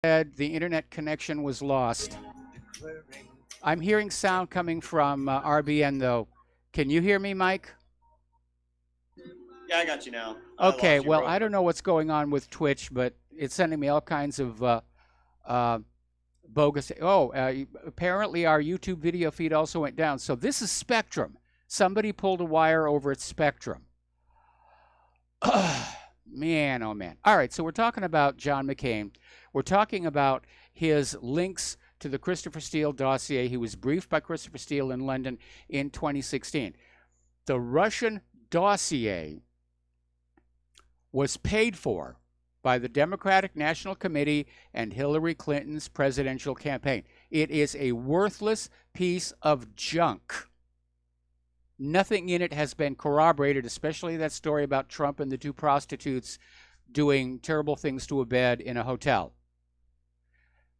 The internet connection was lost. I'm hearing sound coming from RBN though. Can you hear me, Mike? Yeah, I got you now. I Okay, lost you well, real I quick. don't know what's going on with Twitch, but it's sending me all kinds of uh, bogus. Apparently our YouTube video feed also went down. So this is Spectrum. Somebody pulled a wire over at Spectrum. Man, oh man. All right, so we're talking about John McCain. We're talking about his links to the Christopher Steele dossier. He was briefed by Christopher Steele in London in 2016. The Russian dossier was paid for by the Democratic National Committee and Hillary Clinton's presidential campaign. It is a worthless piece of junk. Nothing in it has been corroborated, especially that story about Trump and the two prostitutes doing terrible things to a bed in a hotel.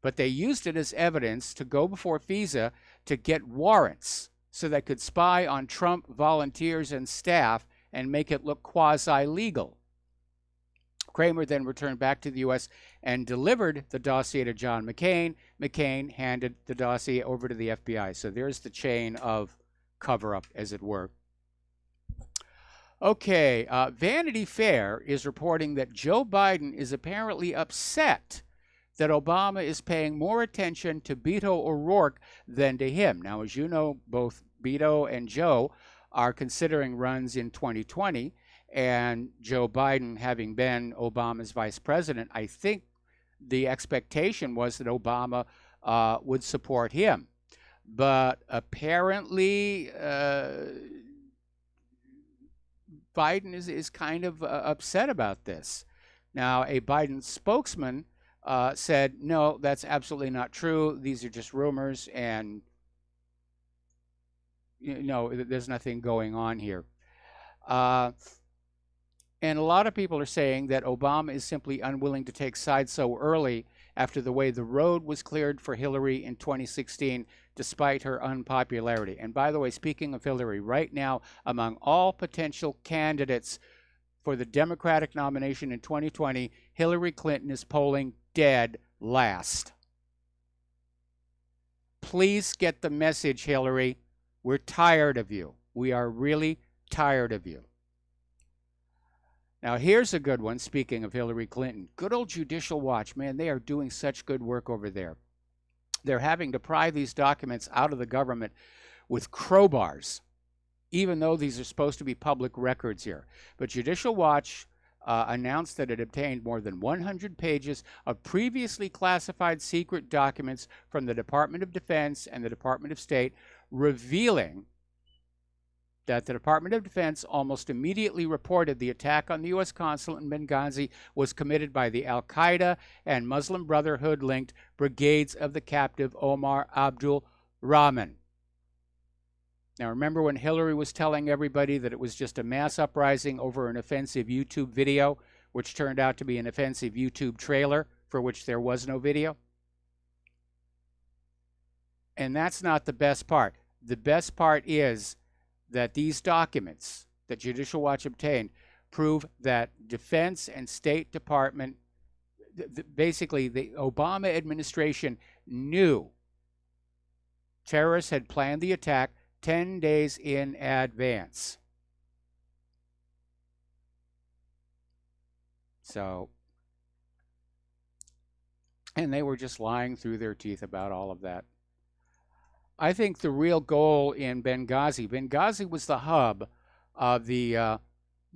But they used it as evidence to go before FISA to get warrants so they could spy on Trump volunteers and staff and make it look quasi-legal. Kramer then returned back to the U.S. and delivered the dossier to John McCain. McCain handed the dossier over to the FBI. So there's the chain of cover-up, as it were. Okay, Vanity Fair is reporting that Joe Biden is apparently upset that Obama is paying more attention to Beto O'Rourke than to him. Now, as you know, both Beto and Joe are considering runs in 2020, and Joe Biden, having been Obama's vice president, I think the expectation was that Obama would support him. But apparently, Biden is kind of upset about this. Now, a Biden spokesman said, no, that's absolutely not true. These are just rumors, and there's nothing going on here. And a lot of people are saying that Obama is simply unwilling to take sides so early after the way the road was cleared for Hillary in 2016, despite her unpopularity. And by the way, speaking of Hillary, right now, among all potential candidates for the Democratic nomination in 2020, Hillary Clinton is polling dead last. Please get the message, Hillary. We're tired of you. We are really tired of you. Now, here's a good one, speaking of Hillary Clinton. Good old Judicial Watch. Man, they are doing such good work over there. They're having to pry these documents out of the government with crowbars, even though these are supposed to be public records here. But Judicial Watch announced that it obtained more than 100 pages of previously classified secret documents from the Department of Defense and the Department of State, revealing that the Department of Defense almost immediately reported the attack on the U.S. consulate in Benghazi was committed by the Al-Qaeda and Muslim Brotherhood-linked brigades of the captive Omar Abdul Rahman. Now, remember when Hillary was telling everybody that it was just a mass uprising over an offensive YouTube video, which turned out to be an offensive YouTube trailer for which there was no video? And that's not the best part. The best part is that these documents that Judicial Watch obtained prove that Defense and State Department, basically the Obama administration, knew terrorists had planned the attack 10 days in advance. So, and they were just lying through their teeth about all of that. I think the real goal in Benghazi was the hub of the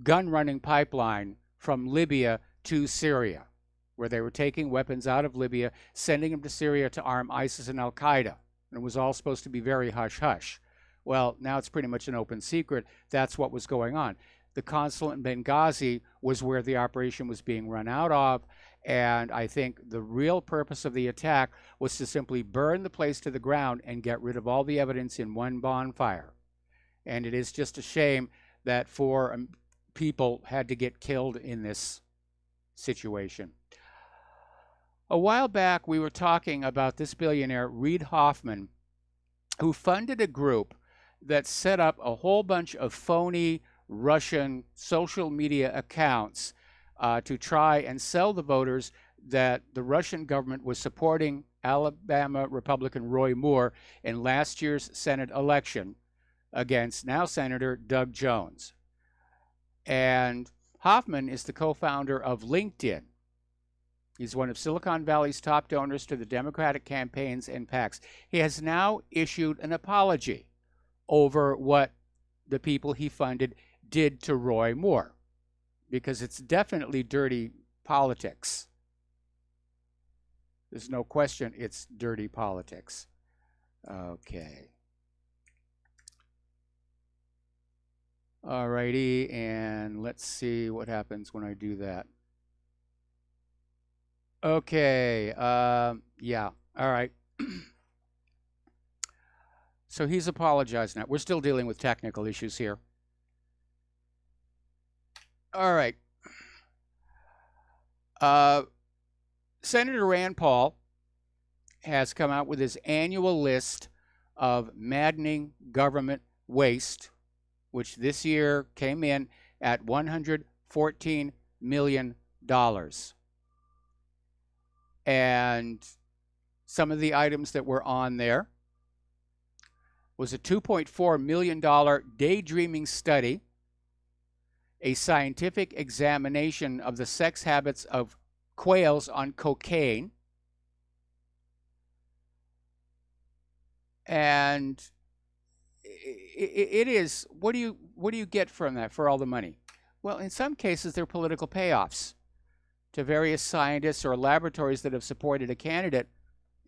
gun-running pipeline from Libya to Syria, where they were taking weapons out of Libya, sending them to Syria to arm ISIS and Al-Qaeda. And it was all supposed to be very hush-hush. Well, now it's pretty much an open secret. That's what was going on. The consulate in Benghazi was where the operation was being run out of, and I think the real purpose of the attack was to simply burn the place to the ground and get rid of all the evidence in one bonfire. And it is just a shame that 4 people had to get killed in this situation. A while back, we were talking about this billionaire, Reid Hoffman, who funded a group that set up a whole bunch of phony Russian social media accounts to try and sell the voters that the Russian government was supporting Alabama Republican Roy Moore in last year's Senate election against now Senator Doug Jones. And Hoffman is the co-founder of LinkedIn. He's one of Silicon Valley's top donors to the Democratic campaigns and PACs. He has now issued an apology over what the people he funded did to Roy Moore, because it's definitely dirty politics. There's no question it's dirty politics. Okay. Alrighty, and let's see what happens when I do that. Okay, yeah, all right. So he's apologized now. We're still dealing with technical issues here. All right. Senator Rand Paul has come out with his annual list of maddening government waste, which this year came in at $114 million. And some of the items that were on there was a $2.4 million daydreaming study, a scientific examination of the sex habits of quails on cocaine, and it is, what do you get from that for all the money? Well, in some cases, they're political payoffs to various scientists or laboratories that have supported a candidate,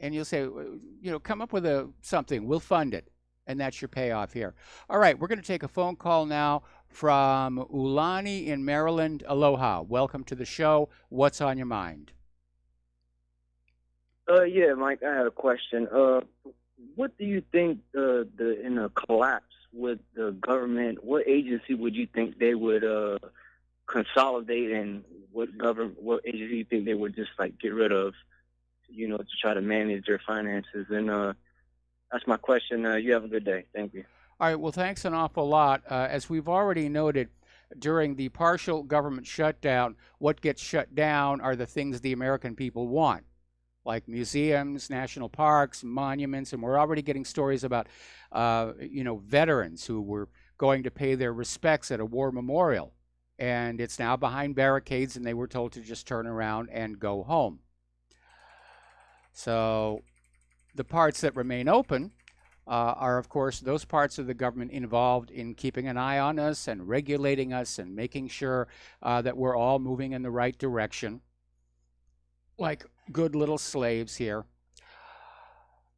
and you'll say, come up with something, we'll fund it, and that's your payoff here. All right, we're going to take a phone call now from Ulani in Maryland. Aloha, welcome to the show. What's on your mind? Yeah, Mike, I had a question. What do you think in a collapse with the government, what agency would you think they would consolidate, and what agency do you think they would just get rid of, to try to manage their finances? And that's my question. You have a good day. Thank you. All right, well, thanks an awful lot. As we've already noted, during the partial government shutdown, what gets shut down are the things the American people want, like museums, national parks, monuments, and we're already getting stories about, veterans who were going to pay their respects at a war memorial, and it's now behind barricades, and they were told to just turn around and go home. So the parts that remain open are, of course, those parts of the government involved in keeping an eye on us and regulating us and making sure that we're all moving in the right direction, like good little slaves here.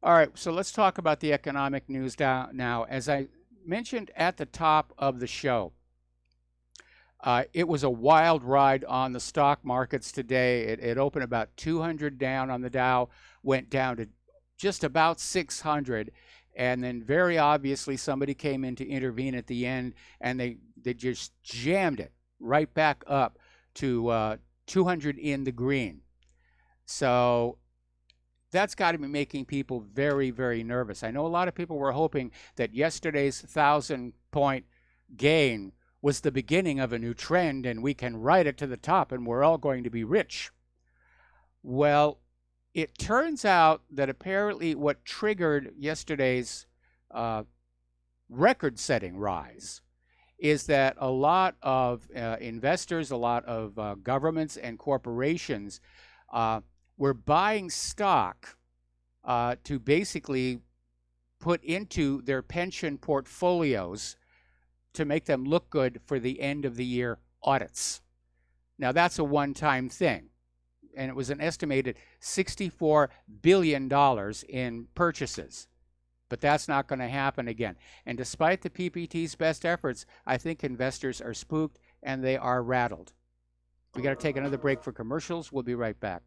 All right, so let's talk about the economic news now. As I mentioned at the top of the show, it was a wild ride on the stock markets today. It opened about 200 down on the Dow, went down to just about 600, and then very obviously somebody came in to intervene at the end, and they just jammed it right back up to 200 in the green. So that's got to be making people very, very nervous. I know a lot of people were hoping that yesterday's 1,000-point gain was the beginning of a new trend, and we can ride it to the top, and we're all going to be rich. Well, it turns out that apparently what triggered yesterday's record-setting rise is that a lot of investors, a lot of governments and corporations were buying stock to basically put into their pension portfolios to make them look good for the end of the year audits. Now, that's a one-time thing, and it was an estimated $64 billion in purchases. But that's not going to happen again. And despite the PPT's best efforts, I think investors are spooked and they are rattled. We got to take another break for commercials. We'll be right back.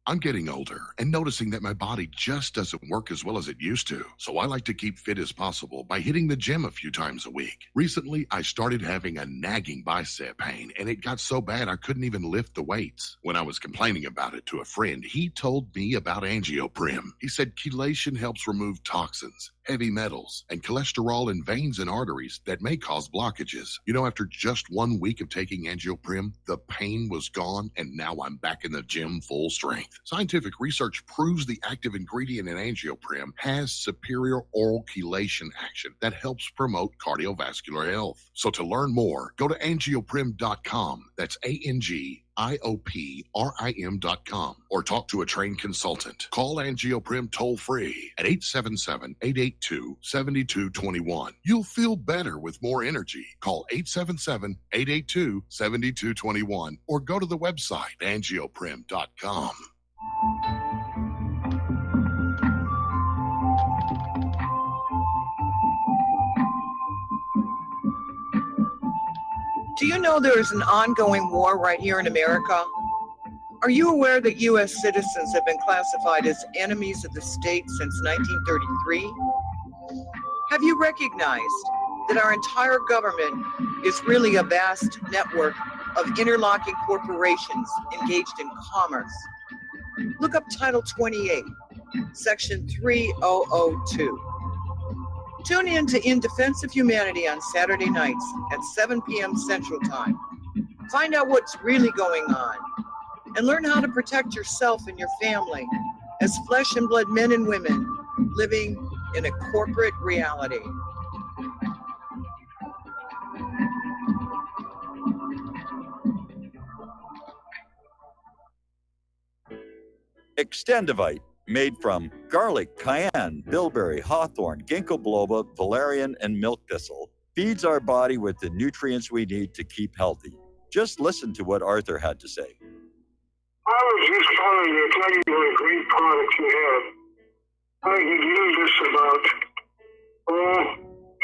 I'm getting older and noticing that my body just doesn't work as well as it used to. So I like to keep fit as possible by hitting the gym a few times a week. Recently, I started having a nagging bicep pain, and it got so bad I couldn't even lift the weights. When I was complaining about it to a friend, he told me about Angioprim. He said chelation helps remove toxins, heavy metals, and cholesterol in veins and arteries that may cause blockages. You know, after just 1 week of taking Angioprim, the pain was gone, and now I'm back in the gym full strength. Scientific research proves the active ingredient in Angioprim has superior oral chelation action that helps promote cardiovascular health. So to learn more, go to angioprim.com. That's ANGIOPRIM.com, or talk to a trained consultant. Call Angioprim toll free at 877-882-7221. You'll feel better with more energy. Call 877-882-7221 or go to the website angioprim.com. Do you know there is an ongoing war right here in America? Are you aware that U.S. citizens have been classified as enemies of the state since 1933? Have you recognized that our entire government is really a vast network of interlocking corporations engaged in commerce? Look up Title 28, Section 3002. Tune in to In Defense of Humanity on Saturday nights at 7 p.m. Central Time. Find out what's really going on and learn how to protect yourself and your family as flesh and blood men and women living in a corporate reality. Extendivite, made from garlic, cayenne, bilberry, hawthorn, ginkgo biloba, valerian, and milk thistle, feeds our body with the nutrients we need to keep healthy. Just listen to what Arthur had to say. I was just calling to tell you what a great product you have. I had used this about,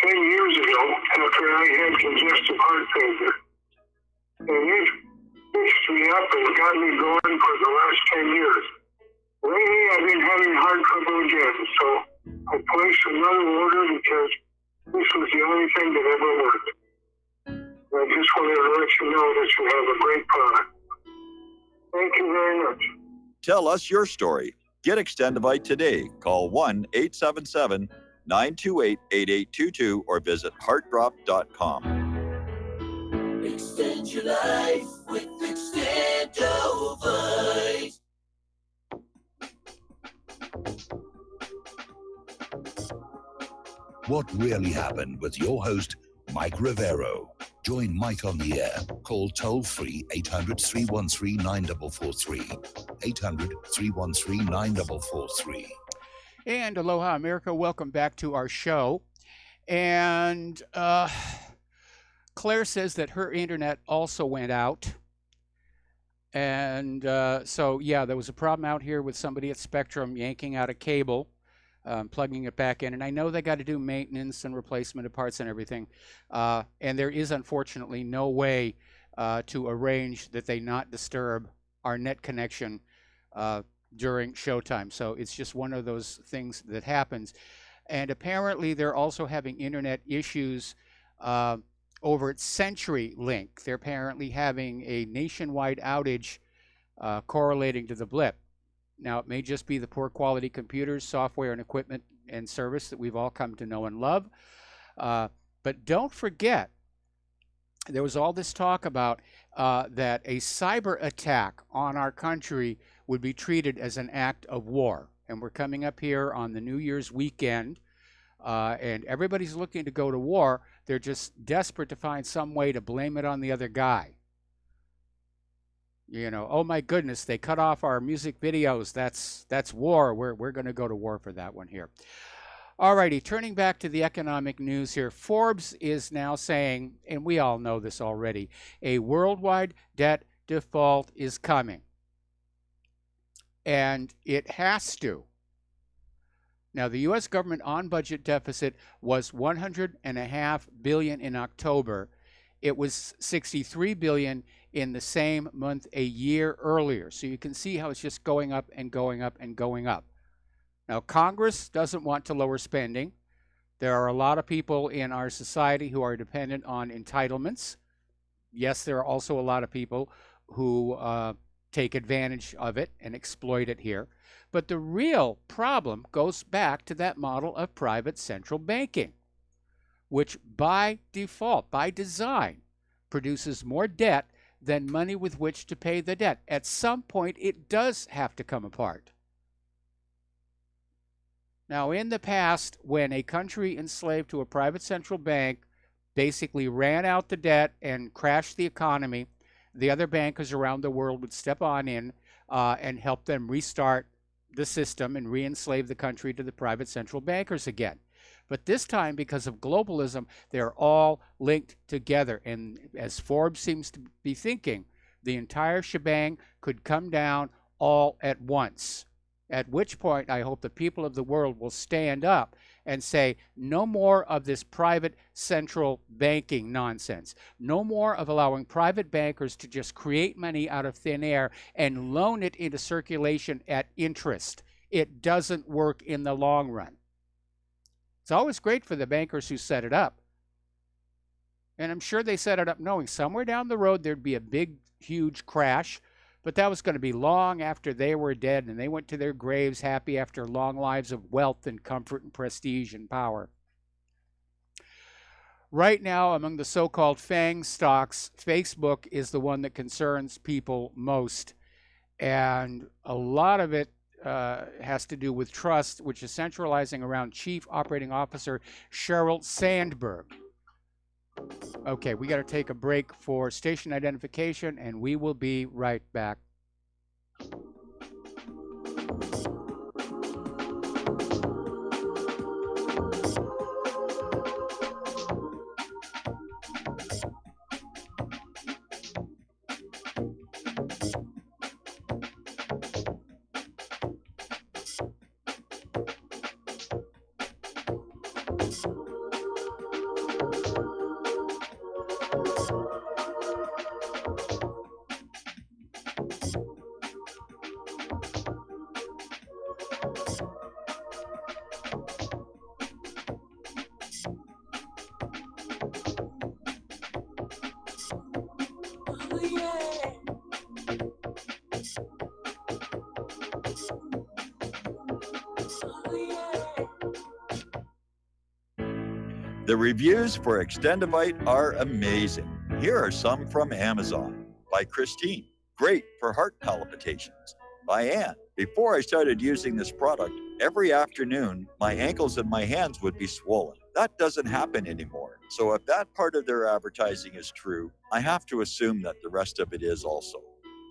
10 years ago after I had congestive heart failure. And it fixed me up and got me going for the last 10 years. Lately, I've been having heart trouble again, so I placed another order because this was the only thing that ever worked. I just wanted to let you know that you have a great product. Thank you very much. Tell us your story. Get Extendivite today. Call 1-877-928-8822 or visit heartdrop.com. Extend your life with Extendivite. What really happened with your host, Mike Rivero. Join Mike on the air. Call toll-free 800-313-9443. 800-313-9443. And aloha, America. Welcome back to our show. And Claire says that her internet also went out. And so, yeah, there was a problem out here with somebody at Spectrum yanking out a cable, plugging it back in. And I know they got to do maintenance and replacement of parts and everything. And there is, unfortunately, no way to arrange that they not disturb our net connection during showtime. So it's just one of those things that happens. And apparently they're also having internet issues over at CenturyLink. They're apparently having a nationwide outage correlating to the blip. Now, it may just be the poor quality computers, software, and equipment and service that we've all come to know and love. But don't forget, there was all this talk about that a cyber attack on our country would be treated as an act of war. And we're coming up here on the New Year's weekend, and everybody's looking to go to war. They're just desperate to find some way to blame it on the other guy. You know, oh my goodness, they cut off our music videos. That's war. We're going to go to war for that one here. All righty, turning back to the economic news here. Forbes is now saying, and we all know this already, a worldwide debt default is coming. And it has to. Now, the U.S. government on-budget deficit was $100.5 billion in October, It was 63 billion in the same month a year earlier. So you can see how it's just going up and going up and going up. Now, Congress doesn't want to lower spending. There are a lot of people in our society who are dependent on entitlements. Yes, there are also a lot of people who take advantage of it and exploit it here. But the real problem goes back to that model of private central banking, which by default, by design, produces more debt than money with which to pay the debt. At some point, it does have to come apart. Now, in the past, when a country enslaved to a private central bank basically ran out the debt and crashed the economy, the other bankers around the world would step on in and help them restart the system and re-enslave the country to the private central bankers again. But this time, because of globalism, they're all linked together. And as Forbes seems to be thinking, the entire shebang could come down all at once. At which point, I hope the people of the world will stand up and say, no more of this private central banking nonsense. No more of allowing private bankers to just create money out of thin air and loan it into circulation at interest. It doesn't work in the long run. It's always great for the bankers who set it up. And I'm sure they set it up knowing somewhere down the road there'd be a big, huge crash. But that was going to be long after they were dead and they went to their graves happy after long lives of wealth and comfort and prestige and power. Right now, among the so-called FANG stocks, Facebook is the one that concerns people most. And a lot of it has to do with trust, which is centralizing around Chief Operating Officer Sheryl Sandberg. Okay, we got to take a break for station identification, and we will be right back. The reviews for Extendivite are amazing. Here are some from Amazon. By Christine, great for heart palpitations. By Ann, before I started using this product, every afternoon my ankles and my hands would be swollen. That doesn't happen anymore. So if that part of their advertising is true, I have to assume that the rest of it is also.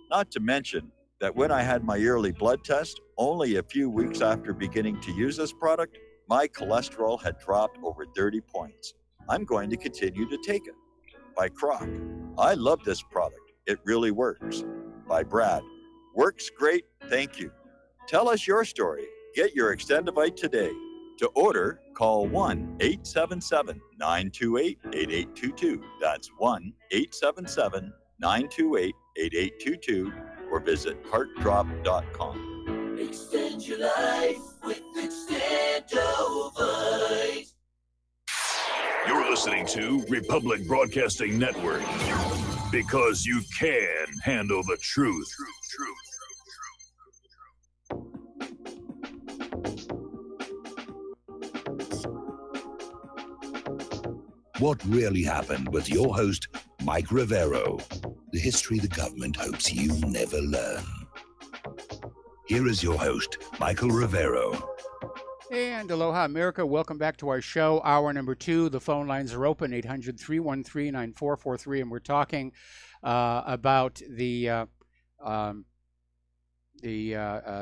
Not to mention that when I had my yearly blood test, only a few weeks after beginning to use this product, my cholesterol had dropped over 30 points. I'm going to continue to take it. By Croc, I love this product. It really works. By Brad, works great, thank you. Tell us your story. Get your Extendivite today. To order, call 1-877-928-8822. That's 1-877-928-8822 or visit heartdrop.com. Extend your life with Extendovite. You're listening to Republic Broadcasting Network because you can handle the truth. What really happened with your host, Mike Rivero? The history the government hopes you never learn. Here is your host, Michael Rivero. And aloha, America. Welcome back to our show, hour number 2. The phone lines are open, 800-313-9443, and we're talking about the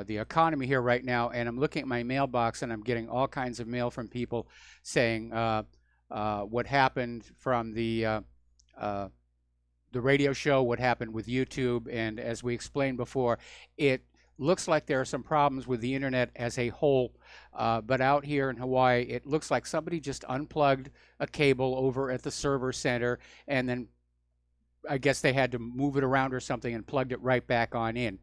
economy here right now. And I'm looking at my mailbox, and I'm getting all kinds of mail from people saying what happened from the radio show, what happened with YouTube, and as we explained before, it looks like there are some problems with the internet as a whole, but out here in Hawaii, it looks like somebody just unplugged a cable over at the server center and then I guess they had to move it around or something and plugged it right back on in.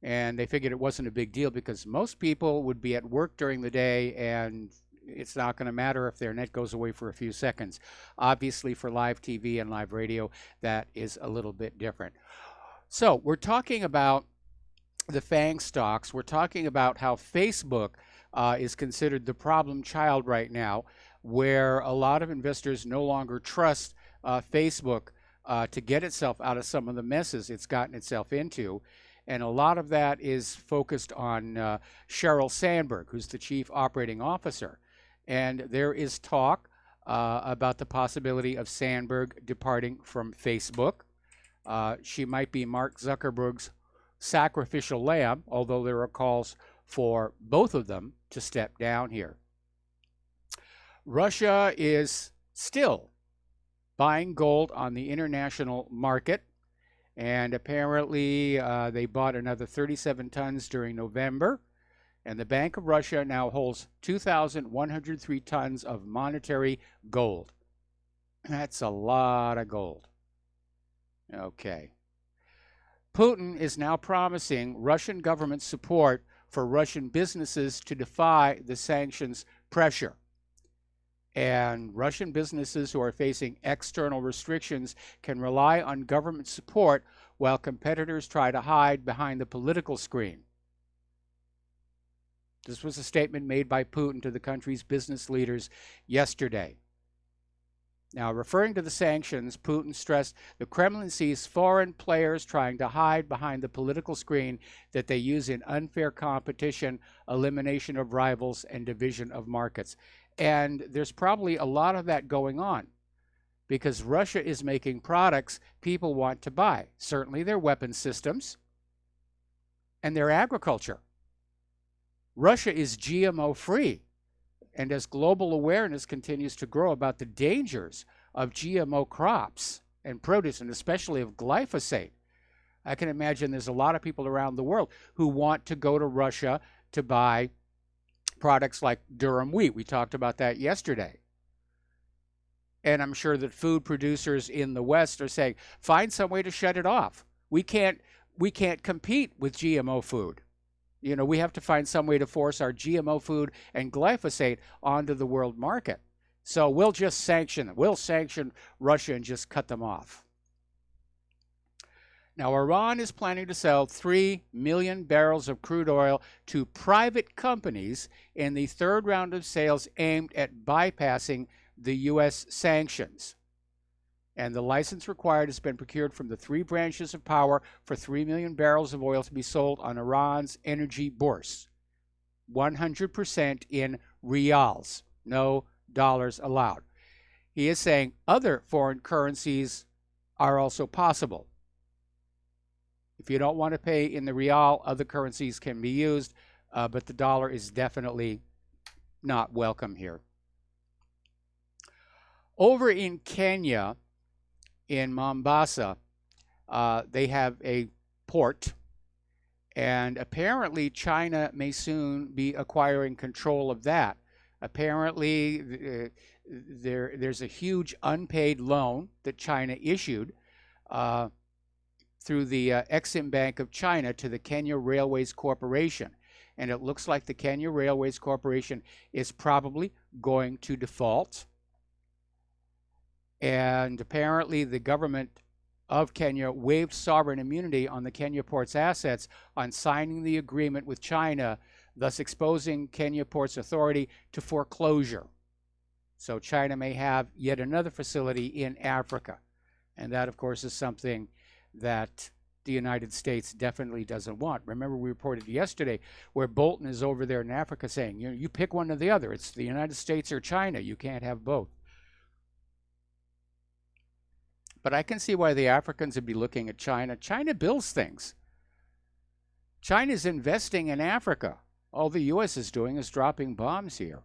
And they figured it wasn't a big deal because most people would be at work during the day and it's not going to matter if their net goes away for a few seconds. Obviously, for live TV and live radio, that is a little bit different. So we're talking about the FANG stocks. We're talking about how Facebook is considered the problem child right now, where a lot of investors no longer trust Facebook to get itself out of some of the messes it's gotten itself into. And a lot of that is focused on Sheryl Sandberg, who's the chief operating officer. And there is talk about the possibility of Sandberg departing from Facebook. She might be Mark Zuckerberg's sacrificial lamb, although there are calls for both of them to step down here. Russia is still buying gold on the international market. And apparently they bought another 37 tons during November. And the Bank of Russia now holds 2,103 tons of monetary gold. That's a lot of gold. Okay. Putin is now promising Russian government support for Russian businesses to defy the sanctions pressure. And Russian businesses who are facing external restrictions can rely on government support while competitors try to hide behind the political screen. This was a statement made by Putin to the country's business leaders yesterday. Now, referring to the sanctions, Putin stressed the Kremlin sees foreign players trying to hide behind the political screen that they use in unfair competition, elimination of rivals, and division of markets. And there's probably a lot of that going on because Russia is making products people want to buy. Certainly their weapon systems and their agriculture. Russia is GMO free. And as global awareness continues to grow about the dangers of GMO crops and produce, and especially of glyphosate, I can imagine there's a lot of people around the world who want to go to Russia to buy products like durum wheat. We talked about that yesterday. And I'm sure that food producers in the West are saying, find some way to shut it off. We can't compete with GMO food. You know, we have to find some way to force our GMO food and glyphosate onto the world market. So we'll just sanction them. We'll sanction Russia and just cut them off. Now, Iran is planning to sell 3 million barrels of crude oil to private companies in the third round of sales aimed at bypassing the U.S. sanctions. And the license required has been procured from the three branches of power for 3 million barrels of oil to be sold on Iran's energy bourse. 100% in rials, no dollars allowed. He is saying other foreign currencies are also possible. If you don't want to pay in the rial, other currencies can be used, but the dollar is definitely not welcome here. Over in Kenya, in Mombasa, they have a port, and apparently China may soon be acquiring control of that. Apparently, there's a huge unpaid loan that China issued through the Exim Bank of China to the Kenya Railways Corporation. And it looks like the Kenya Railways Corporation is probably going to default. And apparently the government of Kenya waived sovereign immunity on the Kenya Ports assets on signing the agreement with China, thus exposing Kenya Ports Authority to foreclosure. So China may have yet another facility in Africa. And that, of course, is something that the United States definitely doesn't want. Remember, we reported yesterday where Bolton is over there in Africa saying, you pick one or the other. It's the United States or China. You can't have both. But I can see why the Africans would be looking at China. China builds things. China's investing in Africa. All the U.S. is doing is dropping bombs here.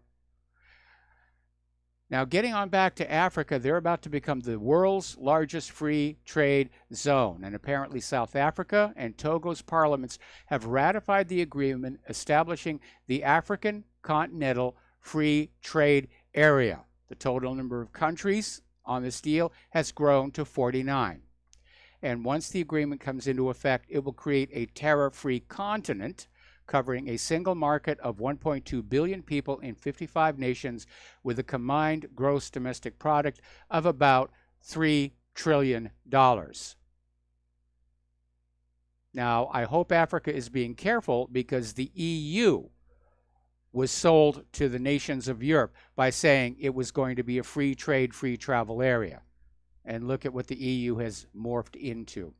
Now, getting on back to Africa, they're about to become the world's largest free trade zone. And apparently South Africa and Togo's parliaments have ratified the agreement establishing the African Continental Free Trade Area. The total number of countries on this deal has grown to 49. And once the agreement comes into effect, it will create a tariff-free continent covering a single market of 1.2 billion people in 55 nations with a combined gross domestic product of about $3 trillion. Now, I hope Africa is being careful because the EU was sold to the nations of Europe by saying it was going to be a free trade, free travel area. And look at what the EU has morphed into.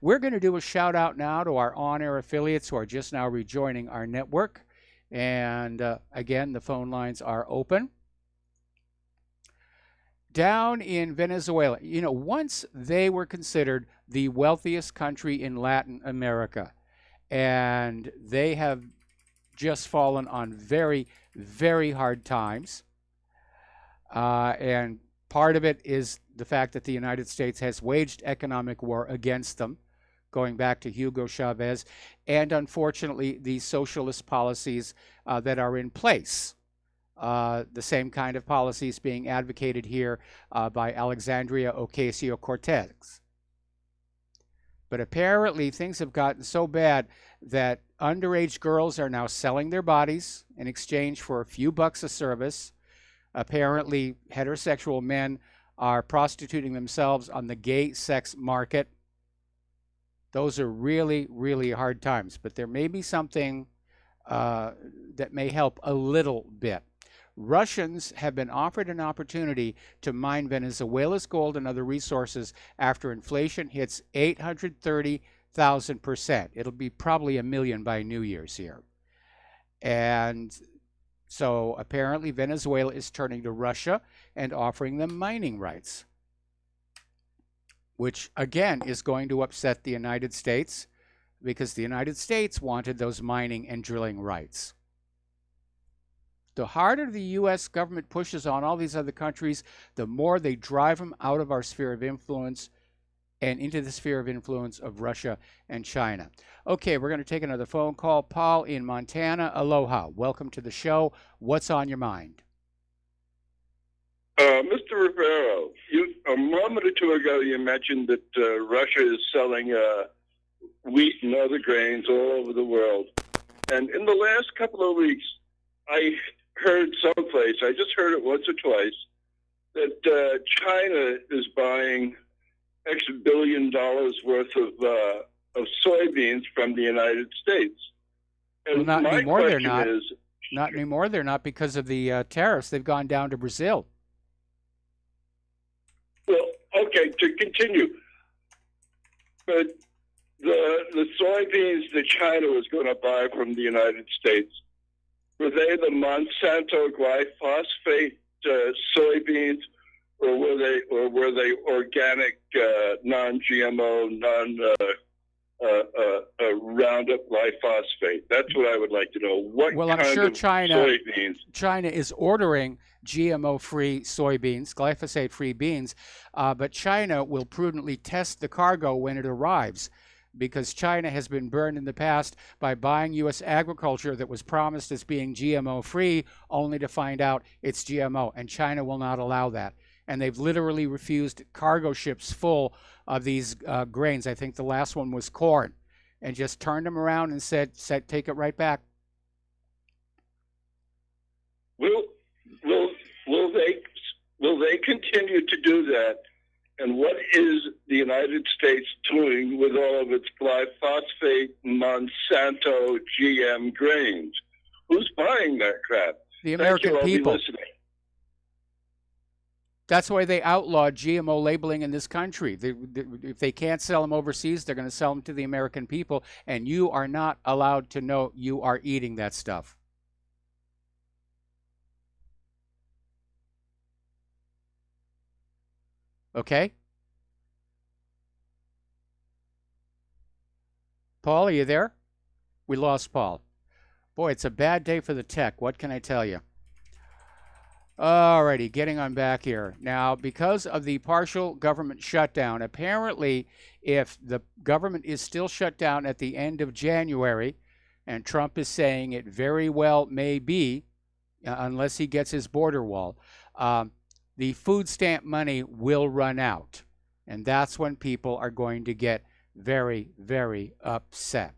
We're going to do a shout out now to our on-air affiliates who are just now rejoining our network. And again, the phone lines are open. Down in Venezuela, you know, once they were considered the wealthiest country in Latin America, and they have just fallen on very, very hard times. And part of it is the fact that the United States has waged economic war against them, going back to Hugo Chavez, and unfortunately the socialist policies that are in place. The same kind of policies being advocated here by Alexandria Ocasio-Cortez. But apparently things have gotten so bad that underage girls are now selling their bodies in exchange for a few bucks a service. Apparently heterosexual men are prostituting themselves on the gay sex market. Those are really, really hard times, but there may be something that may help a little bit. Russians have been offered an opportunity to mine Venezuela's gold and other resources after inflation hits 830,000%. It'll be probably 1 million by New Year's here. And so apparently Venezuela is turning to Russia and offering them mining rights, which again is going to upset the United States because the United States wanted those mining and drilling rights. The harder the U.S. government pushes on all these other countries, the more they drive them out of our sphere of influence and into the sphere of influence of Russia and China. Okay, we're going to take another phone call. Paul in Montana, aloha. Welcome to the show. What's on your mind? Mr. Rivero, a moment or two ago you mentioned that Russia is selling wheat and other grains all over the world. And in the last couple of weeks, I heard someplace, I just heard it once or twice, that China is buying X billion dollars worth of soybeans from the United States. And well, not my anymore. They're question not. is, Not anymore. They're not because of the tariffs. They've gone down to Brazil. well, okay, to continue, but the soybeans that China was going to buy from the United States, were they the Monsanto glyphosate soybeans, or were they organic, non-GMO, Roundup glyphosate? That's what I would like to know. What Well, kind I'm sure of soybeans? China is ordering GMO-free soybeans, glyphosate-free beans, but China will prudently test the cargo when it arrives, because China has been burned in the past by buying U.S. agriculture that was promised as being GMO-free, only to find out it's GMO, and China will not allow that. And they've literally refused cargo ships full of these grains. I think the last one was corn, and just turned them around and said take it right back. Will they continue to do that? And what is the United States doing with all of its glyphosate, Monsanto, GM grains? Who's buying that crap? The American Thank you, I'll people. be listening. That's why they outlawed GMO labeling in this country. If they can't sell them overseas, they're going to sell them to the American people, and you are not allowed to know you are eating that stuff. Okay? Paul, are you there? We lost Paul. Boy, it's a bad day for the tech. What can I tell you? Alrighty, getting on back here. Now, because of the partial government shutdown, apparently if the government is still shut down at the end of January, and Trump is saying it very well may be, unless he gets his border wall, the food stamp money will run out. And that's when people are going to get very, very upset.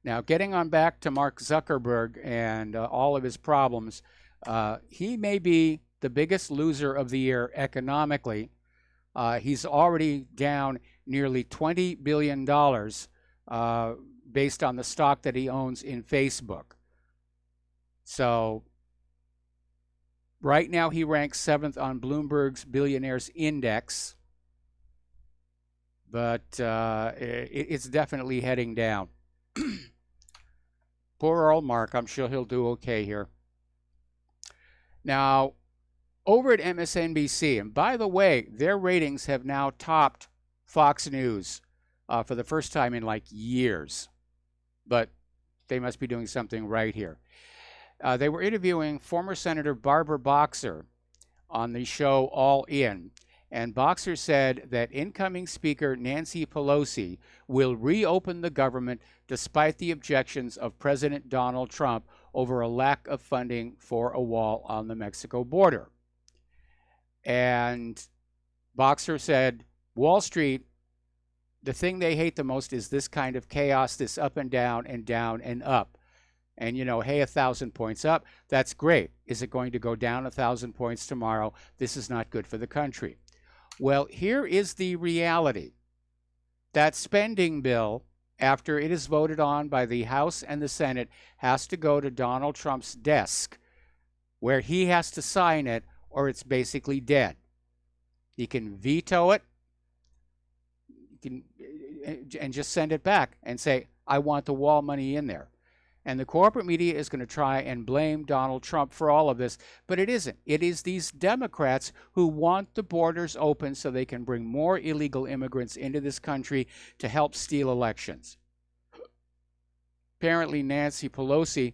Now, getting on back to Mark Zuckerberg and all of his problems, he may be the biggest loser of the year economically. He's already down nearly $20 billion based on the stock that he owns in Facebook. So right now he ranks 7th on Bloomberg's Billionaires Index, but it's definitely heading down. Poor old Mark. I'm sure he'll do okay here. Now, over at MSNBC, and by the way, their ratings have now topped Fox News for the first time in like years. But they must be doing something right here. They were interviewing former Senator Barbara Boxer on the show All In. And Boxer said that incoming Speaker Nancy Pelosi will reopen the government despite the objections of President Donald Trump over a lack of funding for a wall on the Mexico border. And Boxer said, Wall Street, the thing they hate the most is this kind of chaos, this up and down and up. And, you know, hey, 1,000 points up, that's great. Is it going to go down 1,000 points tomorrow? This is not good for the country. Well, here is the reality. That spending bill, after it is voted on by the House and the Senate, has to go to Donald Trump's desk, where he has to sign it, or it's basically dead. He can veto it, and just send it back and say, I want the wall money in there. And the corporate media is going to try and blame Donald Trump for all of this, but it isn't. It is these Democrats who want the borders open so they can bring more illegal immigrants into this country to help steal elections. Apparently, Nancy Pelosi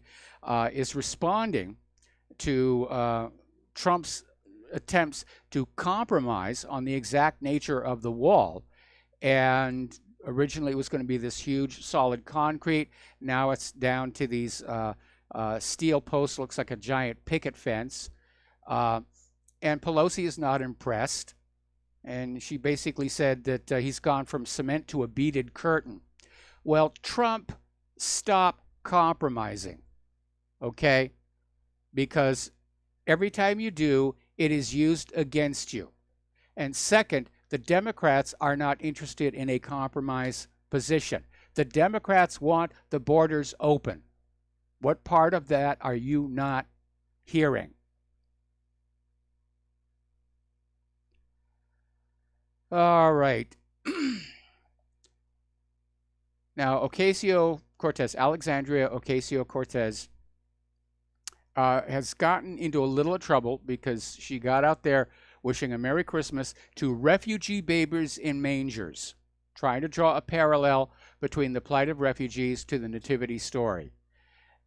is responding to Trump's attempts to compromise on the exact nature of the wall. And originally it was going to be this huge solid concrete. Now it's down to these steel posts, looks like a giant picket fence. And Pelosi is not impressed. And she basically said that he's gone from cement to a beaded curtain. Well, Trump, stop compromising, okay? Because every time you do, it is used against you. And second, the Democrats are not interested in a compromise position. The Democrats want the borders open. What part of that are you not hearing? All right. Now, Ocasio-Cortez, Alexandria Ocasio-Cortez, has gotten into a little trouble because she got out there wishing a Merry Christmas to refugee babies in mangers, trying to draw a parallel between the plight of refugees to the nativity story.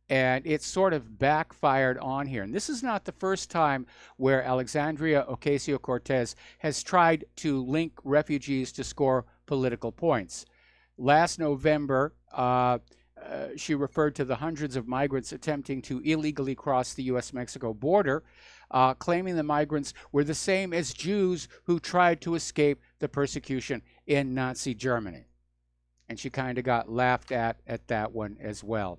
And it sort of backfired on here. And this is not the first time where Alexandria Ocasio-Cortez has tried to link refugees to score political points. Last November, she referred to the hundreds of migrants attempting to illegally cross the U.S.-Mexico border, claiming the migrants were the same as Jews who tried to escape the persecution in Nazi Germany. And she kind of got laughed at that one as well.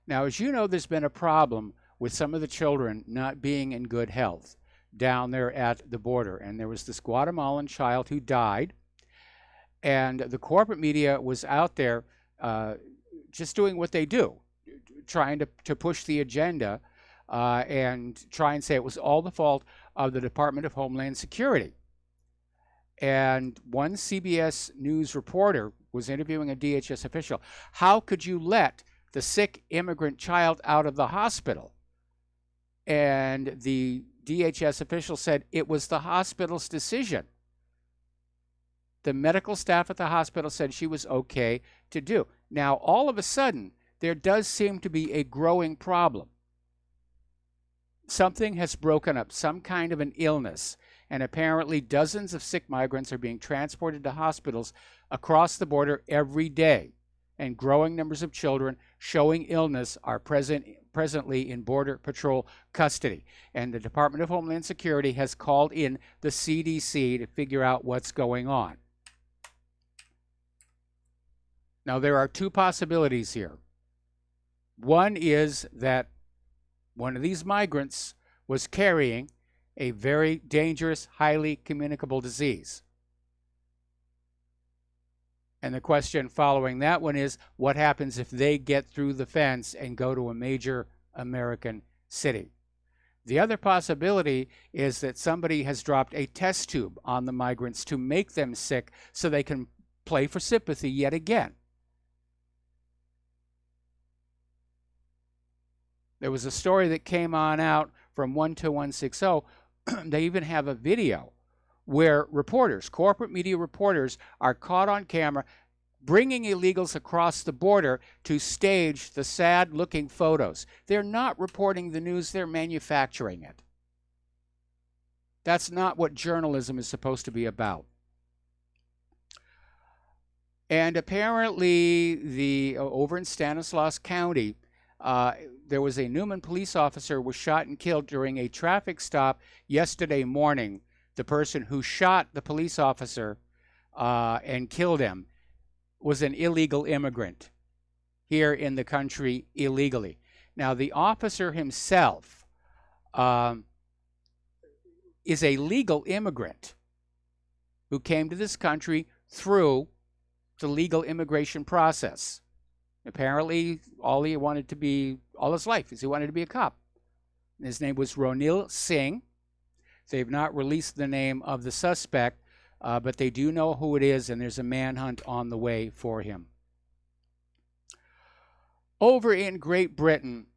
Now, as you know, there's been a problem with some of the children not being in good health down there at the border. And there was this Guatemalan child who died. And the corporate media was out there just doing what they do, trying to push the agenda and try and say it was all the fault of the Department of Homeland Security. And one CBS News reporter was interviewing a DHS official. How could you let the sick immigrant child out of the hospital? And the DHS official said it was the hospital's decision. The medical staff at the hospital said she was okay to do. Now, all of a sudden, there does seem to be a growing problem. Something has broken up, some kind of an illness, and apparently dozens of sick migrants are being transported to hospitals across the border every day, and growing numbers of children showing illness are present presently in Border Patrol custody. And the Department of Homeland Security has called in the CDC to figure out what's going on. Now, there are two possibilities here. One is that one of these migrants was carrying a very dangerous, highly communicable disease. And the question following that one is, what happens if they get through the fence and go to a major American city? The other possibility is that somebody has dropped a test tube on the migrants to make them sick so they can play for sympathy yet again. There was a story that came on out from 12160. They even have a video where reporters, corporate media reporters, are caught on camera bringing illegals across the border to stage the sad-looking photos. They're not reporting the news, they're manufacturing it. That's not what journalism is supposed to be about. And apparently, over in Stanislaus County, there was a Newman police officer who was shot and killed during a traffic stop yesterday morning. The person who shot the police officer and killed him was an illegal immigrant here in the country illegally. Now, the officer himself is a legal immigrant who came to this country through the legal immigration process. Apparently, all his life is he wanted to be a cop. His name was Ronil Singh. They've not released the name of the suspect, but they do know who it is, and there's a manhunt on the way for him. Over in Great Britain,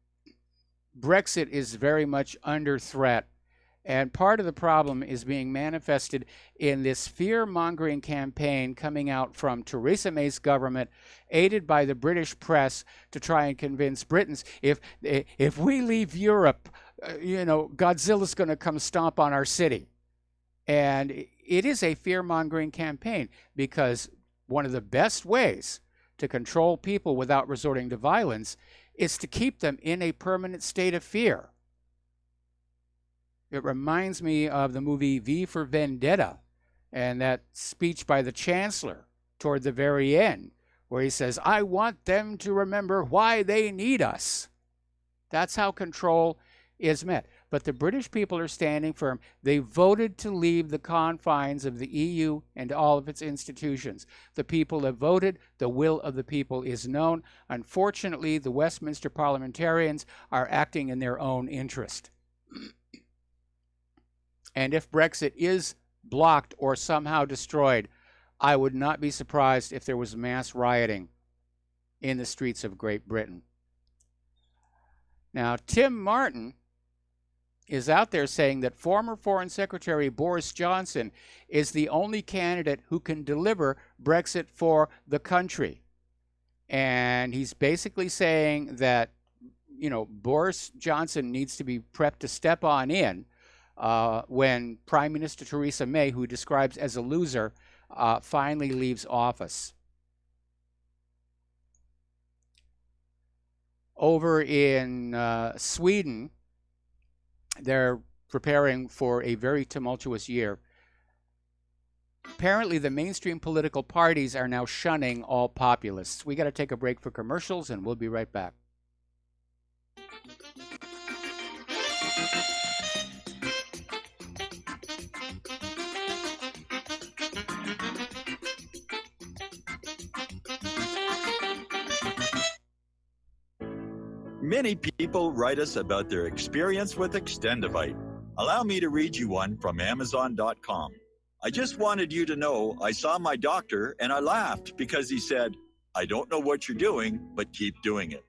Brexit is very much under threat, and part of the problem is being manifested in this fear-mongering campaign coming out from Theresa May's government, aided by the British press, to try and convince Britons, if we leave Europe, Godzilla's going to come stomp on our city. And it is a fear-mongering campaign, because one of the best ways to control people without resorting to violence is to keep them in a permanent state of fear. It reminds me of the movie V for Vendetta and that speech by the Chancellor toward the very end, where he says, "I want them to remember why they need us." That's how control is met. But the British people are standing firm. They voted to leave the confines of the EU and all of its institutions. The people have voted. The will of the people is known. Unfortunately, the Westminster parliamentarians are acting in their own interest. And if Brexit is blocked or somehow destroyed, I would not be surprised if there was mass rioting in the streets of Great Britain. Now, Tim Martin is out there saying that former Foreign Secretary Boris Johnson is the only candidate who can deliver Brexit for the country. And he's basically saying that, Boris Johnson needs to be prepped to step on in when Prime Minister Theresa May, who he describes as a loser, finally leaves office. Over in Sweden, they're preparing for a very tumultuous year. Apparently, the mainstream political parties are now shunning all populists. We got to take a break for commercials, and we'll be right back. Many people write us about their experience with Extendivite. Allow me to read you one from Amazon.com. I just wanted you to know I saw my doctor and I laughed because he said, "I don't know what you're doing, but keep doing it."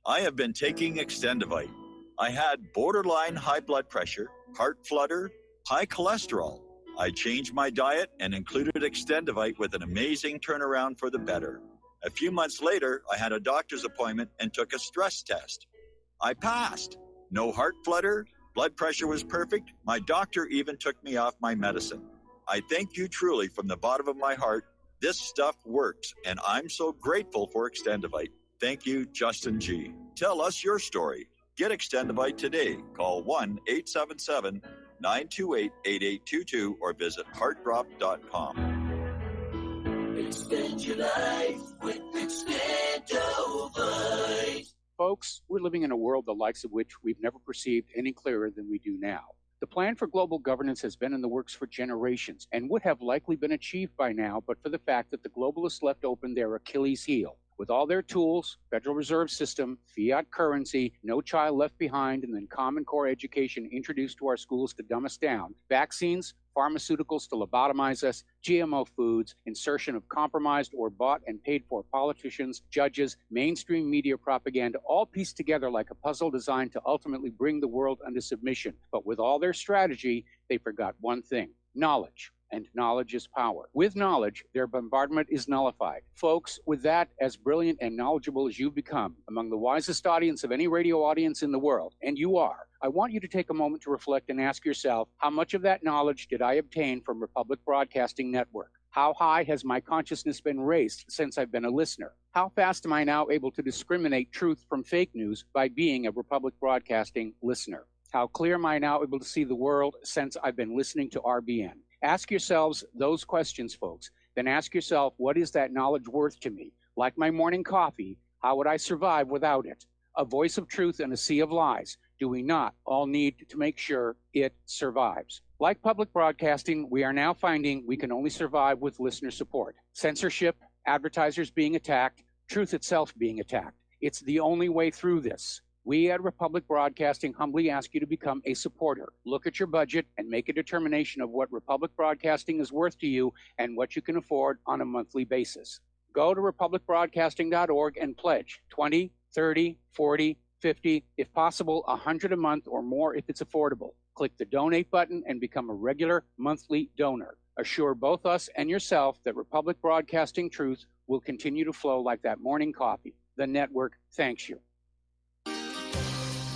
I have been taking Extendivite. I had borderline high blood pressure, heart flutter, high cholesterol. I changed my diet and included Extendivite with an amazing turnaround for the better. A few months later, I had a doctor's appointment and took a stress test. I passed. No heart flutter, blood pressure was perfect. My doctor even took me off my medicine. I thank you truly from the bottom of my heart. This stuff works, and I'm so grateful for Extendivite. Thank you, Justin G. Tell us your story. Get Extendivite today. Call 1-877-928-8822 or visit heartdrop.com. Extend your life with Extendovite. Folks, we're living in a world the likes of which we've never perceived any clearer than we do now. The plan for global governance has been in the works for generations and would have likely been achieved by now, but for the fact that the globalists left open their Achilles heel. With all their tools, Federal Reserve System, fiat currency, no child left behind, and then Common Core education introduced to our schools to dumb us down, vaccines, pharmaceuticals to lobotomize us, GMO foods, insertion of compromised or bought and paid for politicians, judges, mainstream media propaganda, all pieced together like a puzzle designed to ultimately bring the world under submission. But with all their strategy, they forgot one thing: knowledge. And knowledge is power. With knowledge, their bombardment is nullified. Folks, with that, as brilliant and knowledgeable as you've become, among the wisest audience of any radio audience in the world, and you are, I want you to take a moment to reflect and ask yourself, how much of that knowledge did I obtain from Republic Broadcasting Network? How high has my consciousness been raised since I've been a listener? How fast am I now able to discriminate truth from fake news by being a Republic Broadcasting listener? How clear am I now able to see the world since I've been listening to RBN? Ask yourselves those questions, folks. Then ask yourself, what is that knowledge worth to me? Like my morning coffee, how would I survive without it? A voice of truth in a sea of lies. Do we not all need to make sure it survives? Like public broadcasting, we are now finding we can only survive with listener support. Censorship, advertisers being attacked, truth itself being attacked. It's the only way through this. We at Republic Broadcasting humbly ask you to become a supporter. Look at your budget and make a determination of what Republic Broadcasting is worth to you and what you can afford on a monthly basis. Go to republicbroadcasting.org and pledge $20, $30, $40, $50, if possible, $100 a month or more if it's affordable. Click the donate button and become a regular monthly donor. Assure both us and yourself that Republic Broadcasting truth will continue to flow like that morning coffee. The network thanks you.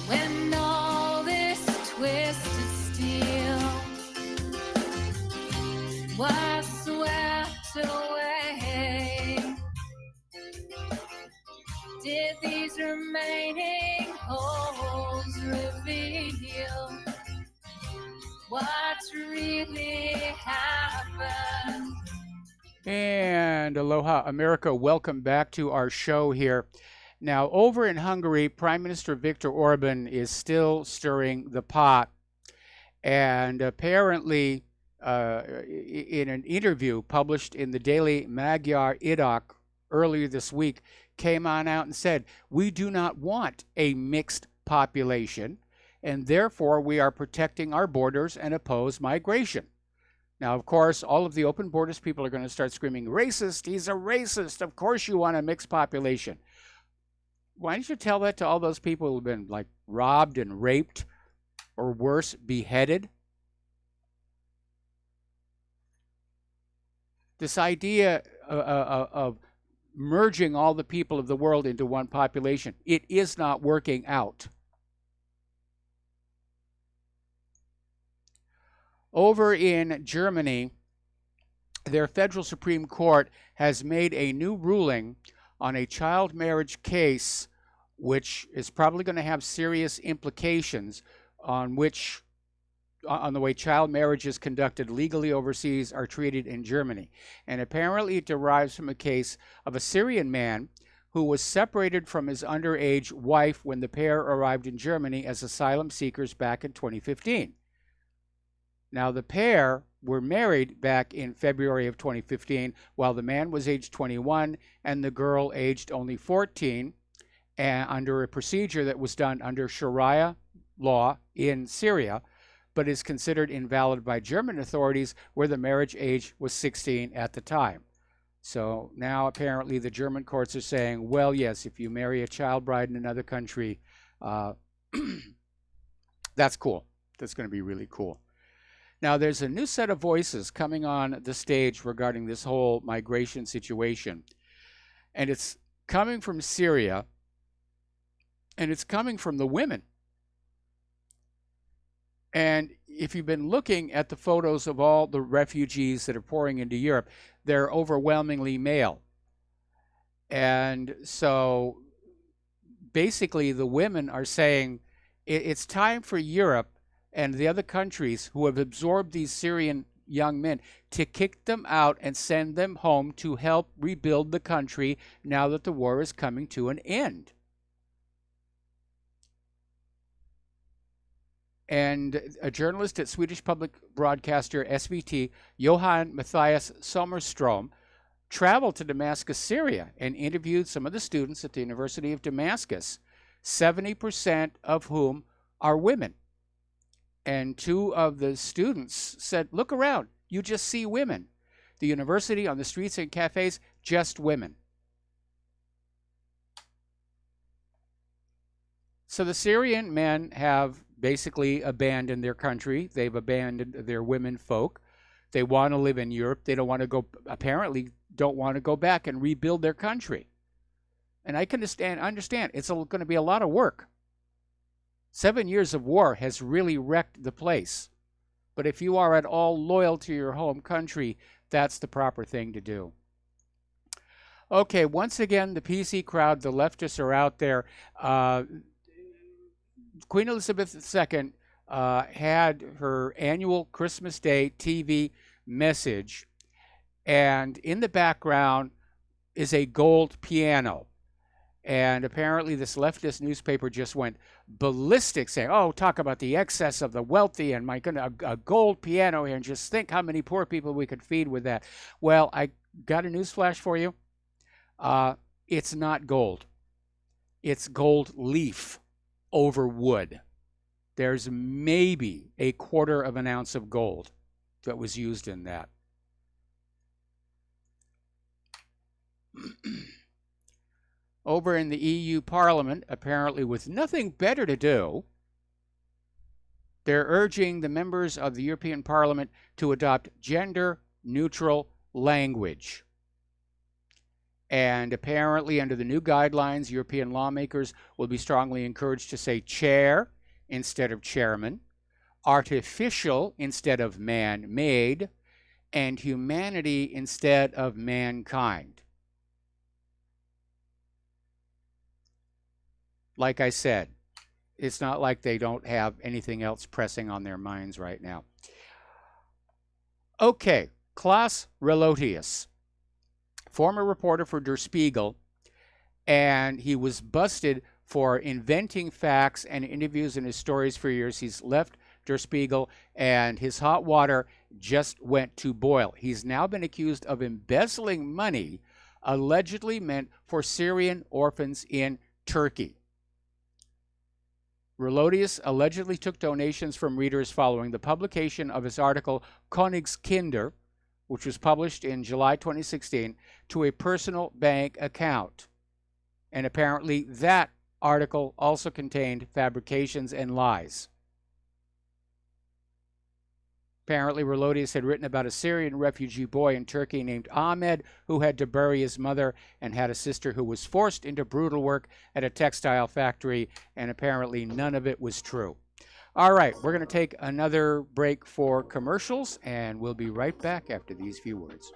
When all this twisted steel was swept away, did these remaining holes reveal what's really happened? And aloha, America. Welcome back to our show here. Now, over in Hungary, Prime Minister Viktor Orban is still stirring the pot. And apparently, in an interview published in the Daily Magyar Idok earlier this week, came on out and said, we do not want a mixed population, and therefore we are protecting our borders and oppose migration. Now, of course, all of the open borders people are going to start screaming, racist, he's a racist, of course you want a mixed population. Why don't you tell that to all those people who've been like robbed and raped or worse, beheaded? This idea of merging all the people of the world into one population, it is not working out. Over in Germany, their federal Supreme Court has made a new ruling on a child marriage case, which is probably going to have serious implications on the way child marriages conducted legally overseas are treated in Germany. And apparently it derives from a case of a Syrian man who was separated from his underage wife when the pair arrived in Germany as asylum seekers back in 2015. Now, the pair were married back in February of 2015 while the man was age 21 and the girl aged only 14, and under a procedure that was done under Sharia law in Syria, but is considered invalid by German authorities where the marriage age was 16 at the time. So now apparently the German courts are saying, well, yes, if you marry a child bride in another country, that's cool. That's going to be really cool. Now, there's a new set of voices coming on the stage regarding this whole migration situation. And it's coming from Syria, and it's coming from the women. And if you've been looking at the photos of all the refugees that are pouring into Europe, they're overwhelmingly male. And so basically the women are saying, It's time for Europe and the other countries who have absorbed these Syrian young men to kick them out and send them home to help rebuild the country now that the war is coming to an end. And a journalist at Swedish public broadcaster SVT, Johan Matthias Sommerstrom, traveled to Damascus, Syria, and interviewed some of the students at the University of Damascus, 70% of whom are women. And two of the students said, look around, you just see women. The university, on the streets and cafes, just women. So the Syrian men have basically abandoned their country. They've abandoned their women folk. They want to live in Europe. They don't want to go, apparently don't want to go back and rebuild their country. And I can understand it's going to be a lot of work. 7 years of war has really wrecked the place. But if you are at all loyal to your home country, that's the proper thing to do. Okay, once again, the PC crowd, the leftists are out there. Queen Elizabeth II had her annual Christmas Day TV message, and in the background is a gold piano. And apparently this leftist newspaper just went ballistic, saying, oh, talk about the excess of the wealthy and my goodness, a gold piano here, and just think how many poor people we could feed with that. Well, I got a news flash for you. It's not gold. It's gold leaf over wood. There's maybe 1/4 of an ounce of gold that was used in that. Over in the EU Parliament, apparently with nothing better to do, they're urging the members of the European Parliament to adopt gender-neutral language. And apparently, under the new guidelines, European lawmakers will be strongly encouraged to say chair instead of chairman, artificial instead of man-made, and humanity instead of mankind. Like I said, it's not like they don't have anything else pressing on their minds right now. Okay, Klaus Relotius, former reporter for Der Spiegel, and he was busted for inventing facts and interviews in his stories for years. He's left Der Spiegel, and his hot water just went to boil. He's now been accused of embezzling money allegedly meant for Syrian orphans in Turkey. Relotius allegedly took donations from readers following the publication of his article Königskinder, which was published in July 2016, to a personal bank account. And apparently that article also contained fabrications and lies. Apparently Relotius had written about a Syrian refugee boy in Turkey named Ahmed who had to bury his mother and had a sister who was forced into brutal work at a textile factory, and apparently none of it was true. All right, we're going to take another break for commercials, and we'll be right back after these few words.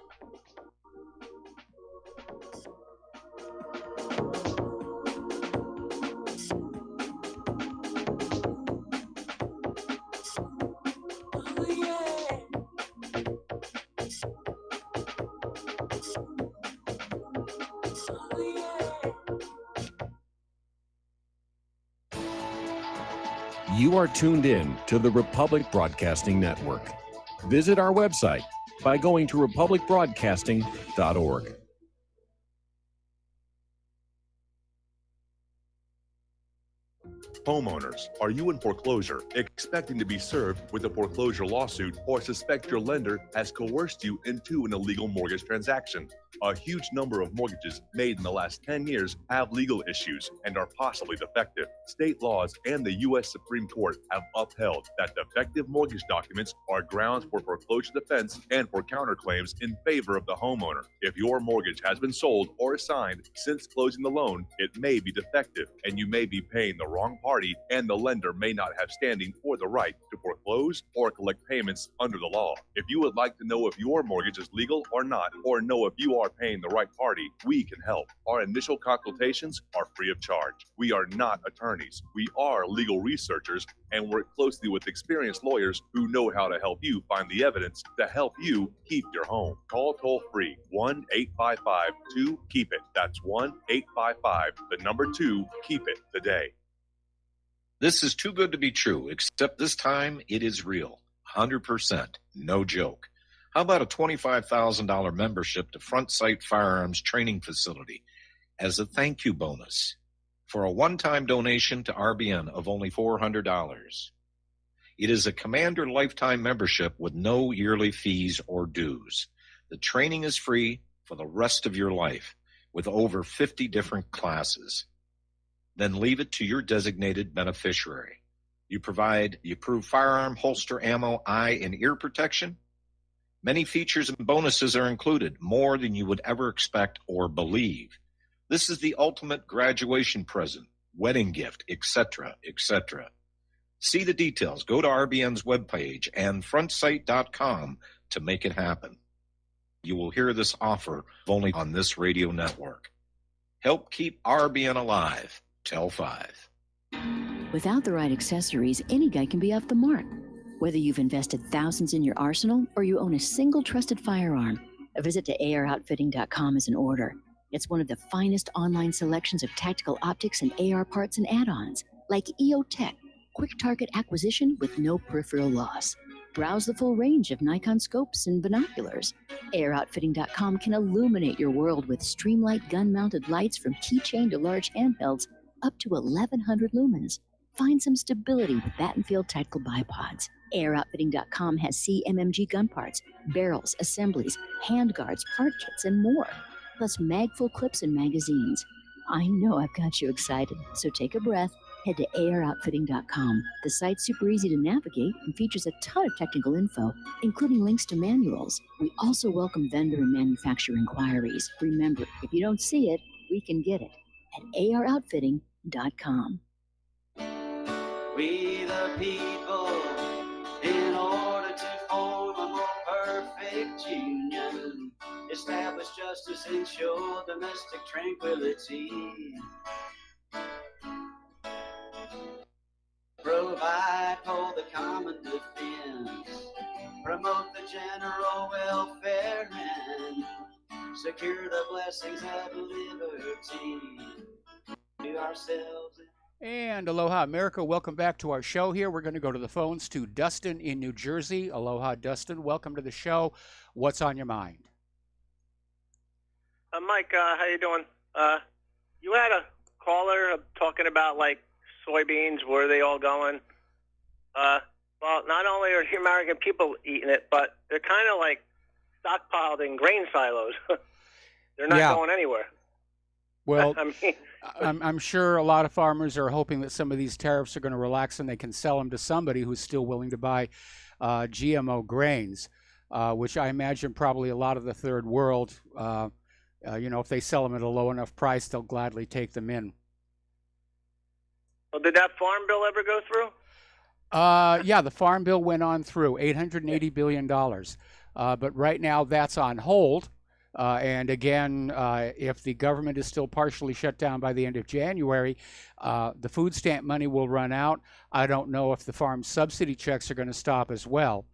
You are tuned in to the Republic Broadcasting Network. Visit our website by going to republicbroadcasting.org. Homeowners, are you in foreclosure, expecting to be served with a foreclosure lawsuit, or suspect your lender has coerced you into an illegal mortgage transaction? A huge number of mortgages made in the last 10 years have legal issues and are possibly defective. State laws and the U.S. Supreme Court have upheld that defective mortgage documents are grounds for foreclosure defense and for counterclaims in favor of the homeowner. If your mortgage has been sold or assigned since closing the loan, it may be defective and you may be paying the wrong party, and the lender may not have standing or the right to foreclose or collect payments under the law. If you would like to know if your mortgage is legal or not, or know if you are are paying the right party, we can help. Our initial consultations are free of charge. We are not attorneys. We are legal researchers and work closely with experienced lawyers who know how to help you find the evidence to help you keep your home. Call toll free 1-855-2-KEEP-IT. That's 1-855-2-KEEP-IT today. This is too good to be true, except this time it is real. 100%. No joke. How about a $25,000 membership to Front Sight Firearms Training Facility as a thank you bonus for a one-time donation to RBN of only $400? It is a Commander lifetime membership with no yearly fees or dues. The training is free for the rest of your life with over 50 different classes. Then leave it to your designated beneficiary. You provide the approved firearm, holster, ammo, eye, and ear protection. Many features and bonuses are included, more than you would ever expect or believe. This is the ultimate graduation present, wedding gift, etc., etc. See the details. Go to RBN's webpage and frontsight.com to make it happen. You will hear this offer only on this radio network. Help keep RBN alive. Tell 5. Without the right accessories, any guy can be off the mark. Whether you've invested thousands in your arsenal or you own a single trusted firearm, a visit to AROutfitting.com is in order. It's one of the finest online selections of tactical optics and AR parts and add-ons, like EOTech, quick target acquisition with no peripheral loss. Browse the full range of Nikon scopes and binoculars. AROutfitting.com can illuminate your world with Streamlight gun-mounted lights from keychain to large handhelds up to 1,100 lumens. Find some stability with Battenfield tactical bipods. AirOutfitting.com has CMMG gun parts, barrels, assemblies, handguards, part kits, and more, plus mag-full clips and magazines. I know I've got you excited, so take a breath. Head to AirOutfitting.com. The site's super easy to navigate and features a ton of technical info, including links to manuals. We also welcome vendor and manufacturer inquiries. Remember, if you don't see it, we can get it at AROutfitting.com. We the people, in order to form a more perfect union, establish justice, ensure domestic tranquility, provide for the common defense, promote the general welfare, and secure the blessings of liberty to ourselves. And aloha, America. Welcome back to our show here. We're going to go to the phones to Dustin in New Jersey. Aloha, Dustin. Welcome to the show. What's on your mind? Mike, how you doing? You had a caller talking about, like, soybeans. Where are they all going? Well, not only are the American people eating it, but they're kind of, like, stockpiled in grain silos. They're not going anywhere. Well, I mean, I'm sure a lot of farmers are hoping that some of these tariffs are going to relax and they can sell them to somebody who's still willing to buy GMO grains, which I imagine probably a lot of the third world, if they sell them at a low enough price, they'll gladly take them in. well, did that farm bill ever go through? Yeah, the farm bill went on through $880 billion. But right now that's on hold. And again, if the government is still partially shut down by the end of January, the food stamp money will run out. I don't know if the farm subsidy checks are going to stop as well.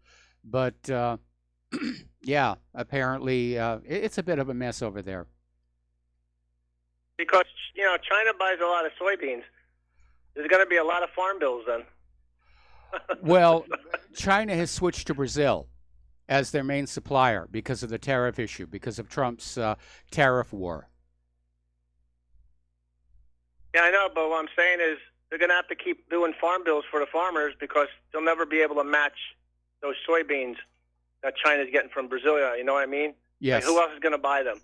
But yeah, apparently it's a bit of a mess over there. Because, China buys a lot of soybeans. There's going to be a lot of farm bills then. Well, China has switched to Brazil as their main supplier because of the tariff issue, because of Trump's tariff war. Yeah, I know, but what I'm saying is they're going to have to keep doing farm bills for the farmers because they'll never be able to match those soybeans that China's getting from Brazil. You know what I mean? Yes. Like, who else is going to buy them?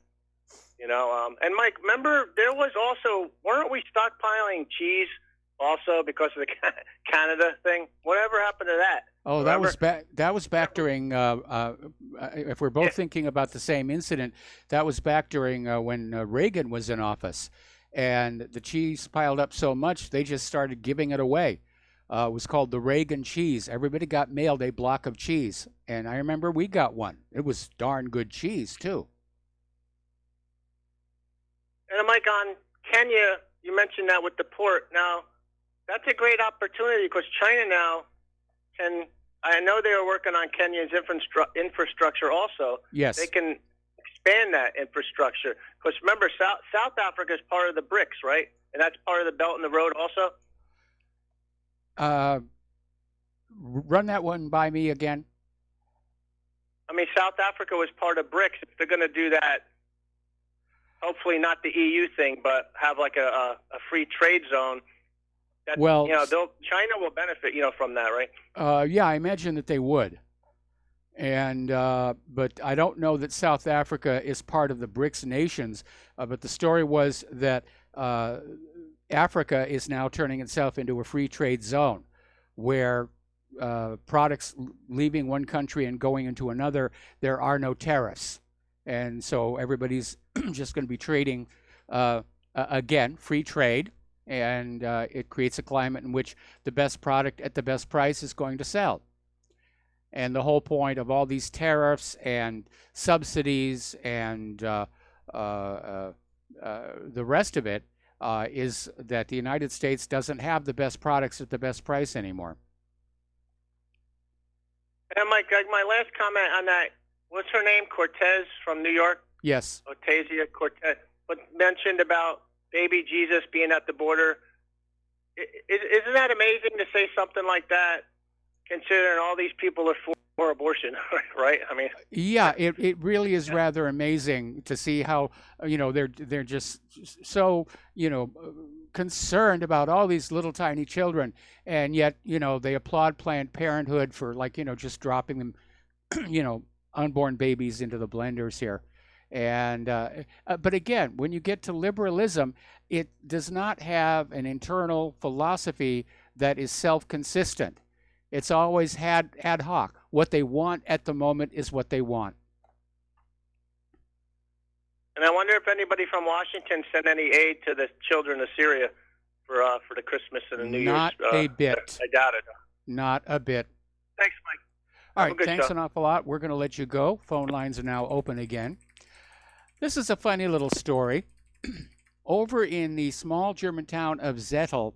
And Mike, remember there was also, weren't we stockpiling cheese also because of the Canada thing? Whatever happened to that? Oh, remember? that was back during. If we're both thinking about the same incident, that was back during when Reagan was in office, and the cheese piled up so much they just started giving it away. It was called the Reagan cheese. Everybody got mailed a block of cheese, and I remember we got one. It was darn good cheese too. And Mike, on Kenya, you mentioned that with the port. Now, that's a great opportunity because China now can. I know they are working on Kenya's infrastructure also. Yes. They can expand that infrastructure because remember, South Africa is part of the BRICS, right? And that's part of the Belt and the Road also. Run that one by me again. I mean, South Africa was part of BRICS. If they're going to do that, hopefully not the EU thing, but have like a free trade zone. That, Well, China will benefit, from that, right? yeah, I imagine that they would. And but I don't know that South Africa is part of the BRICS nations. But the story was that Africa is now turning itself into a free trade zone, where products leaving one country and going into another, there are no tariffs, and so everybody's just going to be trading again, free trade. And it creates a climate in which the best product at the best price is going to sell. And the whole point of all these tariffs and subsidies and the rest of it is that the United States doesn't have the best products at the best price anymore. And Mike, my last comment on that, what's her name? Cortez from New York? Yes. Ocasio Cortez. But mentioned about baby Jesus being at the border. Isn't that amazing to say something like that, considering all these people are for abortion, right? I mean, yeah, it really is rather amazing to see how they're just so concerned about all these little tiny children, and yet they applaud Planned Parenthood for just dropping them unborn babies into the blenders here. And but again, when you get to liberalism, it does not have an internal philosophy that is self-consistent. It's always ad hoc. What they want at the moment is what they want. And I wonder if anybody from Washington sent any aid to the children of Syria for the Christmas and the New Year's. Not a bit. I doubt it. Not a bit. Thanks, Mike. All Have a right, good thanks show. an awful lot. We're going to let you go. Phone lines are now open again. This is a funny little story. Over in the small German town of Zettel,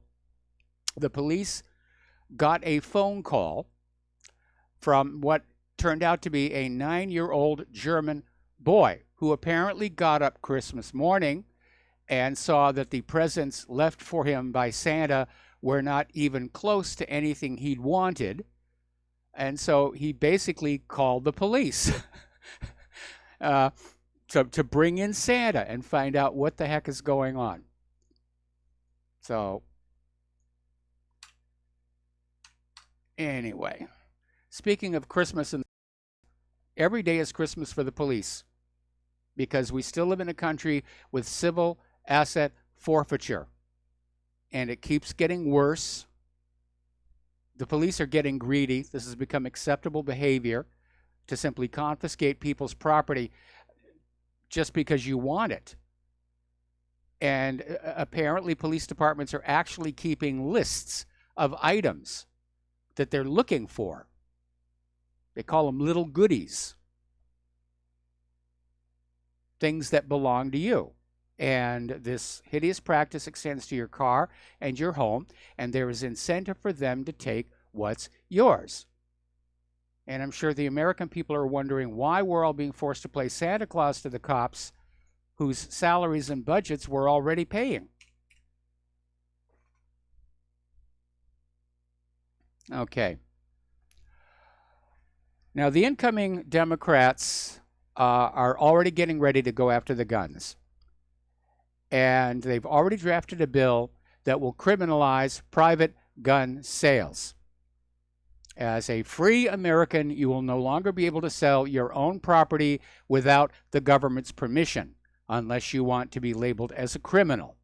the police got a phone call from what turned out to be a 9-year-old German boy who apparently got up Christmas morning and saw that the presents left for him by Santa were not even close to anything he'd wanted. And so he basically called the police to bring in Santa and find out what the heck is going on. So anyway, speaking of Christmas, and every day is Christmas for the police, because we still live in a country with civil asset forfeiture, and it keeps getting worse. The police are getting greedy. This has become acceptable behavior to simply confiscate people's property just because you want it. And apparently police departments are actually keeping lists of items that they're looking for. They call them little goodies. Things that belong to you. And this hideous practice extends to your car and your home, and there is incentive for them to take what's yours. And I'm sure the American people are wondering why we're all being forced to play Santa Claus to the cops whose salaries and budgets we're already paying. Okay. Now, the incoming Democrats are already getting ready to go after the guns. And they've already drafted a bill that will criminalize private gun sales. As a free American, you will no longer be able to sell your own property without the government's permission, unless you want to be labeled as a criminal.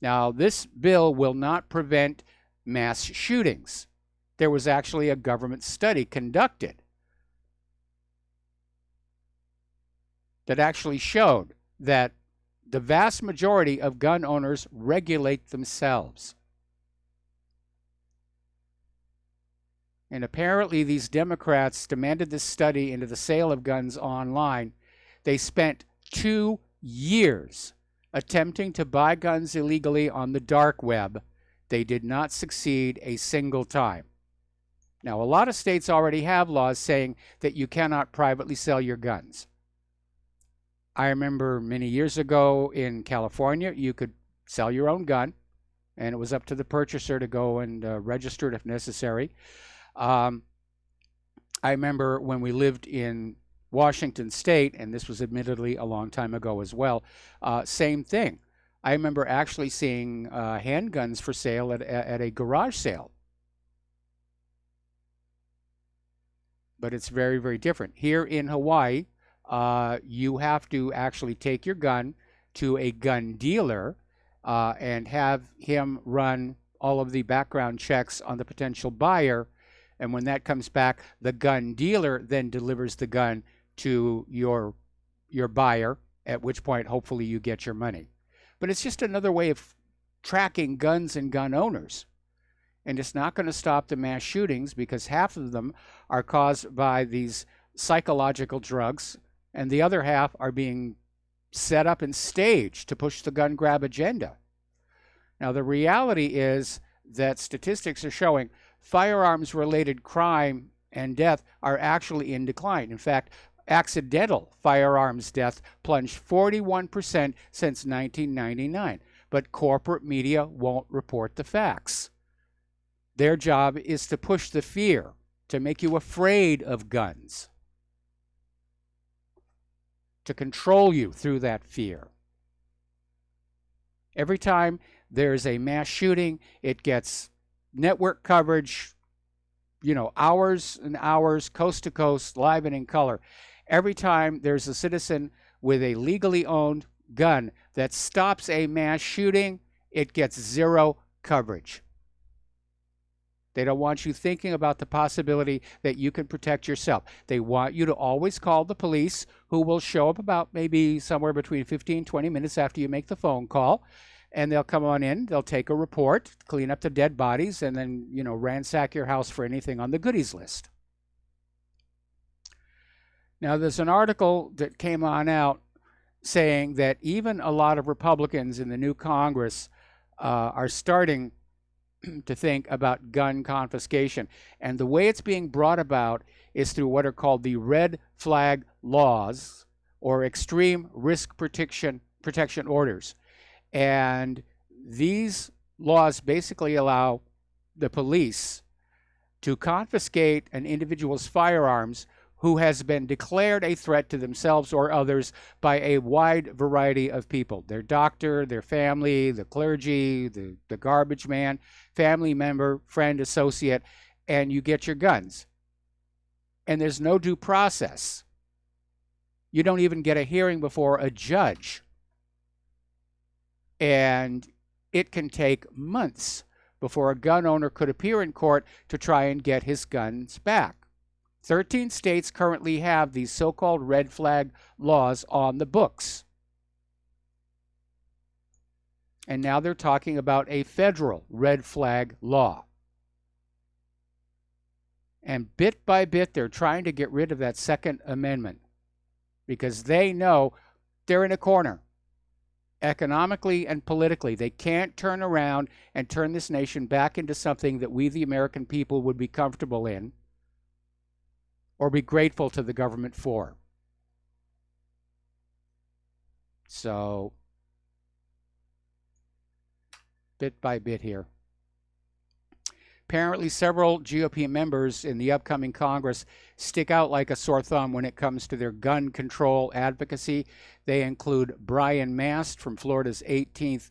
Now, this bill will not prevent mass shootings. There was actually a government study conducted that actually showed that the vast majority of gun owners regulate themselves. And apparently these Democrats demanded this study into the sale of guns online. They spent $2 years attempting to buy guns illegally on the dark web. They did not succeed a single time. Now, a lot of states already have laws saying that you cannot privately sell your guns. I remember many years ago in California, you could sell your own gun, and it was up to the purchaser to go and register it if necessary. I remember when we lived in Washington State, and this was admittedly a long time ago as well, same thing. I remember actually seeing handguns for sale at a garage sale. But it's very, very different. Here in Hawaii, you have to actually take your gun to a gun dealer and have him run all of the background checks on the potential buyer. And when that comes back, the gun dealer then delivers the gun to your buyer, at which point hopefully you get your money. But it's just another way of tracking guns and gun owners. And it's not going to stop the mass shootings because half of them are caused by these psychological drugs, and the other half are being set up and staged to push the gun grab agenda. Now, the reality is that statistics are showing firearms-related crime and death are actually in decline. In fact, accidental firearms death plunged 41% since 1999, but corporate media won't report the facts. Their job is to push the fear, to make you afraid of guns, to control you through that fear. Every time there's a mass shooting, it gets network coverage, hours and hours, coast to coast, live and in color. Every time there's a citizen with a legally owned gun that stops a mass shooting, it gets zero coverage. They don't want you thinking about the possibility that you can protect yourself. They want you to always call the police, who will show up about maybe somewhere between 15, 20 minutes after you make the phone call. And they'll come on in, they'll take a report, clean up the dead bodies, and then, ransack your house for anything on the goodies list. Now, there's an article that came on out saying that even a lot of Republicans in the new Congress are starting to think about gun confiscation. And the way it's being brought about is through what are called the red flag laws, or extreme risk protection orders. And these laws basically allow the police to confiscate an individual's firearms who has been declared a threat to themselves or others by a wide variety of people. Their doctor, their family, the clergy, the garbage man, family member, friend, associate, and you get your guns. And there's no due process. You don't even get a hearing before a judge. And it can take months before a gun owner could appear in court to try and get his guns back. 13 states currently have these so-called red flag laws on the books. And now they're talking about a federal red flag law. And bit by bit, they're trying to get rid of that Second Amendment because they know they're in a corner. Economically and politically, they can't turn around and turn this nation back into something that we, the American people, would be comfortable in or be grateful to the government for. So, bit by bit here. Apparently, several GOP members in the upcoming Congress stick out like a sore thumb when it comes to their gun control advocacy. They include Brian Mast from Florida's 18th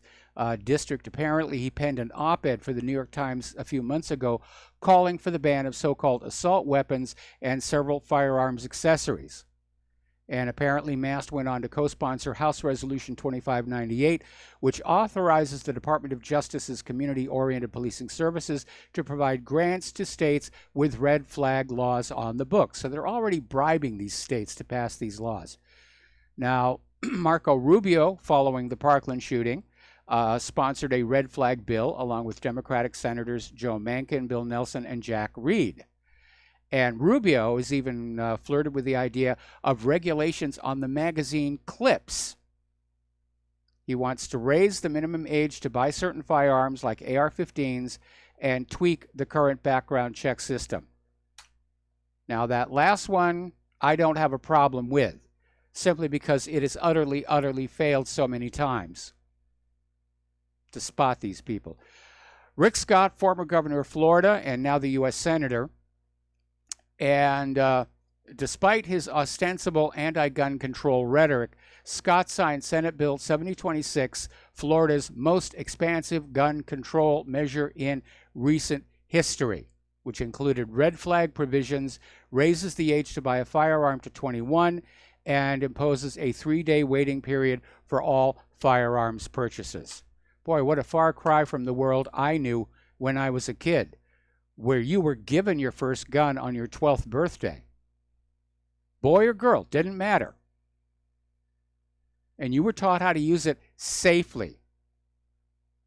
district. Apparently, he penned an op-ed for the New York Times a few months ago calling for the ban of so-called assault weapons and several firearms accessories. And apparently Mast went on to co-sponsor House Resolution 2598, which authorizes the Department of Justice's community-oriented policing services to provide grants to states with red flag laws on the books. So they're already bribing these states to pass these laws. Now, Marco Rubio, following the Parkland shooting, sponsored a red flag bill along with Democratic Senators Joe Manchin, Bill Nelson, and Jack Reed. And Rubio has even flirted with the idea of regulations on the magazine clips He wants to raise the minimum age to buy certain firearms like AR-15s and tweak the current background check system. Now, that last one I don't have a problem with, simply because it has utterly, utterly failed so many times to spot these people. Rick Scott, former governor of Florida and now the U.S. Senator, and despite his ostensible anti-gun control rhetoric, Scott signed Senate Bill 7026, Florida's most expansive gun control measure in recent history, which included red flag provisions, raises the age to buy a firearm to 21, and imposes a 3-day waiting period for all firearms purchases. Boy, what a far cry from the world I knew when I was a kid, where you were given your first gun on your 12th birthday. Boy or girl, didn't matter. And you were taught how to use it safely.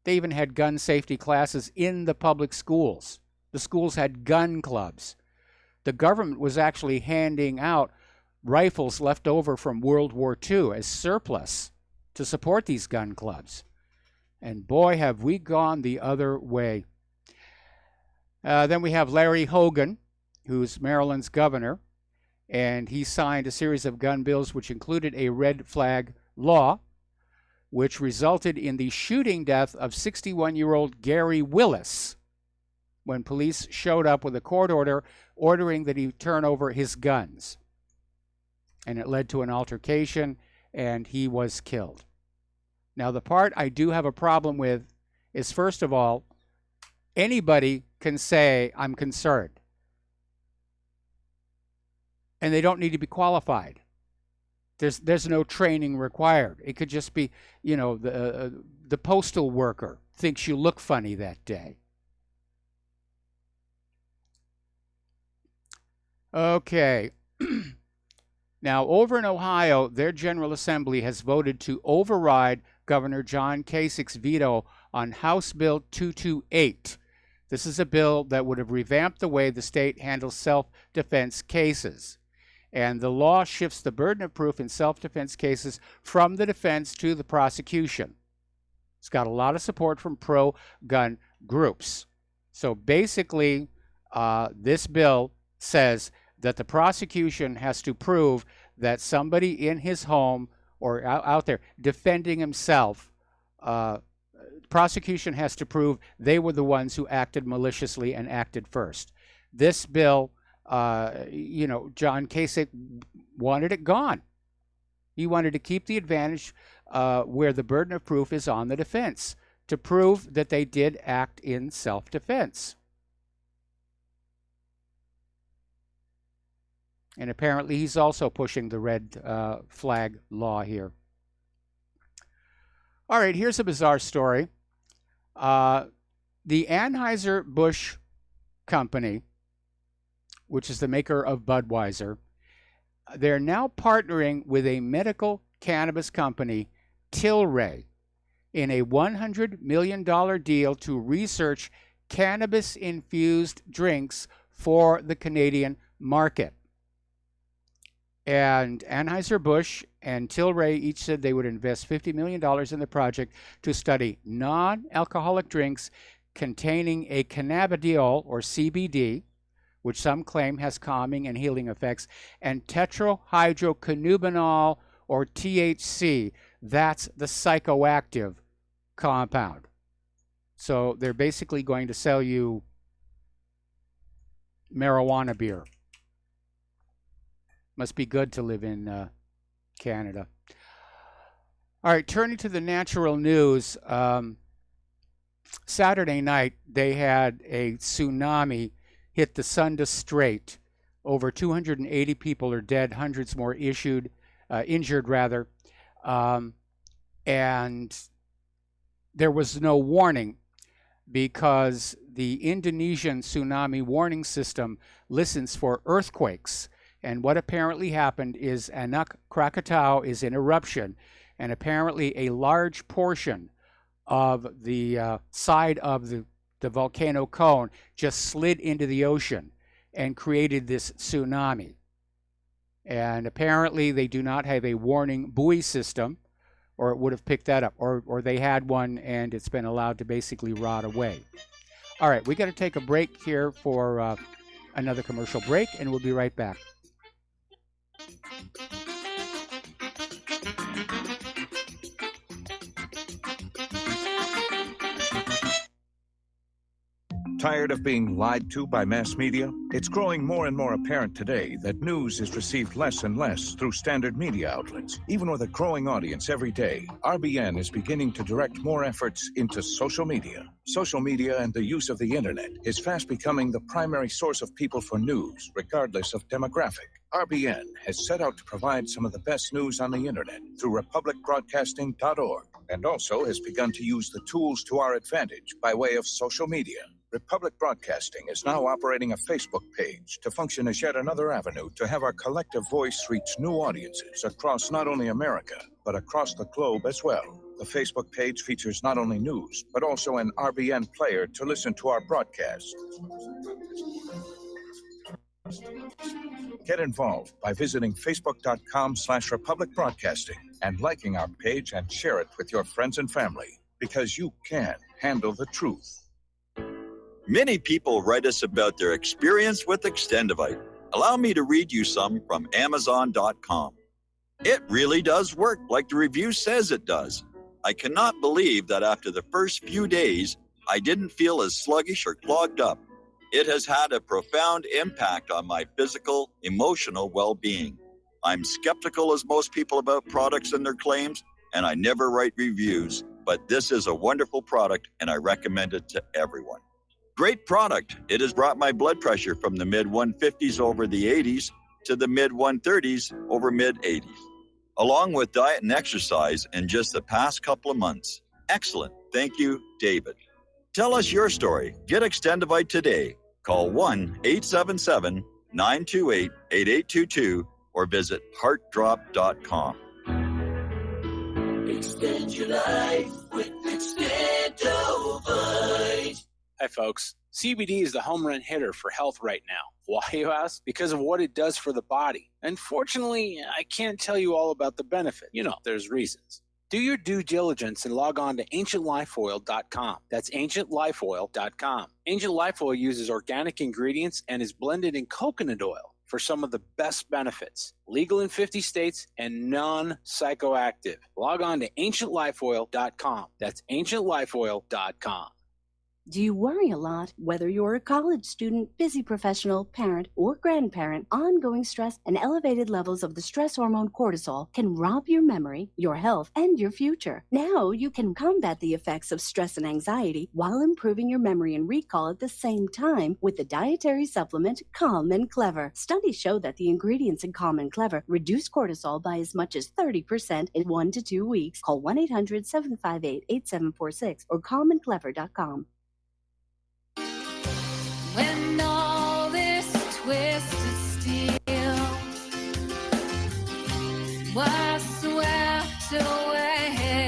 They even had gun safety classes in the public schools. The schools had gun clubs. The government was actually handing out rifles left over from World War II as surplus to support these gun clubs. And boy, have we gone the other way. Then we have Larry Hogan, who's Maryland's governor, and he signed a series of gun bills which included a red flag law, which resulted in the shooting death of 61-year-old Gary Willis when police showed up with a court order ordering that he turn over his guns. And it led to an altercation, and he was killed. Now, the part I do have a problem with is, first of all, anybody can say, I'm concerned. And they don't need to be qualified. There's no training required. It could just be, you know, the postal worker thinks you look funny that day. Okay. Now, over in Ohio, their General Assembly has voted to override Governor John Kasich's veto on House Bill 228. This is a bill that would have revamped the way the state handles self-defense cases. And the law shifts the burden of proof in self-defense cases from the defense to the prosecution. It's got a lot of support from pro-gun groups. So basically, this bill says that the prosecution has to prove that somebody in his home or out there defending himself, prosecution has to prove they were the ones who acted maliciously and acted first. This bill, you know, John Kasich wanted it gone. He wanted to keep the advantage where the burden of proof is on the defense, to prove that they did act in self-defense. And apparently he's also pushing the red flag law here. All right, here's a bizarre story. The Anheuser-Busch Company, which is the maker of Budweiser, they're now partnering with a medical cannabis company, Tilray, in a $100 million deal to research cannabis-infused drinks for the Canadian market. And Anheuser-Busch and Tilray each said they would invest $50 million in the project to study non-alcoholic drinks containing a cannabidiol, or CBD, which some claim has calming and healing effects, and tetrahydrocannabinol, or THC. That's the psychoactive compound. So they're basically going to sell you marijuana beer. Must be good to live in Canada. All right, turning to the natural news. Saturday night, they had a tsunami hit the Sunda Strait. Over 280 people are dead, hundreds more injured. And there was no warning because the Indonesian tsunami warning system listens for earthquakes. And what apparently happened is Anak Krakatau is in eruption, and apparently a large portion of the side of the volcano cone just slid into the ocean and created this tsunami. And apparently they do not have a warning buoy system, or it would have picked that up, or they had one and it's been allowed to basically rot away. All right, we got to take a break here for another commercial break, and we'll be right back. Tired of being lied to by mass media? It's growing more and more apparent today that news is received less and less through standard media outlets. Even with a growing audience every day, RBN is beginning to direct more efforts into social media. Social media and the use of the internet is fast becoming the primary source of people for news, regardless of demographic. RBN has set out to provide some of the best news on the internet through republicbroadcasting.org, and also has begun to use the tools to our advantage by way of social media. Republic Broadcasting is now operating a Facebook page to function as yet another avenue to have our collective voice reach new audiences across not only America, but across the globe as well. The Facebook page features not only news, but also an RBN player to listen to our broadcasts. Get involved by visiting facebook.com/Republic Broadcasting and liking our page and share it with your friends and family, because you can handle the truth. Many people write us about their experience with Extendivite. Allow me to read you some from Amazon.com. It really does work like the review says it does. I cannot believe that after the first few days, I didn't feel as sluggish or clogged up. It has had a profound impact on my physical, emotional well-being. I'm skeptical as most people about products and their claims, and I never write reviews, but this is a wonderful product and I recommend it to everyone. Great product. It has brought my blood pressure from the mid-150s over the 80s to the mid-130s over mid-80s, along with diet and exercise in just the past couple of months. Excellent. Thank you, David. Tell us your story. Get Extendivite today. Call 1-877-928-8822 or visit heartdrop.com. Extend your life with Extendivite. Hi, folks. CBD is the home run hitter for health right now. Why, you ask? Because of what it does for the body. Unfortunately, I can't tell you all about the benefit. You know, there's reasons. Do your due diligence and log on to ancientlifeoil.com. That's ancientlifeoil.com. Ancient Life Oil uses organic ingredients and is blended in coconut oil for some of the best benefits. Legal in 50 states and non-psychoactive. Log on to ancientlifeoil.com. That's ancientlifeoil.com. Do you worry a lot? Whether you're a college student, busy professional, parent, or grandparent, ongoing stress and elevated levels of the stress hormone cortisol can rob your memory, your health, and your future. Now you can combat the effects of stress and anxiety while improving your memory and recall at the same time with the dietary supplement Calm and Clever. Studies show that the ingredients in Calm and Clever reduce cortisol by as much as 30% in 1 to 2 weeks. Call 1-800-758-8746 or calmandclever.com. When all this twisted steel was swept away,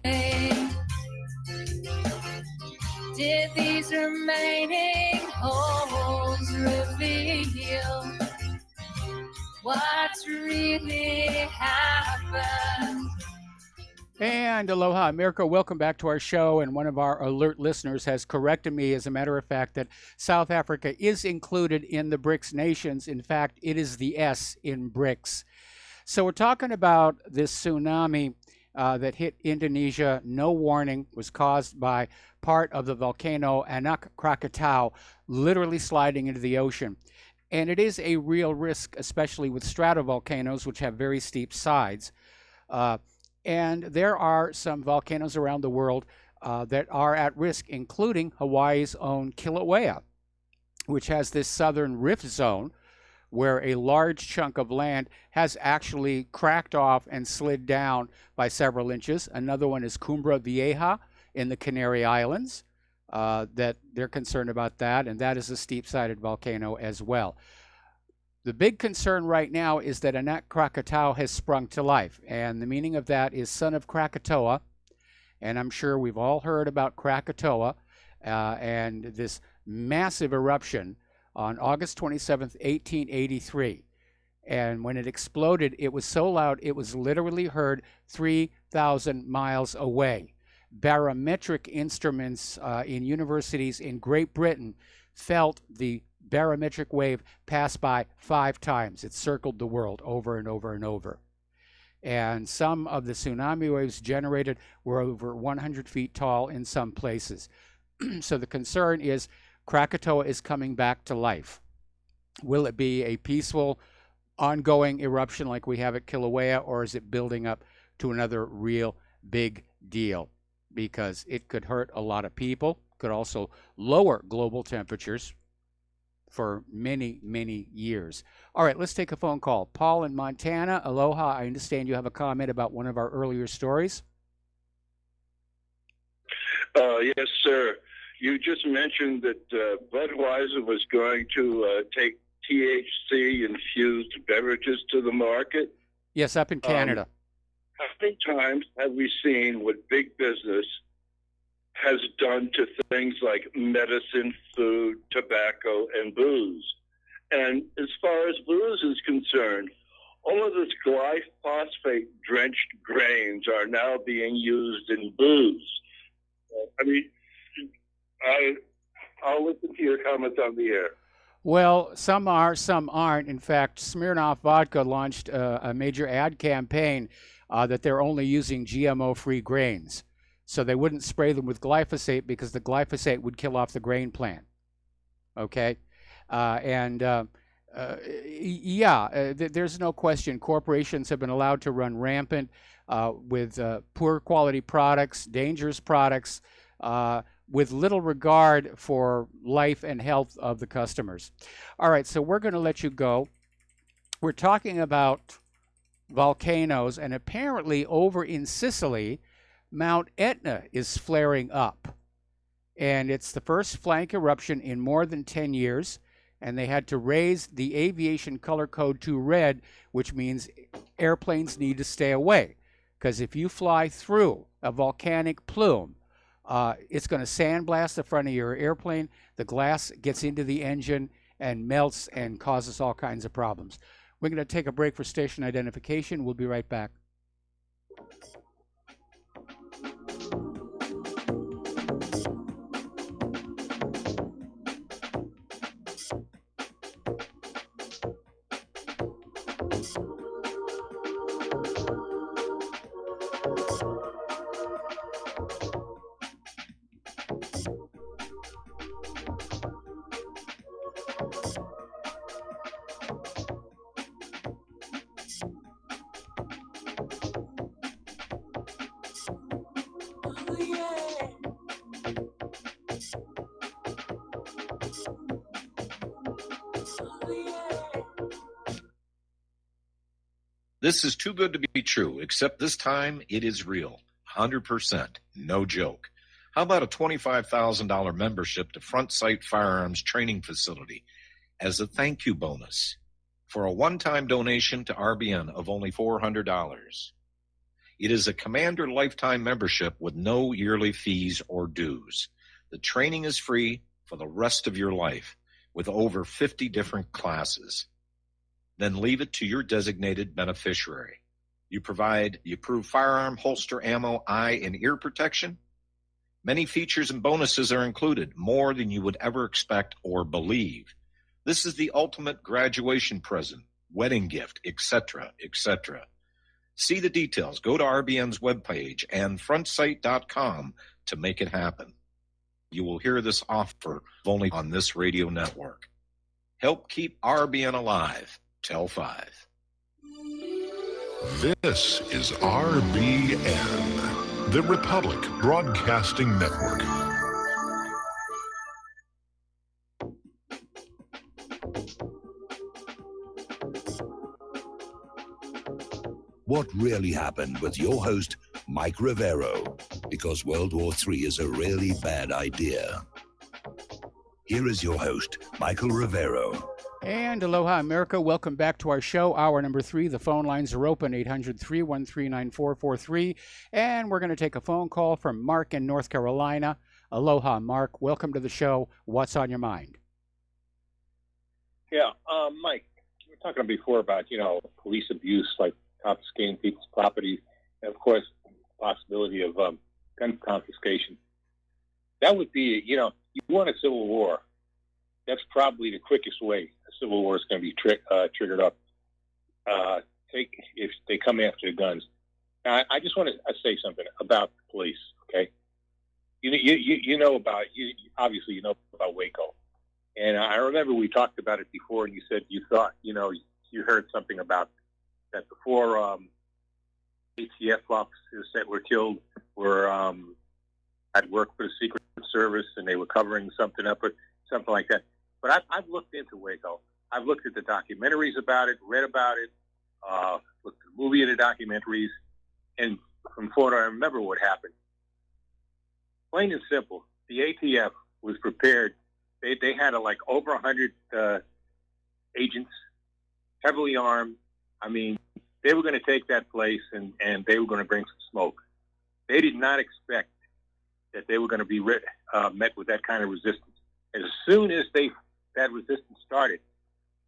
did these remaining holes reveal what's really happened? And aloha, America. Welcome back to our show. And one of our alert listeners has corrected me, as a matter of fact, that South Africa is included in the BRICS nations. In fact, it is the S in BRICS. So we're talking about this tsunami that hit Indonesia. No warning, was caused by part of the volcano Anak Krakatau literally sliding into the ocean. And it is a real risk, especially with stratovolcanoes, which have very steep sides. And there are some volcanoes around the world that are at risk, including Hawaii's own Kilauea, which has this southern rift zone where a large chunk of land has actually cracked off and slid down by several inches. Another one is Cumbra Vieja in the Canary Islands, that they're concerned about that, and that is a steep-sided volcano as well. The big concern right now is that Anak Krakatau has sprung to life, and the meaning of that is son of Krakatoa, and I'm sure we've all heard about Krakatoa and this massive eruption on August 27th, 1883. And when it exploded, it was so loud, it was literally heard 3,000 miles away. Barometric instruments in universities in Great Britain felt the barometric wave pass by 5 times. It circled the world over and over and over. And some of the tsunami waves generated were over 100 feet tall in some places. So the concern is Krakatoa is coming back to life. Will it be a peaceful, ongoing eruption like we have at Kilauea, or is it building up to another real big deal? Because it could hurt a lot of people, could also lower global temperatures for many, many years. All right, let's take a phone call. Paul in Montana, aloha. I understand you have a comment about one of our earlier stories. Yes, sir. You just mentioned that Budweiser was going to take THC-infused beverages to the market. Yes, up in Canada. How many times have we seen what big business has done to things like medicine, food, tobacco, and booze? And as far as booze is concerned, all of this glyphosate-drenched grains are now being used in booze. I mean, I'll listen to your comments on the air. Well, some are, some aren't. In fact, Smirnoff Vodka launched a major ad campaign that they're only using GMO-free grains. So they wouldn't spray them with glyphosate because the glyphosate would kill off the grain plant. Okay? There's no question. Corporations have been allowed to run rampant with poor quality products, dangerous products, with little regard for life and health of the customers. All right, so we're going to let you go. We're talking about volcanoes, and apparently over in Sicily, Mount Etna is flaring up. And it's the first flank eruption in more than 10 years, and they had to raise the aviation color code to red, which means airplanes need to stay away. Because if you fly through a volcanic plume, it's going to sandblast the front of your airplane. The glass gets into the engine and melts and causes all kinds of problems. We're going to take a break for station identification. We'll be right back. This is too good to be true, except this time it is real. 100%. No joke. How about a $25,000 membership to Front Sight Firearms Training Facility as a thank you bonus for a one-time donation to RBN of only $400? It is a Commander lifetime membership with no yearly fees or dues. The training is free for the rest of your life with over 50 different classes. Then leave it to your designated beneficiary. You provide the approved firearm, holster, ammo, eye, and ear protection. Many features and bonuses are included, more than you would ever expect or believe. This is the ultimate graduation present, wedding gift, etc., etc. See the details. Go to RBN's webpage and frontsight.com to make it happen. You will hear this offer only on this radio network. Help keep RBN alive. Tell 5. This is RBN, the Republic Broadcasting Network. What really happened with your host, Mike Rivero, because World War III is a really bad idea. Here is your host, Michael Rivero. And aloha, America. Welcome back to our show, hour number 3. The phone lines are open, 800-313-9443. And we're going to take a phone call from Mark in North Carolina. Aloha, Mark. Welcome to the show. What's on your mind? Yeah, Mike, we're talking before about, police abuse, like confiscating people's property, and of course, possibility of gun confiscation. That would be, you want a civil war. That's probably the quickest way a civil war is going to be triggered up. If they come after the guns. Now, I just want to say something about the police. Okay, obviously you know about Waco, and I remember we talked about it before, and you said you thought you heard something about that before. ATF officers that were killed were had worked for the Secret Service, and they were covering something up or something like that. But I've looked into Waco. I've looked at the documentaries about it, read about it, looked at the movie and the documentaries, and from what I remember what happened. Plain and simple, the ATF was prepared. They had over 100 agents, heavily armed. I mean, they were going to take that place and they were going to bring some smoke. They did not expect that they were going to be met with that kind of resistance. As soon as that resistance started,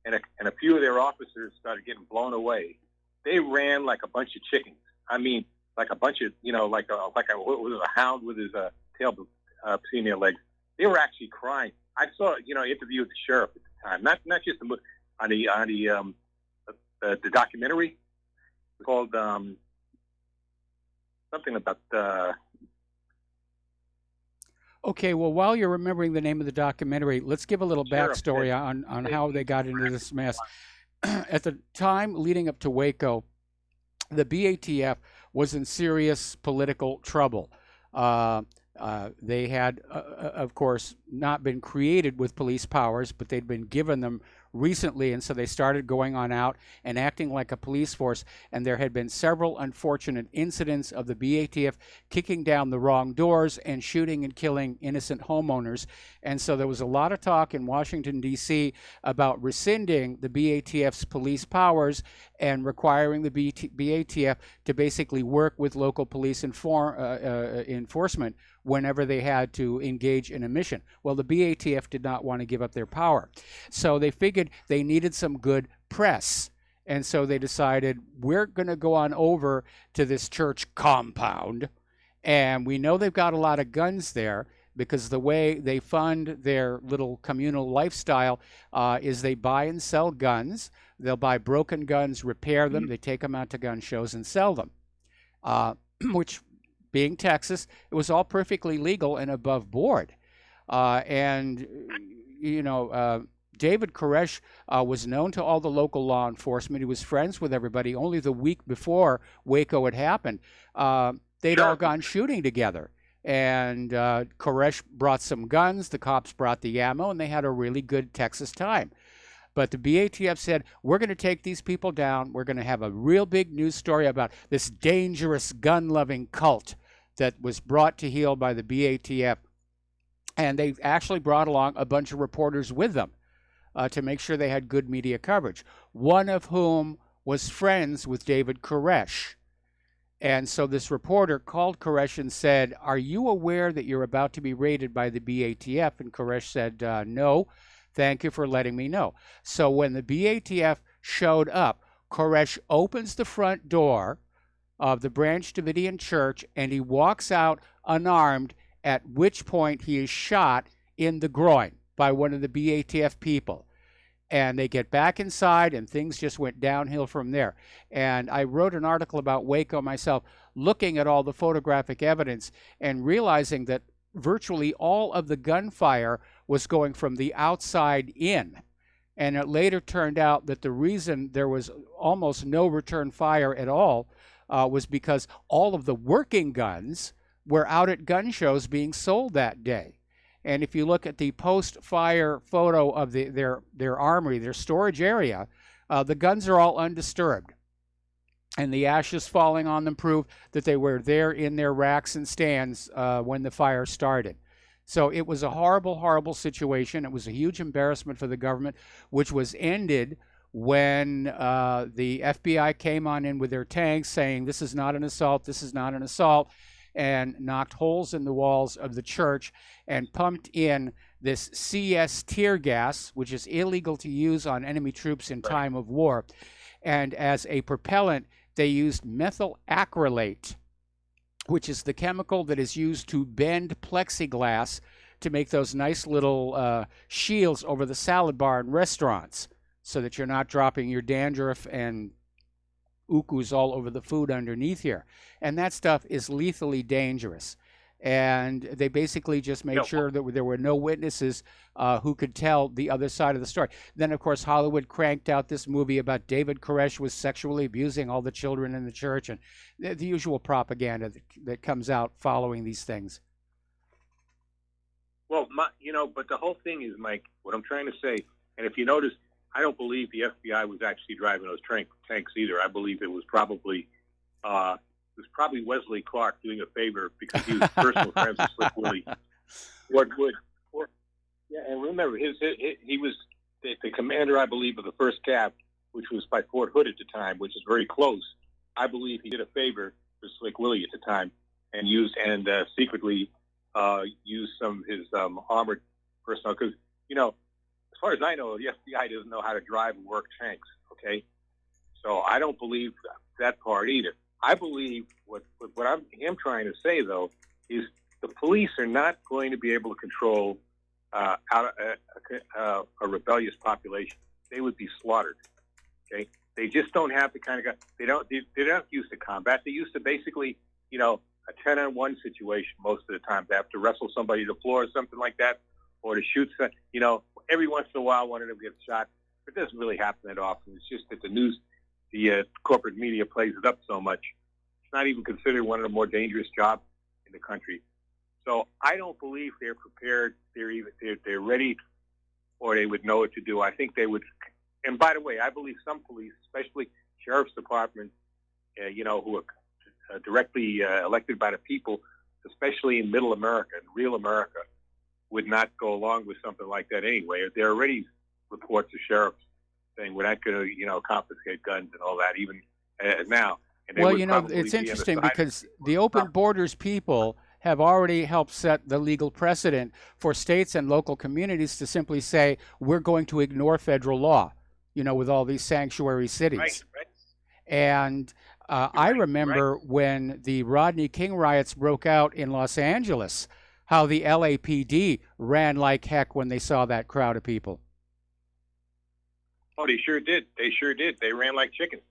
and a few of their officers started getting blown away, they ran like a bunch of chickens. I mean, like a bunch of, like a hound with his tail between their legs. They were actually crying. I saw, an interview with the sheriff at the time, not just on the documentary called something about. Okay, well, while you're remembering the name of the documentary, let's give a little backstory on how they got into this mess. At the time leading up to Waco, the BATF was in serious political trouble. They had, of course, not been created with police powers, but they'd been given them recently, and so they started going on out and acting like a police force, and there had been several unfortunate incidents of the BATF kicking down the wrong doors and shooting and killing innocent homeowners. And so there was a lot of talk in Washington, D.C. about rescinding the BATF's police powers and requiring the BATF to basically work with local police enforcement whenever they had to engage in a mission. Well, the BATF did not want to give up their power. So they figured they needed some good press. And so they decided, we're going to go on over to this church compound. And we know they've got a lot of guns there, because the way they fund their little communal lifestyle is they buy and sell guns. They'll buy broken guns, repair them, they take them out to gun shows and sell them, which, being Texas, it was all perfectly legal and above board. David Koresh was known to all the local law enforcement. He was friends with everybody. Only the week before Waco had happened, they'd all gone shooting together. And Koresh brought some guns, the cops brought the ammo, and they had a really good Texas time. But the BATF said, we're going to take these people down. We're going to have a real big news story about this dangerous gun-loving cult that was brought to heel by the BATF. And they actually brought along a bunch of reporters with them to make sure they had good media coverage, one of whom was friends with David Koresh. And so this reporter called Koresh and said, are you aware that you're about to be raided by the BATF? And Koresh said, no. Thank you for letting me know. So when the BATF showed up, Koresh opens the front door of the Branch Davidian Church and he walks out unarmed, at which point he is shot in the groin by one of the BATF people. And they get back inside and things just went downhill from there. And I wrote an article about Waco myself, looking at all the photographic evidence and realizing that virtually all of the gunfire was going from the outside in. And it later turned out that the reason there was almost no return fire at all was because all of the working guns were out at gun shows being sold that day. And if you look at the post-fire photo of their armory, their storage area, the guns are all undisturbed. And the ashes falling on them prove that they were there in their racks and stands when the fire started. So it was a horrible, horrible situation. It was a huge embarrassment for the government, which was ended when the FBI came on in with their tanks saying, this is not an assault, this is not an assault, and knocked holes in the walls of the church and pumped in this CS tear gas, which is illegal to use on enemy troops in time of war. And as a propellant, they used methyl acrylate, which is the chemical that is used to bend plexiglass to make those nice little shields over the salad bar in restaurants so that you're not dropping your dandruff and ookues all over the food underneath here. And that stuff is lethally dangerous. And they basically just made sure that there were no witnesses who could tell the other side of the story. Then, of course, Hollywood cranked out this movie about David Koresh was sexually abusing all the children in the church, and the usual propaganda that comes out following these things. Well, but the whole thing is, Mike, what I'm trying to say, and if you notice, I don't believe the FBI was actually driving those tanks either. I believe it was probably Wesley Clark doing a favor because he was personal friends with Slick Willie. And remember, he was the commander, I believe, of the 1st Cav, which was by Fort Hood at the time, which is very close. I believe he did a favor for Slick Willie at the time and secretly used some of his armored personnel. Because, as far as I know, the FBI doesn't know how to drive and work tanks, okay? So I don't believe that part either. I believe what I am trying to say, though, is the police are not going to be able to control a rebellious population. They would be slaughtered. Okay, they just don't have the kind of guy. They're not used to combat. They're used to basically, a 10-on-1 situation most of the time. They have to wrestle somebody to the floor or something like that, or to shoot. Every once in a while, one of them gets shot. It doesn't really happen that often. It's just that the corporate media plays it up so much. It's not even considered one of the more dangerous jobs in the country. So I don't believe they're prepared. They're ready, or they would know what to do. I think they would. And by the way, I believe some police, especially sheriff's departments, who are directly elected by the people, especially in Middle America and real America, would not go along with something like that anyway. There are already reports of sheriffs saying we're not going to, confiscate guns and all that, even now. And well, it's interesting because the open borders people have already helped set the legal precedent for states and local communities to simply say, we're going to ignore federal law, with all these sanctuary cities. Right. And I remember when the Rodney King riots broke out in Los Angeles, how the LAPD ran like heck when they saw that crowd of people. Oh, they sure did. They ran like chickens.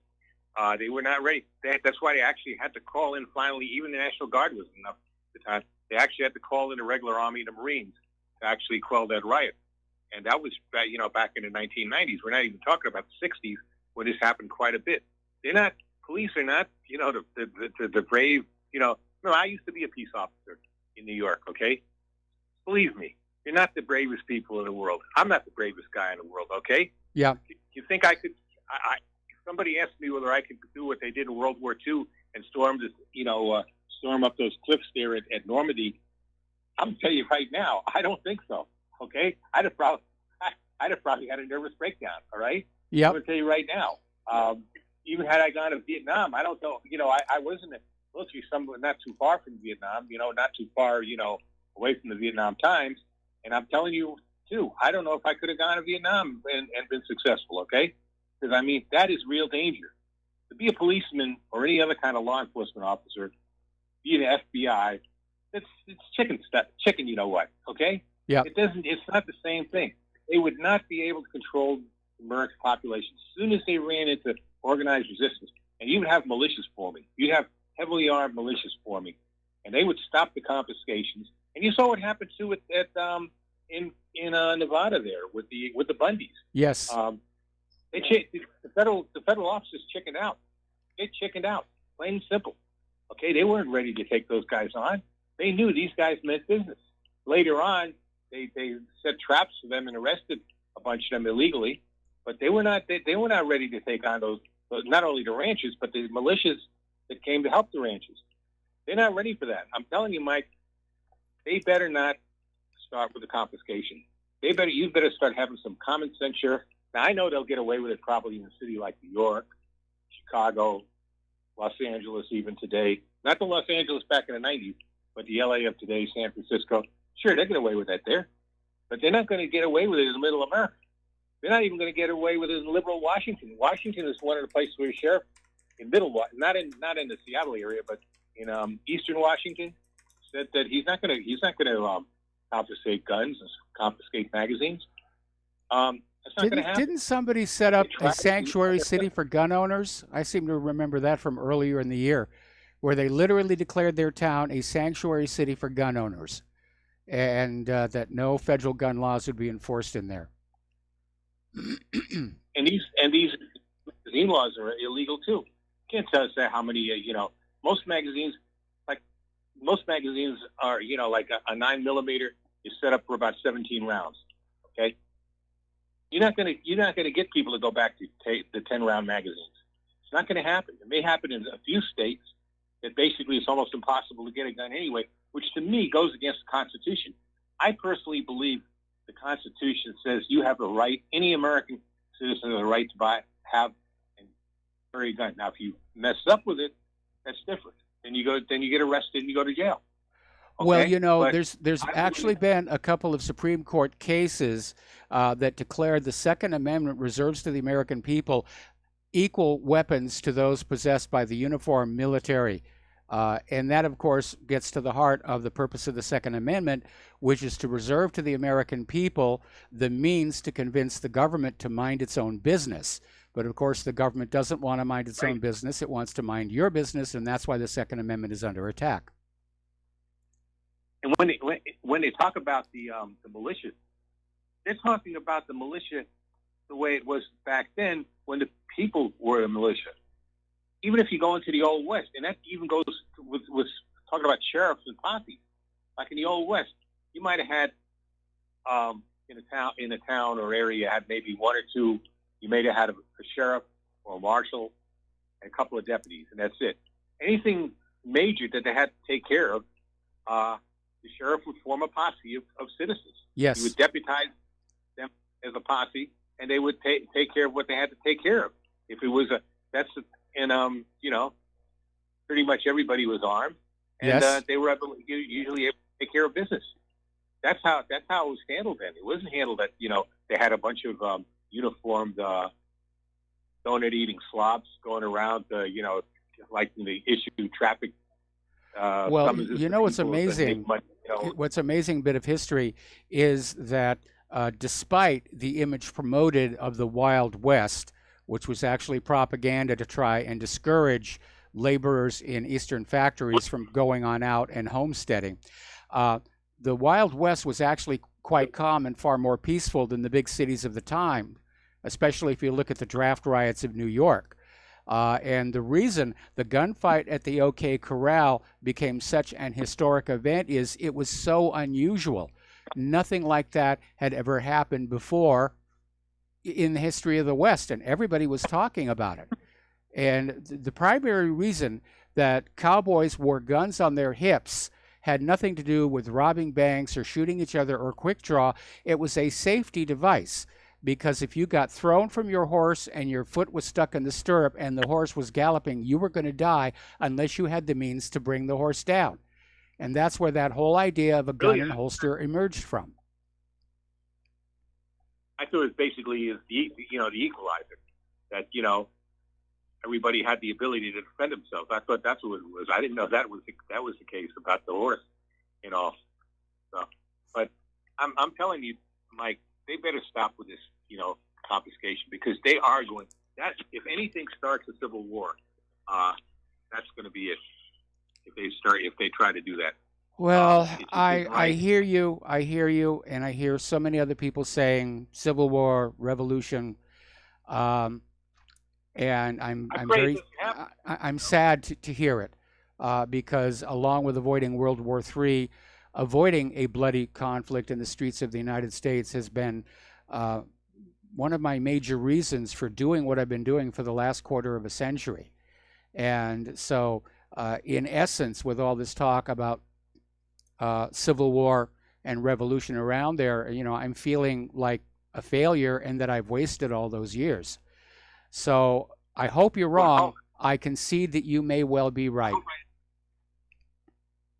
They were not ready. That's why they actually had to call in finally. Even the National Guard wasn't enough at the time. They actually had to call in the regular Army and the Marines to actually quell that riot. And that was, back in the 1990s. We're not even talking about the 60s when this happened quite a bit. Police are not, the brave, No, I used to be a peace officer in New York, okay? Believe me, you're not the bravest people in the world. I'm not the bravest guy in the world, okay? Yeah. You think I could, if somebody asked me whether I could do what they did in World War II and storm up those cliffs there at Normandy, I'm going to tell you right now, I don't think so, okay? I'd have probably had a nervous breakdown, all right? Yeah. I'm going to tell you right now. Even had I gone to Vietnam, I don't know, I wasn't literally somewhere not too far from Vietnam, not too far, away from the Vietnam times. And I'm telling you, too, I don't know if I could have gone to Vietnam and been successful, okay? Because, that is real danger. To be a policeman or any other kind of law enforcement officer, be an FBI, it's chicken stuff. Chicken, you know what, okay? Yeah. It's not the same thing. They would not be able to control the American population. As soon as they ran into organized resistance, and you would have militias forming. You'd have heavily armed militias forming, and they would stop the confiscations. And you saw what happened too in Nevada there with the Bundys. Yes. The federal officers chickened out. They chickened out, plain and simple. Okay, they weren't ready to take those guys on. They knew these guys meant business. Later on, they set traps for them and arrested a bunch of them illegally, but they were not ready to take on those, not only the ranchers but the militias that came to help the ranchers. They're not ready for that. I'm telling you, Mike, they better not start with the confiscation. You better start having some common sense here. Now, I know they'll get away with it probably in a city like New York, Chicago, Los Angeles even today. Not the Los Angeles back in the 90s, but the LA of today, San Francisco. Sure, they get away with that there. but they're not going to get away with it in Middle America. They're not even going to get away with it in liberal Washington. Washington is one of the places where the sheriff in not in the Seattle area, but in Eastern Washington, said that he's not going to confiscate guns and confiscate magazines. That's not going to happen. Didn't somebody set up a sanctuary city for gun owners? I seem to remember that from earlier in the year, where they literally declared their town a sanctuary city for gun owners, and that no federal gun laws would be enforced in there. and these magazine laws are illegal too. You can't tell us that how many most magazines are like a 9mm is set up for about 17 rounds. Okay, you're not gonna get people to go back to the 10-round magazines. It's not going to happen. It may happen in a few states that basically it's almost impossible to get a gun anyway, which to me goes against the Constitution. I personally believe the Constitution says you have the right, any American citizen has the right to have, and carry a gun. Now, if you mess up with it, that's different. Then you get arrested and you go to jail. Okay? Well, But there's actually been a couple of Supreme Court cases that declared the Second Amendment reserves to the American people equal weapons to those possessed by the uniformed military. And that, of course, gets to the heart of the purpose of the Second Amendment, which is to reserve to the American people the means to convince the government to mind its own business. But, of course, the government doesn't want to mind its own business. It wants to mind your business, and that's why the Second Amendment is under attack. And when they talk about the militia, they're talking about the militia the way it was back then when the people were the militia. Even if you go into the Old West, and that even goes with talking about sheriffs and posses, like in the Old West, you might have had in a town or area, you had maybe one or two. You may have had a sheriff or a marshal and a couple of deputies, and that's it. Anything major that they had to take care of, the sheriff would form a posse of citizens. Yes. He would deputize them as a posse, and they would take care of what they had to take care of. If it was pretty much everybody was armed, and Yes. they were usually able to take care of business. That's how it was handled then. It wasn't handled that they had a bunch of uniformed donut-eating slobs going around, like they issue traffic. Well, summonses you to know what's people that amazing? make money, What's amazing bit of history is that despite the image promoted of the Wild West, which was actually propaganda to try and discourage laborers in Eastern factories from going on out and homesteading, the Wild West was actually quite calm and far more peaceful than the big cities of the time, especially if you look at the draft riots of New York. And the reason the gunfight at the OK Corral became such an historic event is it was so unusual. Nothing like that had ever happened before in the history of the West, and everybody was talking about it. And the primary reason that cowboys wore guns on their hips had nothing to do with robbing banks or shooting each other or quick draw. It was a safety device, because if you got thrown from your horse and your foot was stuck in the stirrup and the horse was galloping, you were going to die unless you had the means to bring the horse down. And that's where that whole idea of a gun and holster emerged from. I thought it was basically the equalizer, that everybody had the ability to defend themselves. I thought that's what it was. I didn't know that was the case about the horse, So, but I'm telling you, Mike, they better stop with this, confiscation, because they are going. That if anything starts a civil war, that's going to be it. If they try to do that. Well, I hear you, and I hear so many other people saying civil war, revolution, and I'm sad to hear it, because along with avoiding World War III, avoiding a bloody conflict in the streets of the United States has been one of my major reasons for doing what I've been doing for the last quarter of a century. And so, in essence, with all this talk about civil war and revolution around there, I'm feeling like a failure and that I've wasted all those years. So I hope you're wrong. I concede that you may well be right.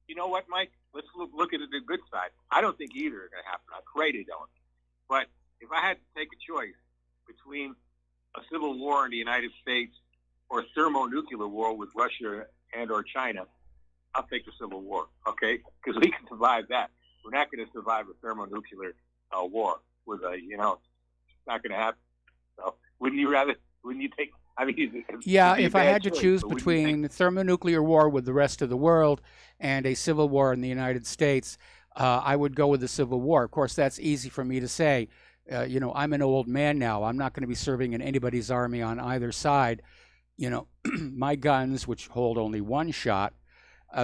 You know what, Mike? let's look at the good side. I don't think either are going to happen. I pray they don't. But if I had to take a choice between a civil war in the United States or a thermonuclear war with Russia and or China, I'll take the civil war, okay? Because we can survive that. We're not going to survive a thermonuclear war with a, it's not going to happen. So wouldn't you take, yeah, if I had to choose between the thermonuclear war with the rest of the world and a civil war in the United States, I would go with the Civil War. Of course, that's easy for me to say. I'm an old man now. I'm not going to be serving in anybody's army on either side. My guns, which hold only one shot,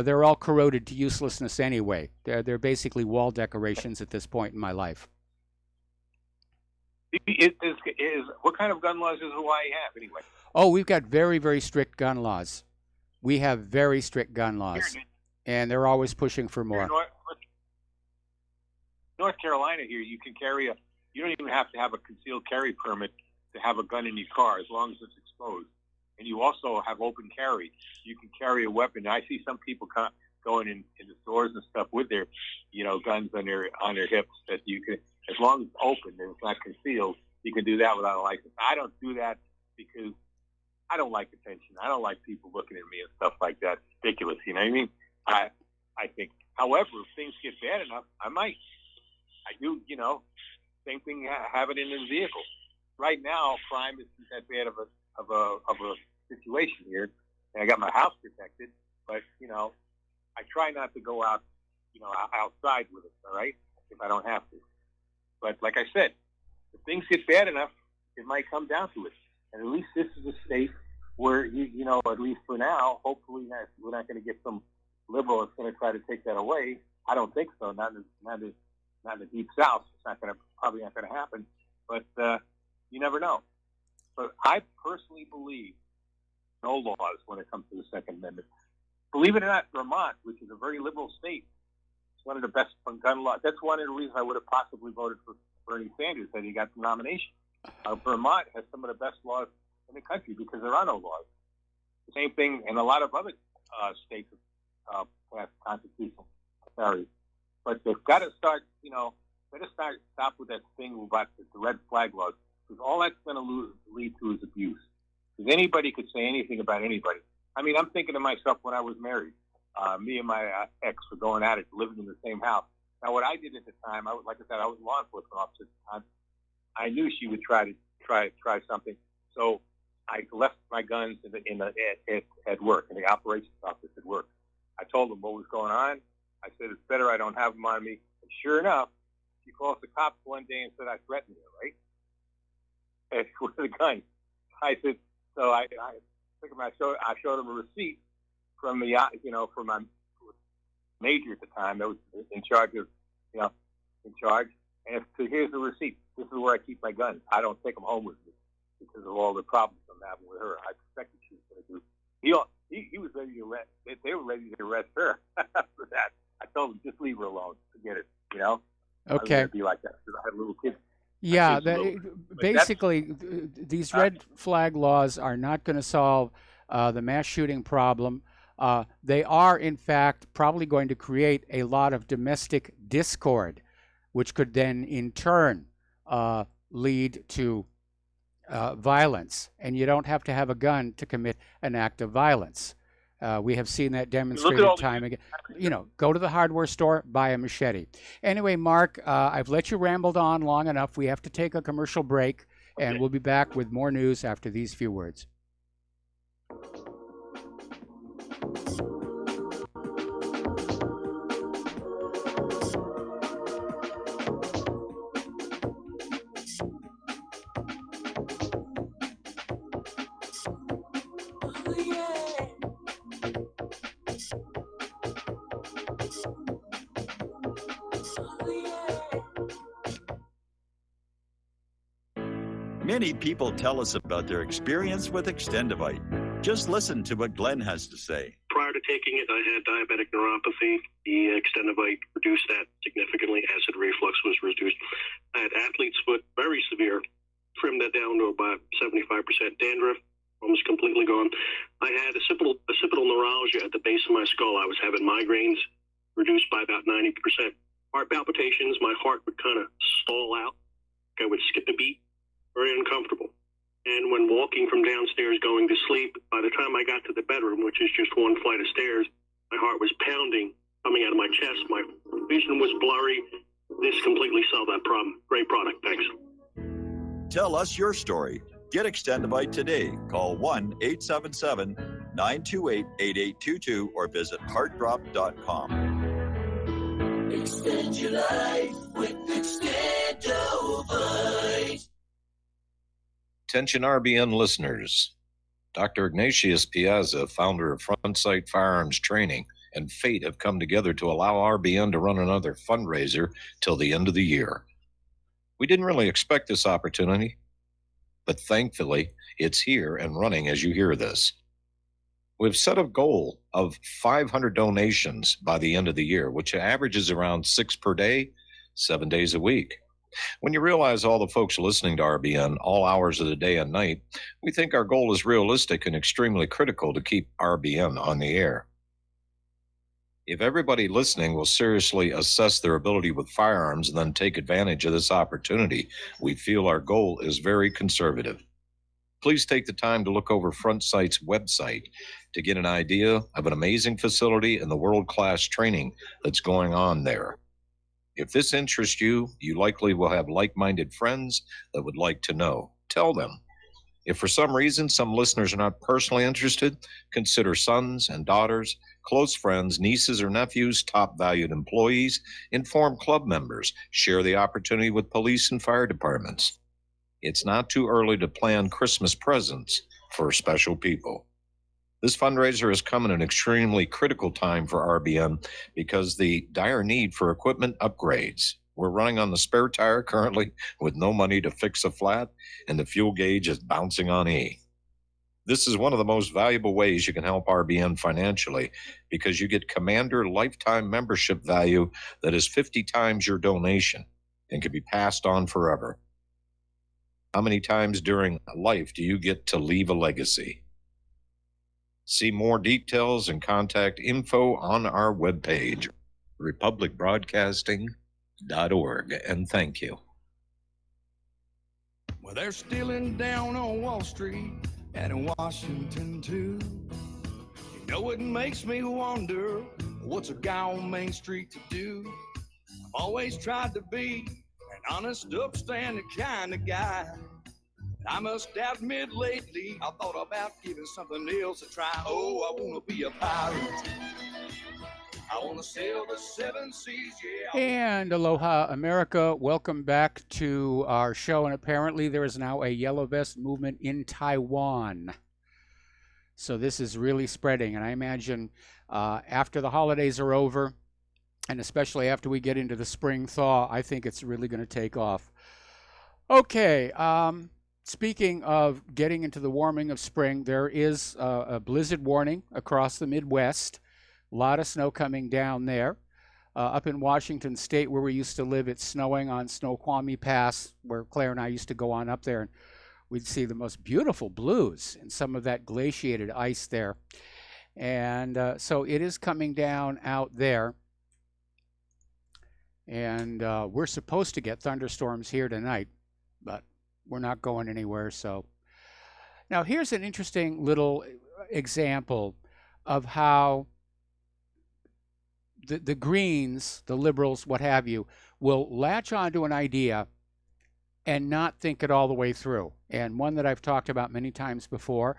they're all corroded to uselessness anyway. They're basically wall decorations at this point in my life. What kind of gun laws does Hawaii have anyway? Oh, we've got very, very strict gun laws. We have very strict gun laws, and they're always pushing for more. North Carolina here, you can carry you don't even have to have a concealed carry permit to have a gun in your car as long as it's exposed. And you also have open carry. You can carry a weapon. I see some people going in the stores and stuff with their, guns on their hips that you can, as long as it's open and it's not concealed, you can do that without a license. I don't do that because I don't like attention. I don't like people looking at me and stuff like that. It's ridiculous, you know what I mean? I think, however, if things get bad enough, I might. I do, same thing, have it in the vehicle. Right now, crime isn't that bad of a situation here, and I got my house protected. But I try not to go out, outside with it. All right, if I don't have to. But like I said, if things get bad enough, it might come down to it. And at least this is a state where at least for now, hopefully we're not going to get some liberal that's going to try to take that away. I don't think so. Not in the deep south. It's probably not going to happen. But you never know. But I personally believe no laws when it comes to the Second Amendment. Believe it or not, Vermont, which is a very liberal state, is one of the best gun laws. That's one of the reasons I would have possibly voted for Bernie Sanders that he got the nomination. Vermont has some of the best laws in the country because there are no laws. The same thing in a lot of other states have constitutional carry. But they've got to start, stop with that thing about the red flag laws, because all that's going to lead to is abuse. Because anybody could say anything about anybody. I'm thinking to myself when I was married, me and my ex were going at it, living in the same house. Now, what I did at the time, I was a law enforcement officer at the time. I knew she would try something, so I left my guns at work, in the operations office at work. I told them what was going on. I said, it's better I don't have them on me. And sure enough, she called the cops one day and said I threatened her, right? And with a gun. I said, so I showed them a receipt from the, from my major at the time that was in charge of, And so here's the receipt. This is where I keep my guns. I don't take them home with me because of all the problems I'm having with her. I expected she was going to do. He was ready to arrest. They were ready to arrest her for that. I told them, just leave her alone. Forget it. Okay. I was going to be like that because I had little kids. Yeah, basically, these red flag laws are not going to solve the mass shooting problem. They are, in fact, probably going to create a lot of domestic discord, which could then, in turn, lead to violence. And you don't have to have a gun to commit an act of violence. We have seen that demonstrated time again. Go to the hardware store, buy a machete. Anyway, Mark, I've let you rambled on long enough. We have to take a commercial break, and we'll be back with more news after these few words. Many people tell us about their experience with Extendivite. Just listen to what Glenn has to say. Prior to taking it, I had diabetic neuropathy. The Extendivite reduced that significantly. Acid reflux was reduced. I had athlete's foot, very severe. Trimmed that down to about 75%. Dandruff, almost completely gone. I had occipital neuralgia at the base of my skull. I was having migraines reduced by about 90%. Heart palpitations, my heart would kind of stall out. I would skip a beat, very uncomfortable. And when walking from downstairs going to sleep, by the time I got to the bedroom, which is just one flight of stairs, my heart was pounding, coming out of my chest. My vision was blurry. This completely solved that problem. Great product. Thanks. Tell us your story. Get Extendivite today. Call 1-877-928-8822 or visit heartdrop.com. Extend your life with Extendivite. Attention RBN listeners. Dr. Ignatius Piazza, founder of Front Sight Firearms Training, and fate have come together to allow RBN to run another fundraiser till the end of the year. We didn't really expect this opportunity, but thankfully it's here and running as you hear this. We've set a goal of 500 donations by the end of the year, which averages around 6 per day, 7 days a week. When you realize all the folks listening to RBN all hours of the day and night, we think our goal is realistic and extremely critical to keep RBN on the air. If everybody listening will seriously assess their ability with firearms and then take advantage of this opportunity, we feel our goal is very conservative. Please take the time to look over Front Sight's website to get an idea of an amazing facility and the world-class training that's going on there. If this interests you, you likely will have like-minded friends that would like to know. Tell them. If for some reason some listeners are not personally interested, consider sons and daughters, close friends, nieces or nephews, top valued employees, inform club members, share the opportunity with police and fire departments. It's not too early to plan Christmas presents for special people. This fundraiser has come at an extremely critical time for RBN because the dire need for equipment upgrades. We're running on the spare tire currently with no money to fix a flat, and the fuel gauge is bouncing on E. This is one of the most valuable ways you can help RBN financially because you get Commander lifetime membership value that is 50 times your donation and can be passed on forever. How many times during life do you get to leave a legacy? See more details and contact info on our webpage, republicbroadcasting.org, and thank you. Well, they're stealing down on Wall Street and in Washington, too. You know, it makes me wonder, what's a guy on Main Street to do? I've always tried to be an honest, upstanding kind of guy. I must admit lately, I thought about giving something else a try. Oh, I want to be a pirate. I want to sail the 7 seas, yeah. And aloha, America. Welcome back to our show. And apparently there is now a yellow vest movement in Taiwan. So this is really spreading. And I imagine after the holidays are over, and especially after we get into the spring thaw, I think it's really going to take off. Okay. Speaking of getting into the warming of spring, there is a blizzard warning across the Midwest. A lot of snow coming down there. Up in Washington State, where we used to live, it's snowing on Snoqualmie Pass, where Claire and I used to go on up there, and we'd see the most beautiful blues and some of that glaciated ice there. And so it is coming down out there. And we're supposed to get thunderstorms here tonight, but we're not going anywhere. So now here's an interesting little example of how the Greens, the liberals, what have you, will latch onto an idea and not think it all the way through. And one that I've talked about many times before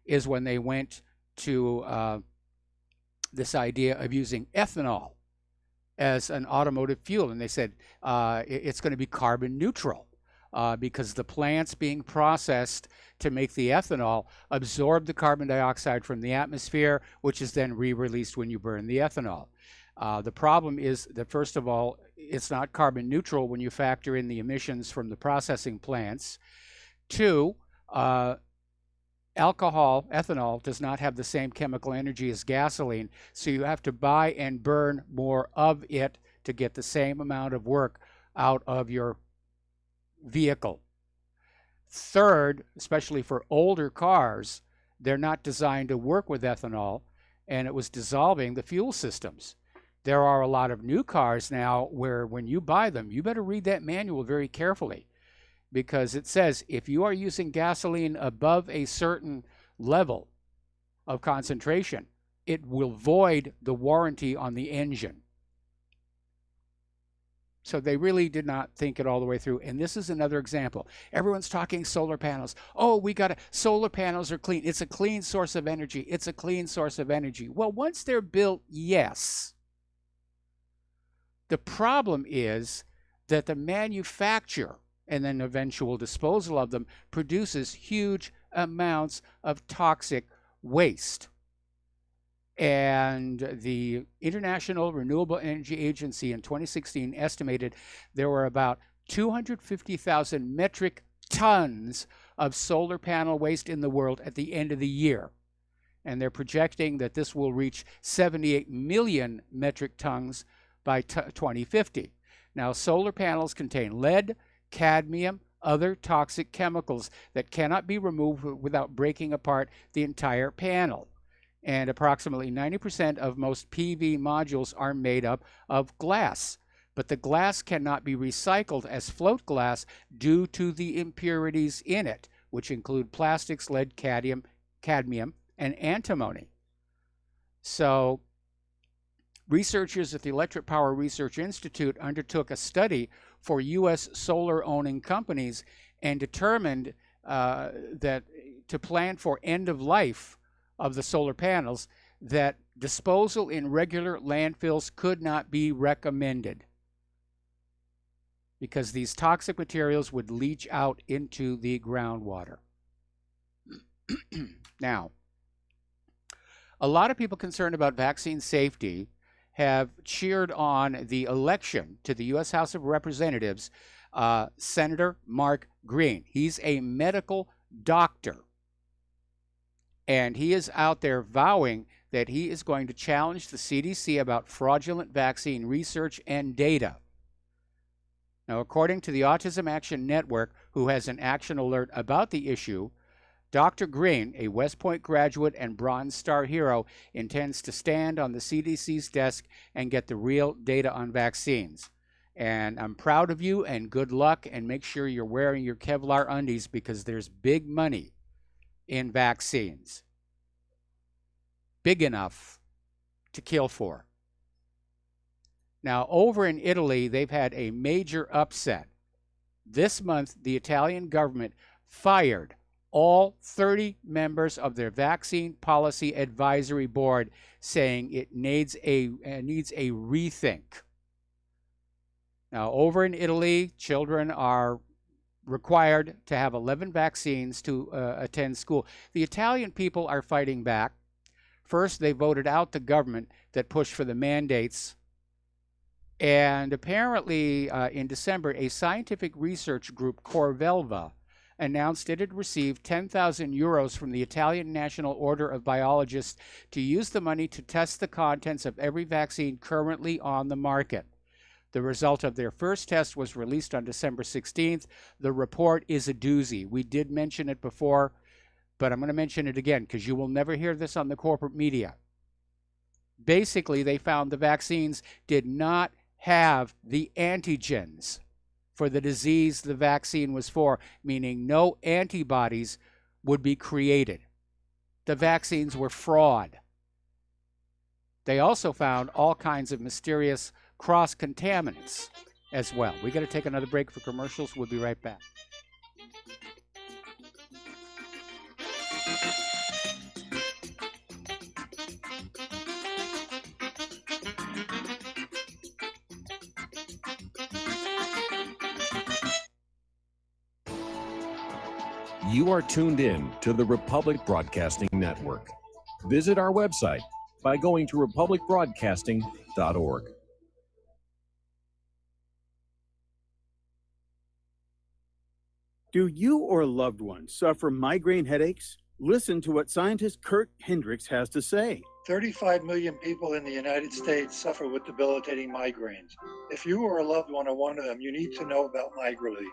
is when they went to this idea of using ethanol as an automotive fuel. And they said it's going to be carbon neutral. Because the plants being processed to make the ethanol absorb the carbon dioxide from the atmosphere, which is then re-released when you burn the ethanol. The problem is that, first of all, it's not carbon neutral when you factor in the emissions from the processing plants. 2, ethanol does not have the same chemical energy as gasoline, so you have to buy and burn more of it to get the same amount of work out of your vehicle. 3rd, especially for older cars, they're not designed to work with ethanol, and it was dissolving the fuel systems. There are a lot of new cars now where when you buy them, you better read that manual very carefully, because it says if you are using gasoline above a certain level of concentration, it will void the warranty on the engine. So they really did not think it all the way through. And this is another example. Everyone's talking solar panels. Oh, solar panels are clean. It's a clean source of energy. It's a clean source of energy. Well, once they're built, yes. The problem is that the manufacture and then eventual disposal of them produces huge amounts of toxic waste. And the International Renewable Energy Agency in 2016 estimated there were about 250,000 metric tons of solar panel waste in the world at the end of the year. And they're projecting that this will reach 78 million metric tons by 2050. Now, solar panels contain lead, cadmium, other toxic chemicals that cannot be removed without breaking apart the entire panel. And approximately 90% of most PV modules are made up of glass. But the glass cannot be recycled as float glass due to the impurities in it, which include plastics, lead, cadmium, and antimony. So researchers at the Electric Power Research Institute undertook a study for U.S. solar-owning companies and determined that to plan for end of life of the solar panels, that disposal in regular landfills could not be recommended because these toxic materials would leach out into the groundwater. Now, a lot of people concerned about vaccine safety have cheered on the election to the U.S. House of Representatives, Senator Mark Green. He's a medical doctor. And he is out there vowing that he is going to challenge the CDC about fraudulent vaccine research and data. Now, according to the Autism Action Network, who has an action alert about the issue, Dr. Green, a West Point graduate and Bronze Star hero, intends to stand on the CDC's desk and get the real data on vaccines. And I'm proud of you and good luck, and make sure you're wearing your Kevlar undies because there's big money in vaccines, big enough to kill for. Now, over in Italy, they've had a major upset. This month, the Italian government fired all 30 members of their vaccine policy advisory board, saying it needs a rethink. Now, over in Italy, children are required to have 11 vaccines to attend school. The Italian people are fighting back. First, they voted out the government that pushed for the mandates. And apparently, in December, a scientific research group, Corvelva, announced it had received 10,000 euros from the Italian National Order of Biologists to use the money to test the contents of every vaccine currently on the market. The result of their first test was released on December 16th. The report is a doozy. We did mention it before, but I'm going to mention it again because you will never hear this on the corporate media. Basically, they found the vaccines did not have the antigens for the disease the vaccine was for, meaning no antibodies would be created. The vaccines were fraud. They also found all kinds of mysterious cross-contaminants as well. We got to take another break for commercials. We'll be right back. You are tuned in to the Republic Broadcasting Network. Visit our website by going to republicbroadcasting.org. Do you or a loved one suffer migraine headaches? Listen to what scientist Kurt Hendricks has to say. 35 million people in the United States suffer with debilitating migraines. If you or a loved one are one of them, you need to know about MigraLief.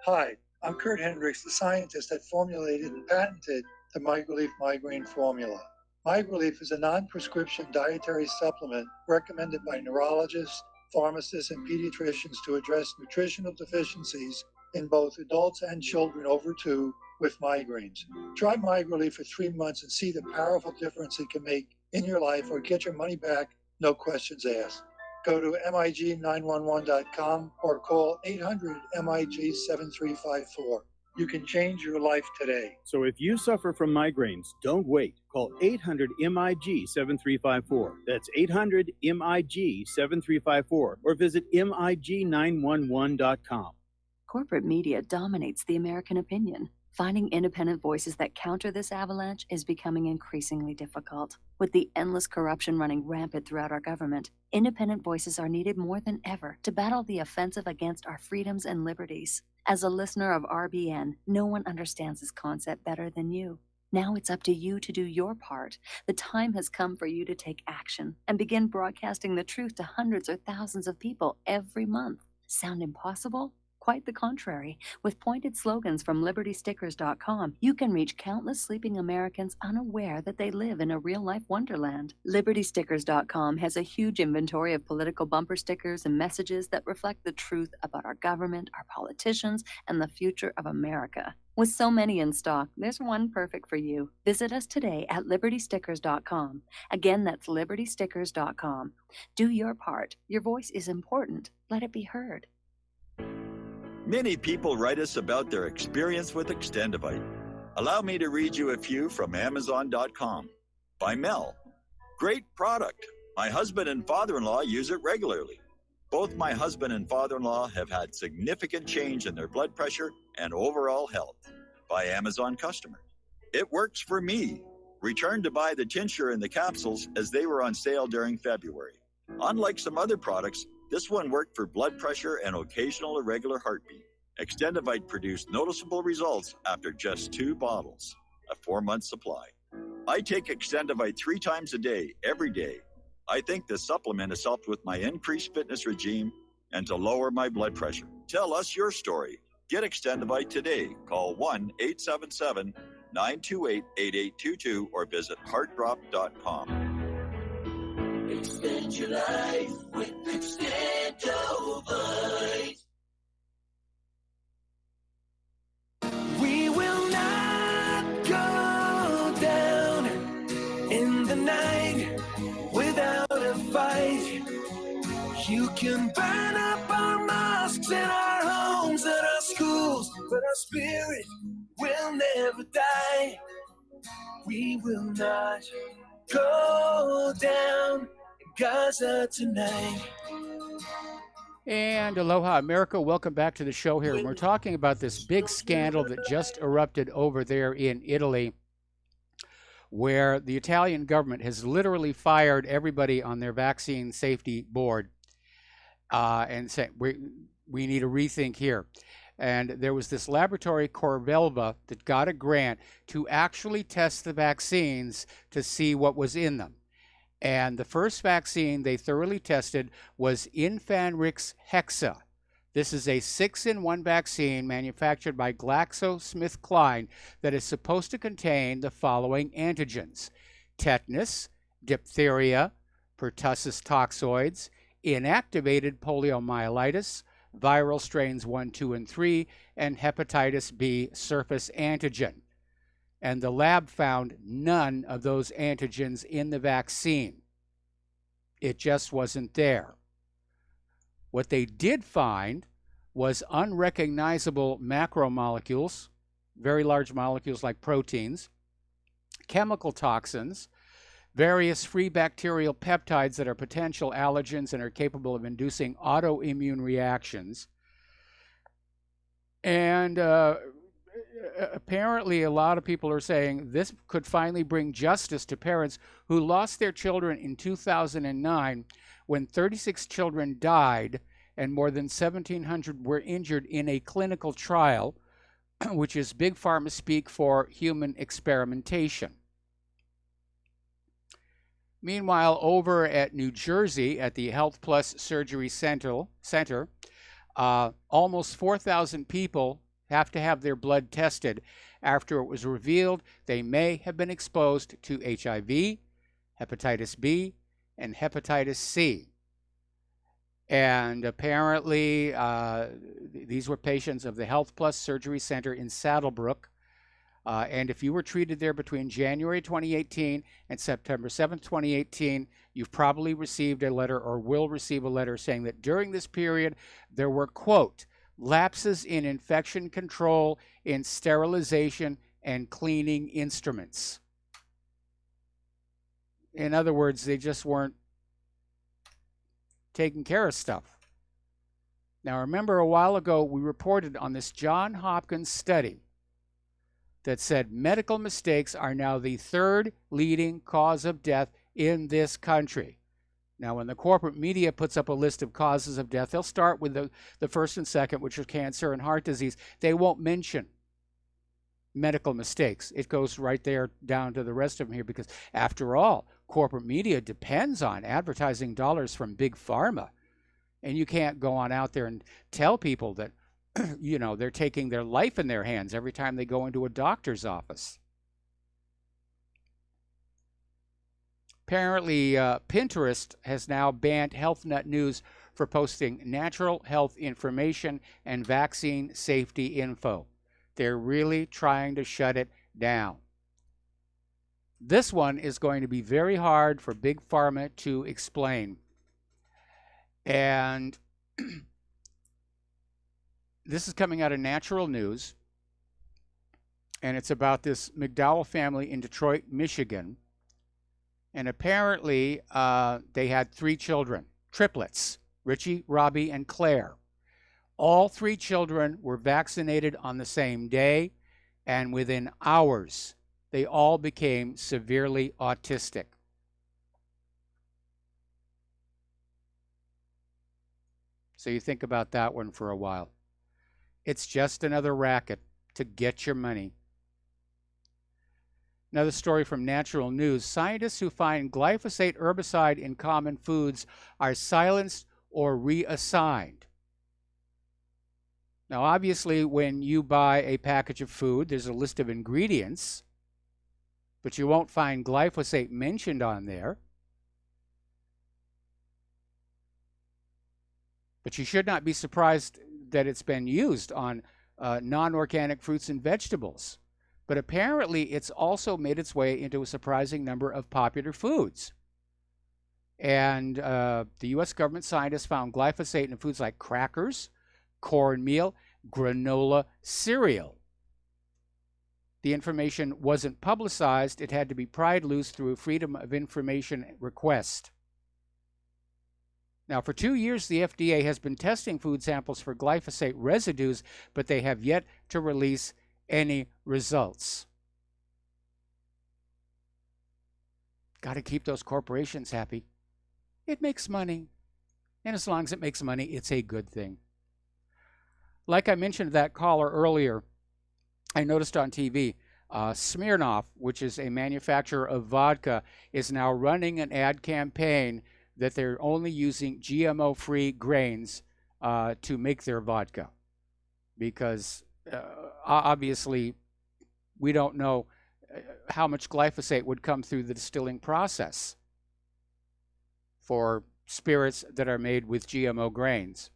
Hi, I'm Kurt Hendricks, the scientist that formulated and patented the MigraLief migraine formula. MyRelief is a non-prescription dietary supplement recommended by neurologists, pharmacists, and pediatricians to address nutritional deficiencies in both adults and children over 2 with migraines. Try MyRelief for 3 months and see the powerful difference it can make in your life, or get your money back, no questions asked. Go to MIG911.com or call 800-MIG-7354. You can change your life today. So if you suffer from migraines, don't wait. Call 800-MIG-7354. That's 800-MIG-7354 or visit MIG911.com. Corporate media dominates the American opinion. Finding independent voices that counter this avalanche is becoming increasingly difficult. With the endless corruption running rampant throughout our government, independent voices are needed more than ever to battle the offensive against our freedoms and liberties. As a listener of RBN, no one understands this concept better than you. Now it's up to you to do your part. The time has come for you to take action and begin broadcasting the truth to hundreds or thousands of people every month. Sound impossible? Quite the contrary. With pointed slogans from LibertyStickers.com, you can reach countless sleeping Americans unaware that they live in a real-life wonderland. LibertyStickers.com has a huge inventory of political bumper stickers and messages that reflect the truth about our government, our politicians, and the future of America. With so many in stock, there's one perfect for you. Visit us today at LibertyStickers.com. Again, that's LibertyStickers.com. Do your part. Your voice is important. Let it be heard. Many people write us about their experience with Extendivite. Allow me to read you a few from Amazon.com. By Mel. Great product. My husband and father-in-law use it regularly. Both my husband and father-in-law have had significant change in their blood pressure and overall health. By Amazon customer. It works for me. Returned to buy the tincture and the capsules as they were on sale during February. Unlike some other products, this one worked for blood pressure and occasional irregular heartbeat. Extendivite produced noticeable results after just 2 bottles, a 4-month supply. I take Extendivite 3 times a day, every day. I think this supplement has helped with my increased fitness regime and to lower my blood pressure. Tell us your story. Get Extendivite today. Call 1-877-928-8822 or visit heartdrop.com. Extend your life with Extendovite. We will not go down in the night without a fight. You can burn up our mosques and our homes and our schools, but our spirit will never die. We will not go down in Gaza tonight. And aloha, America. Welcome back to the show here. We're talking about this big scandal that just erupted over there in Italy, where the Italian government has literally fired everybody on their vaccine safety board and said, we need a rethink here. And there was this laboratory, Corvelva, that got a grant to actually test the vaccines to see what was in them. And the first vaccine they thoroughly tested was Infanrix Hexa. This is a 6-in-1 vaccine manufactured by GlaxoSmithKline that is supposed to contain the following antigens: tetanus, diphtheria, pertussis toxoides, inactivated poliomyelitis, viral strains 1, 2, and 3, and hepatitis B surface antigen. And the lab found none of those antigens in the vaccine. It just wasn't there. What they did find was unrecognizable macromolecules, very large molecules like proteins, chemical toxins, various free bacterial peptides that are potential allergens and are capable of inducing autoimmune reactions, and apparently a lot of people are saying this could finally bring justice to parents who lost their children in 2009 when 36 children died and more than 1,700 were injured in a clinical trial, which is big pharma speak for human experimentation. Meanwhile, over at New Jersey at the Health Plus Surgery Center, almost 4,000 people have to have their blood tested after it was revealed they may have been exposed to HIV, hepatitis B, and hepatitis C. And apparently, these were patients of the Health Plus Surgery Center in Saddlebrook. And if you were treated there between January 2018 and September 7th, 2018, you've probably received a letter or will receive a letter saying that during this period, there were, quote, lapses in infection control, in sterilization, and cleaning instruments. In other words, they just weren't taking care of stuff. Now, remember a while ago, we reported on this Johns Hopkins study that said medical mistakes are now the third leading cause of death in this country. Now, when the corporate media puts up a list of causes of death, they'll start with the first and second, which are cancer and heart disease. They won't mention medical mistakes. It goes right there down to the rest of them here because, after all, corporate media depends on advertising dollars from big pharma. And you can't go on out there and tell people that, you know, they're taking their life in their hands every time they go into a doctor's office. Apparently, Pinterest has now banned Health Nut News for posting natural health information and vaccine safety info. They're really trying to shut it down. This one is going to be very hard for Big Pharma to explain. And this is coming out of Natural News. And it's about this McDowell family in Detroit, Michigan. And apparently, they had 3 children, triplets, Richie, Robbie, and Claire. All 3 children were vaccinated on the same day, and within hours, they all became severely autistic. So you think about that one for a while. It's just another racket to get your money. Another story from Natural News. Scientists who find glyphosate herbicide in common foods are silenced or reassigned. Now, obviously, when you buy a package of food, there's a list of ingredients, but you won't find glyphosate mentioned on there. But you should not be surprised that it's been used on non-organic fruits and vegetables. But apparently, it's also made its way into a surprising number of popular foods. And the U.S. government scientists found glyphosate in foods like crackers, cornmeal, granola, cereal. The information wasn't publicized. It had to be pried loose through a Freedom of Information request. Now, for 2 years, the FDA has been testing food samples for glyphosate residues, but they have yet to release any results. Got to keep those corporations happy. It makes money. And as long as it makes money, it's a good thing. Like I mentioned that caller earlier, I noticed on TV, Smirnoff, which is a manufacturer of vodka, is now running an ad campaign that they're only using GMO-free grains to make their vodka. Because obviously, we don't know how much glyphosate would come through the distilling process for spirits that are made with GMO grains.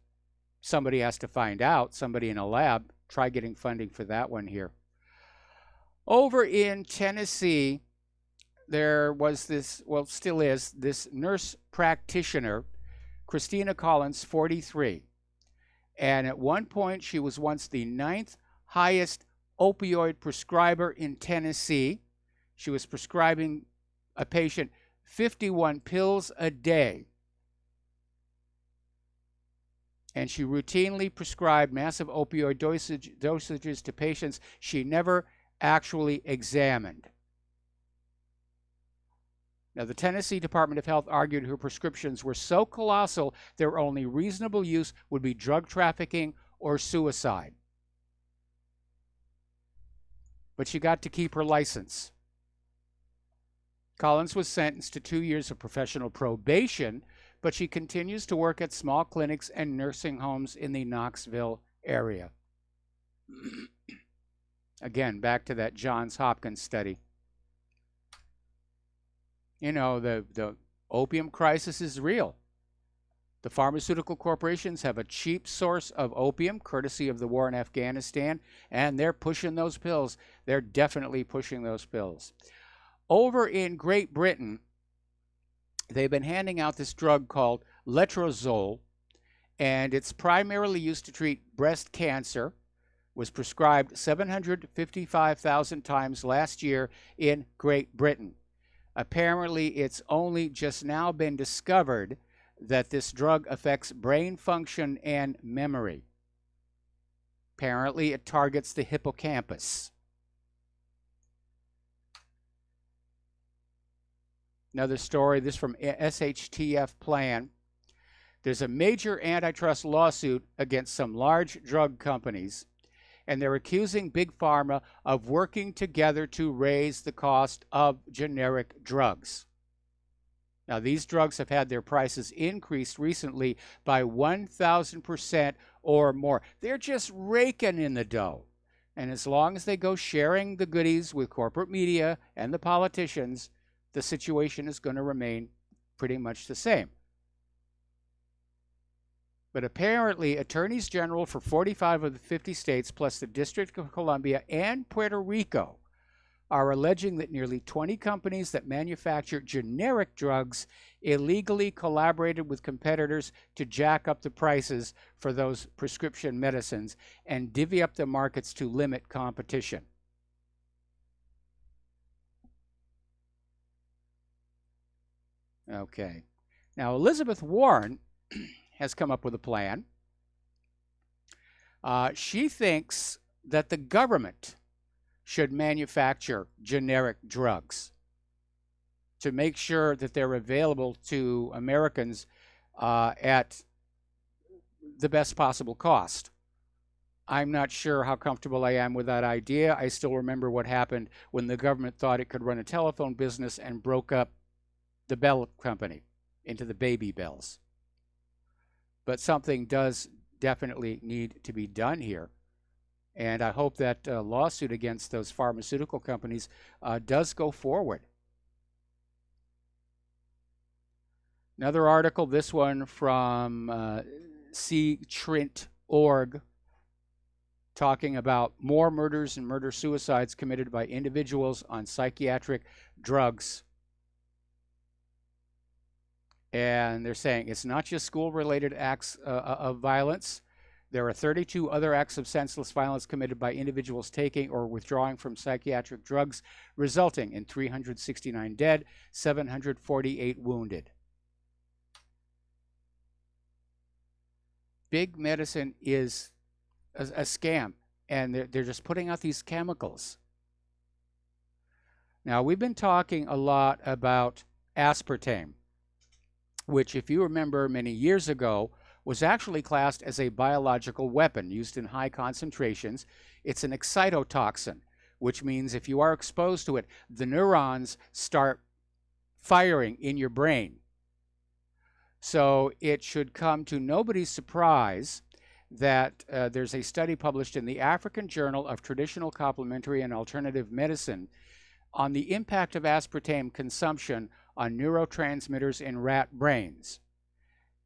Somebody has to find out, somebody in a lab. Try getting funding for that one here. Over in Tennessee, there was this, well, still is, this nurse practitioner, Christina Collins, 43. And at one point, she was once the 9th highest opioid prescriber in Tennessee. She was prescribing a patient 51 pills a day. And she routinely prescribed massive opioid dosages to patients she never actually examined. Now, the Tennessee Department of Health argued her prescriptions were so colossal their only reasonable use would be drug trafficking or suicide. But she got to keep her license. Collins was sentenced to 2 years of professional probation, but she continues to work at small clinics and nursing homes in the Knoxville area. Again, back to that Johns Hopkins study. You know, the opium crisis is real. The pharmaceutical corporations have a cheap source of opium, courtesy of the war in Afghanistan, and they're pushing those pills. They're definitely pushing those pills. Over in Great Britain, they've been handing out this drug called letrozole, and it's primarily used to treat breast cancer. Was prescribed 755,000 times last year in Great Britain. Apparently, it's only just now been discovered that this drug affects brain function and memory. Apparently, it targets the hippocampus. Another story, this from SHTF Plan. There's a major antitrust lawsuit against some large drug companies, and they're accusing Big Pharma of working together to raise the cost of generic drugs. Now, these drugs have had their prices increased recently by 1,000% or more. They're just raking in the dough. And as long as they go sharing the goodies with corporate media and the politicians, the situation is going to remain pretty much the same. But apparently, attorneys general for 45 of the 50 states, plus the District of Columbia and Puerto Rico, are alleging that nearly 20 companies that manufacture generic drugs illegally collaborated with competitors to jack up the prices for those prescription medicines and divvy up the markets to limit competition. Okay. Now, Elizabeth Warren has come up with a plan. She thinks that the government should manufacture generic drugs to make sure that they're available to Americans at the best possible cost. I'm not sure how comfortable I am with that idea. I still remember what happened when the government thought it could run a telephone business and broke up the Bell Company into the baby bells. But something does definitely need to be done here. And I hope that lawsuit against those pharmaceutical companies does go forward. Another article, this one from ctrint.org, talking about more murders and murder-suicides committed by individuals on psychiatric drugs. And they're saying it's not just school-related acts of violence. There are 32 other acts of senseless violence committed by individuals taking or withdrawing from psychiatric drugs, resulting in 369 dead, 748 wounded. Big medicine is a scam, and they're just putting out these chemicals. Now, we've been talking a lot about aspartame, which, if you remember many years ago, was actually classed as a biological weapon used in high concentrations. It's an excitotoxin, which means if you are exposed to it, the neurons start firing in your brain. So it should come to nobody's surprise that there's a study published in the African Journal of Traditional Complementary and Alternative Medicine on the impact of aspartame consumption on neurotransmitters in rat brains.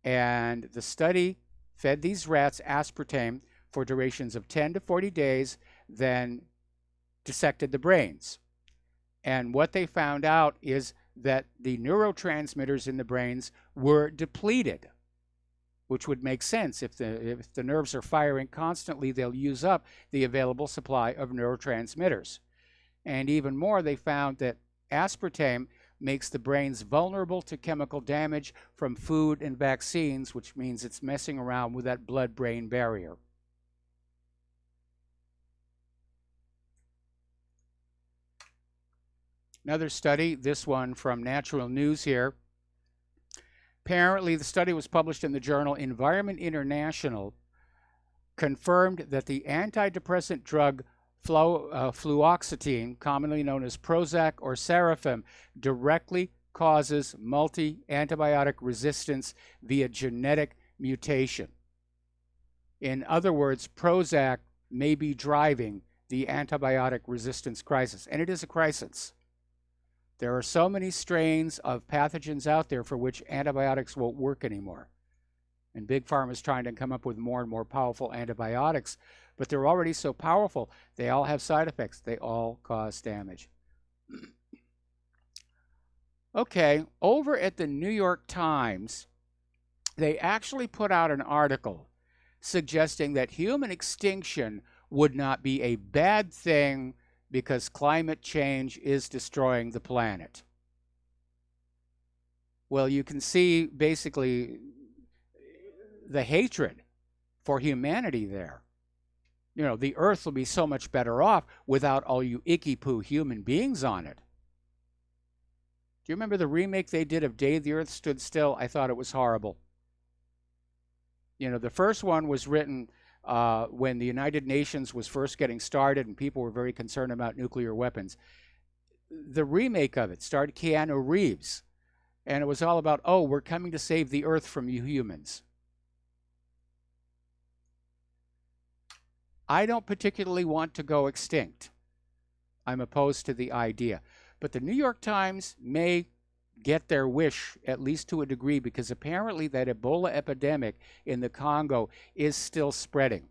And the study fed these rats aspartame for durations of 10 to 40 days, then dissected the brains. And what they found out is that the neurotransmitters in the brains were depleted, which would make sense. If the nerves are firing constantly, they'll use up the available supply of neurotransmitters. And even more, they found that aspartame makes the brains vulnerable to chemical damage from food and vaccines, which means it's messing around with that blood-brain barrier. Another study, this one from Natural News here. Apparently, the study was published in the journal Environment International, confirmed that the antidepressant drug fluoxetine, commonly known as Prozac or Sarafem, directly causes multi-antibiotic resistance via genetic mutation. In other words, Prozac may be driving the antibiotic resistance crisis. And it is a crisis. There are so many strains of pathogens out there for which antibiotics won't work anymore. And Big Pharma is trying to come up with more and more powerful antibiotics, but they're already so powerful, they all have side effects. They all cause damage. Okay, over at the New York Times, they actually put out an article suggesting that human extinction would not be a bad thing because climate change is destroying the planet. Well, you can see basically the hatred for humanity there. You know, the earth will be so much better off without all you icky-poo human beings on it. Do you remember the remake they did of Day the Earth Stood Still? I thought it was horrible. You know, the first one was written when the United Nations was first getting started and people were very concerned about nuclear weapons. The remake of it starred Keanu Reeves, and it was all about, oh, we're coming to save the earth from you humans. I don't particularly want to go extinct. I'm opposed to the idea. But the New York Times may get their wish, at least to a degree, because apparently that Ebola epidemic in the Congo is still spreading.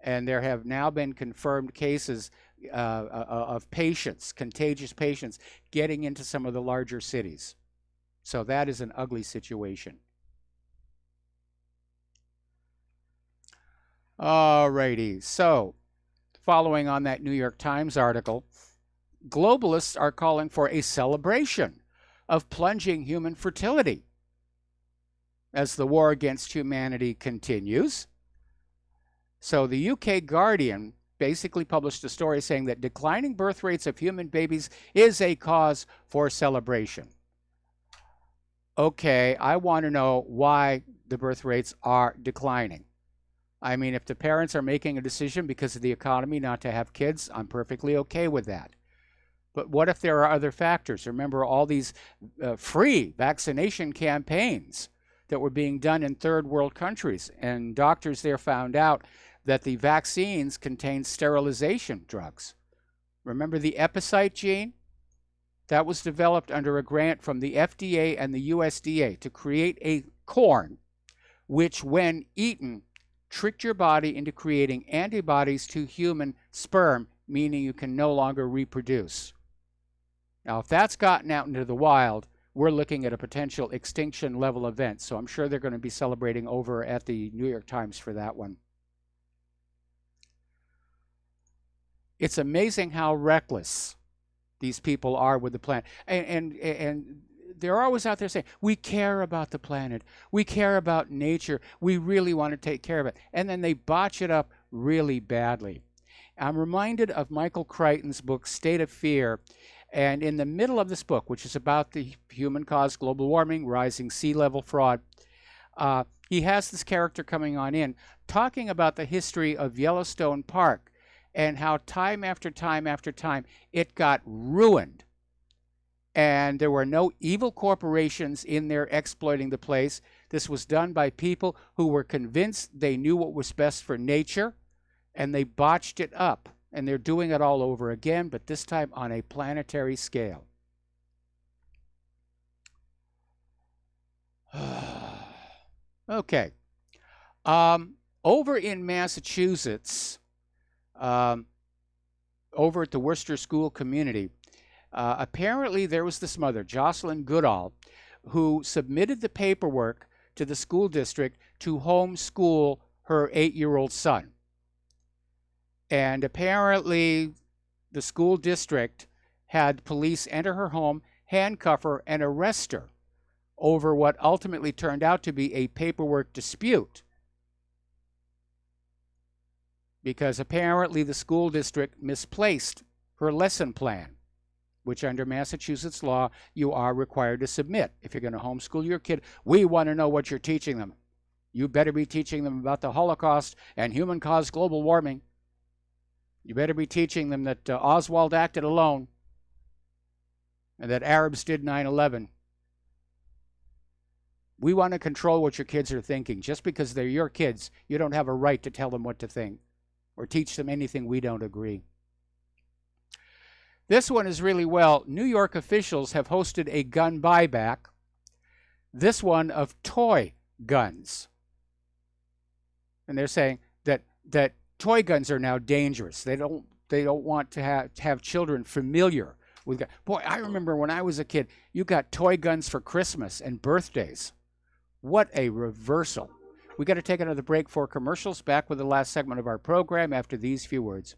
And there have now been confirmed cases of patients, contagious patients, getting into some of the larger cities. So that is an ugly situation. Alrighty, so following on that New York Times article, globalists are calling for a celebration of plunging human fertility as the war against humanity continues. So the UK Guardian basically published a story saying that declining birth rates of human babies is a cause for celebration. Okay, I want to know why the birth rates are declining. I mean, if the parents are making a decision because of the economy not to have kids, I'm perfectly okay with that. But what if there are other factors? Remember all these free vaccination campaigns that were being done in third world countries, and doctors there found out that the vaccines contained sterilization drugs. Remember the Epicite gene? That was developed under a grant from the FDA and the USDA to create a corn which, when eaten, tricked your body into creating antibodies to human sperm, meaning you can no longer reproduce. Now, if that's gotten out into the wild, we're looking at a potential extinction level event. So I'm sure they're going to be celebrating over at the New York Times for that one. It's amazing how reckless these people are with the planet. And they're always out there saying, we care about the planet. We care about nature. We really want to take care of it. And then they botch it up really badly. I'm reminded of Michael Crichton's book, State of Fear. And in the middle of this book, which is about the human-caused global warming, rising sea level fraud, he has this character coming on in talking about the history of Yellowstone Park and how time after time after time it got ruined. And there were no evil corporations in there exploiting the place. This was done by people who were convinced they knew what was best for nature, and they botched it up. And they're doing it all over again, but this time on a planetary scale. Okay. Over in Massachusetts, over at the Worcester School Community, apparently there was this mother, Jocelyn Goodall, who submitted the paperwork to the school district to homeschool her 8-year-old son. And apparently the school district had police enter her home, handcuff her, and arrest her over what ultimately turned out to be a paperwork dispute. Because apparently the school district misplaced her lesson plan, which under Massachusetts law you are required to submit. If you're going to homeschool your kid, we want to know what you're teaching them. You better be teaching them about the Holocaust and human-caused global warming. You better be teaching them that Oswald acted alone and that Arabs did 9/11. We want to control what your kids are thinking. Just because they're your kids, you don't have a right to tell them what to think. or teach them anything we don't agree. This one is really well. New York officials have hosted a gun buyback, this one of toy guns. And they're saying that toy guns are now dangerous. They don't want to have children familiar with guns. Boy, I remember when I was a kid, you got toy guns for Christmas and birthdays. What a reversal. We got to take another break for commercials. Back with the last segment of our program after these few words.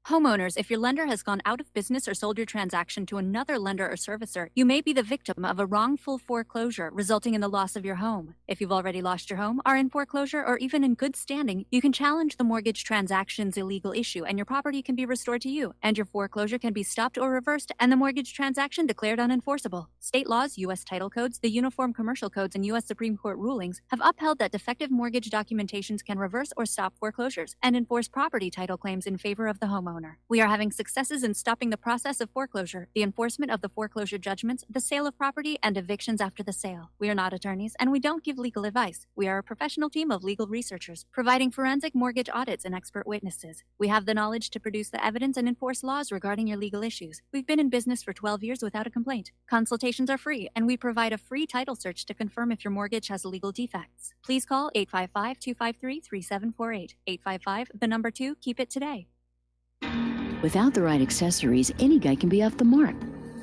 Homeowners, if your lender has gone out of business or sold your transaction to another lender or servicer, you may be the victim of a wrongful foreclosure, resulting in the loss of your home. If you've already lost your home, are in foreclosure, or even in good standing, you can challenge the mortgage transaction's illegal issue, and your property can be restored to you, and your foreclosure can be stopped or reversed, and the mortgage transaction declared unenforceable. State laws, U.S. title codes, the Uniform Commercial Codes, and U.S. Supreme Court rulings have upheld that defective mortgage documentations can reverse or stop foreclosures and enforce property title claims in favor of the homeowner. We are having successes in stopping the process of foreclosure, the enforcement of the foreclosure judgments, the sale of property, and evictions after the sale. We are not attorneys, and we don't give legal advice. We are a professional team of legal researchers, providing forensic mortgage audits and expert witnesses. We have the knowledge to produce the evidence and enforce laws regarding your legal issues. We've been in business for 12 years without a complaint. Consultations are free, and we provide a free title search to confirm if your mortgage has legal defects. Please call 855-253-3748. 855, the number 2, keep it today. Without the right accessories, any guy can be off the mark.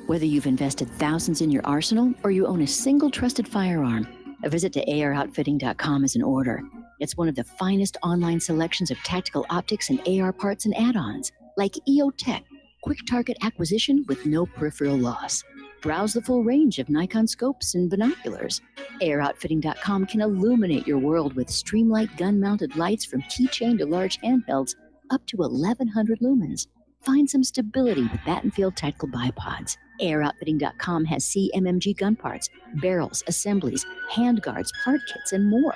Whether you've invested thousands in your arsenal or you own a single trusted firearm, a visit to AROutfitting.com is in order. It's one of the finest online selections of tactical optics and AR parts and add-ons, like EOTech, quick target acquisition with no peripheral loss. Browse the full range of Nikon scopes and binoculars. AROutfitting.com can illuminate your world with Streamlight gun-mounted lights from keychain to large handhelds up to 1,100 lumens. Find some stability with Battenfield Tactical Bipods. AirOutfitting.com has CMMG gun parts, barrels, assemblies, handguards, part kits, and more.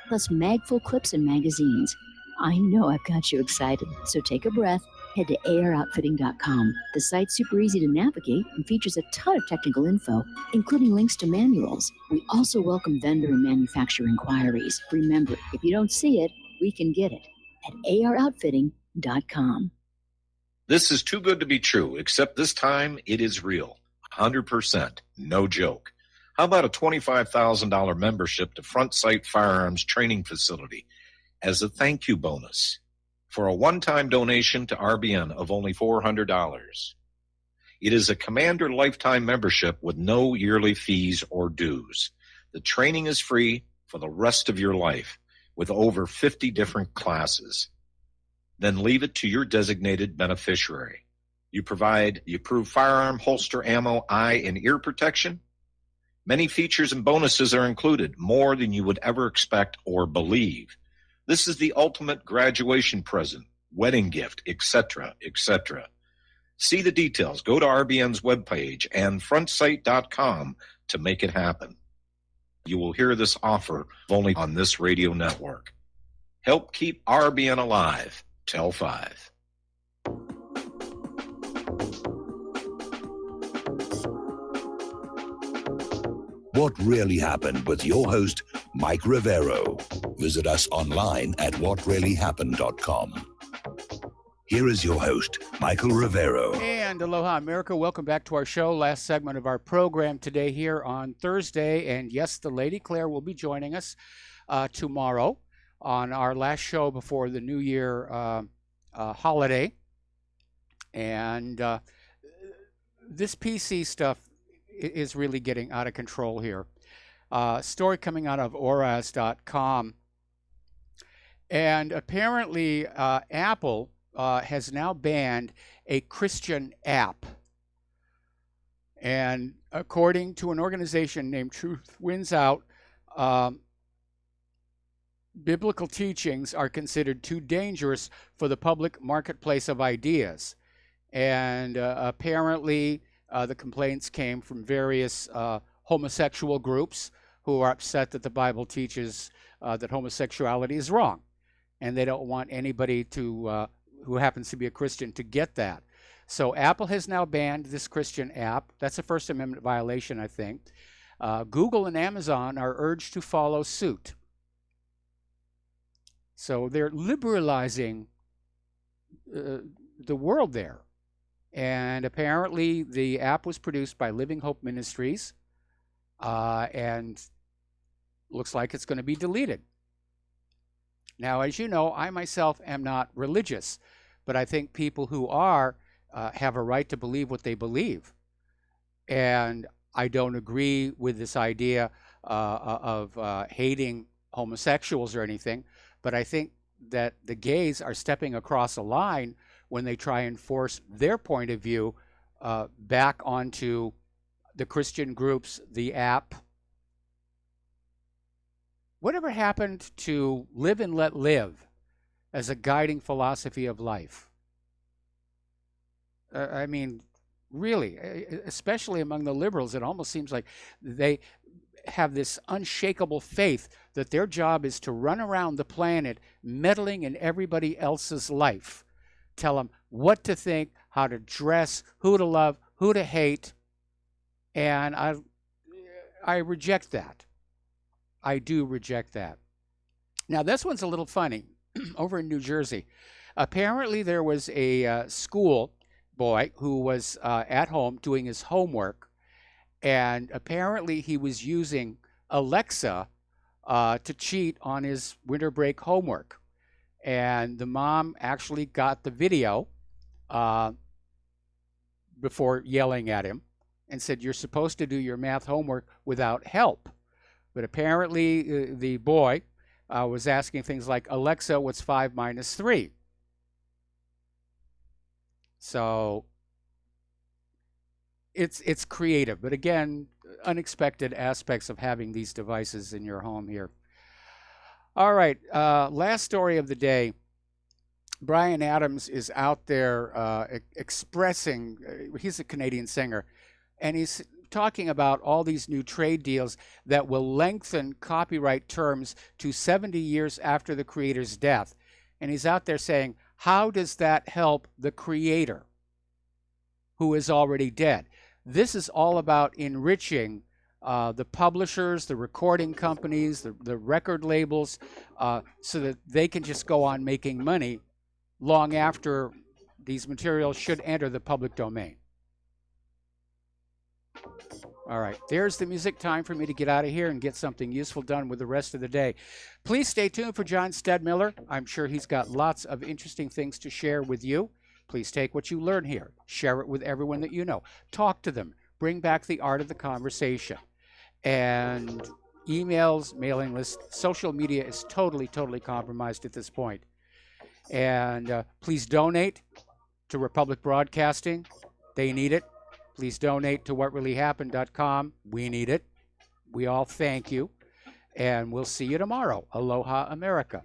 Plus mag-full clips and magazines. I know I've got you excited, so take a breath. Head to AirOutfitting.com. The site's super easy to navigate and features a ton of technical info, including links to manuals. We also welcome vendor and manufacturer inquiries. Remember, if you don't see it, we can get it at AirOutfitting.com. This is too good to be true, except this time it is real. 100%. No joke. How about a $25,000 membership to Front Sight Firearms Training Facility as a thank you bonus for a one-time donation to RBN of only $400? It is a Commander lifetime membership with no yearly fees or dues. The training is free for the rest of your life with over 50 different classes. Then leave it to your designated beneficiary. You provide the approved firearm, holster, ammo, eye, and ear protection. Many features and bonuses are included, more than you would ever expect or believe. This is the ultimate graduation present, wedding gift, etc., etc. See the details. Go to RBN's webpage and frontsight.com to make it happen. You will hear this offer only on this radio network. Help keep RBN alive. Tell 5. What Really Happened with your host, Mike Rivero. Visit us online at whatreallyhappened.com. Here is your host, Michael Rivero. And aloha, America. Welcome back to our show. Last segment of our program today here on Thursday. And yes, the Lady Claire will be joining us tomorrow on our last show before the New Year holiday. And this PC stuff is really getting out of control here. Story coming out of Oraz.com. And apparently Apple has now banned a Christian app. And according to an organization named Truth Wins Out, biblical teachings are considered too dangerous for the public marketplace of ideas. And apparently the complaints came from various homosexual groups who are upset that the Bible teaches that homosexuality is wrong. and they don't want anybody to who happens to be a Christian to get that. So Apple has now banned this Christian app. That's a First Amendment violation, I think. Google and Amazon are urged to follow suit. So they're liberalizing the world there. And apparently the app was produced by Living Hope Ministries, and looks like it's going to be deleted. Now, as you know, I myself am not religious, but I think people who are have a right to believe what they believe. And I don't agree with this idea of hating homosexuals or anything, but I think that the gays are stepping across a line when they try and force their point of view back onto the Christian groups, the app. Whatever happened to live and let live as a guiding philosophy of life? I mean, really, especially among the liberals, it almost seems like they have this unshakable faith that their job is to run around the planet meddling in everybody else's life. Tell them what to think, how to dress, who to love, who to hate. And I reject that. I do reject that. Now, this one's a little funny. Over in New Jersey, apparently there was a school boy who was at home doing his homework, and apparently he was using Alexa to cheat on his winter break homework. And the mom actually got the video before yelling at him and said, "You're supposed to do your math homework without help." But apparently the boy was asking things like, "Alexa, what's 5 minus 3? So it's creative, but again, unexpected aspects of having these devices in your home here. All right, last story of the day. Bryan Adams is out there expressing, he's a Canadian singer, and he's talking about all these new trade deals that will lengthen copyright terms to 70 years after the creator's death. And he's out there saying, how does that help the creator who is already dead? This is all about enriching the publishers, the recording companies, the record labels, so that they can just go on making money long after these materials should enter the public domain. All right, there's the music. Time for me to get out of here and get something useful done with the rest of the day. Please stay tuned for John Stedmiller. I'm sure he's got lots of interesting things to share with you. Please take what you learn here, share it with everyone that you know. Talk to them. Bring back the art of the conversation. And emails, mailing lists, social media is totally compromised at this point. And please donate to Republic Broadcasting. They need it. Please donate to whatreallyhappened.com. We need it. We all thank you. And we'll see you tomorrow. Aloha, America.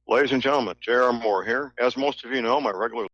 Ladies and gentlemen, J.R. Moore here. As most of you know, my regular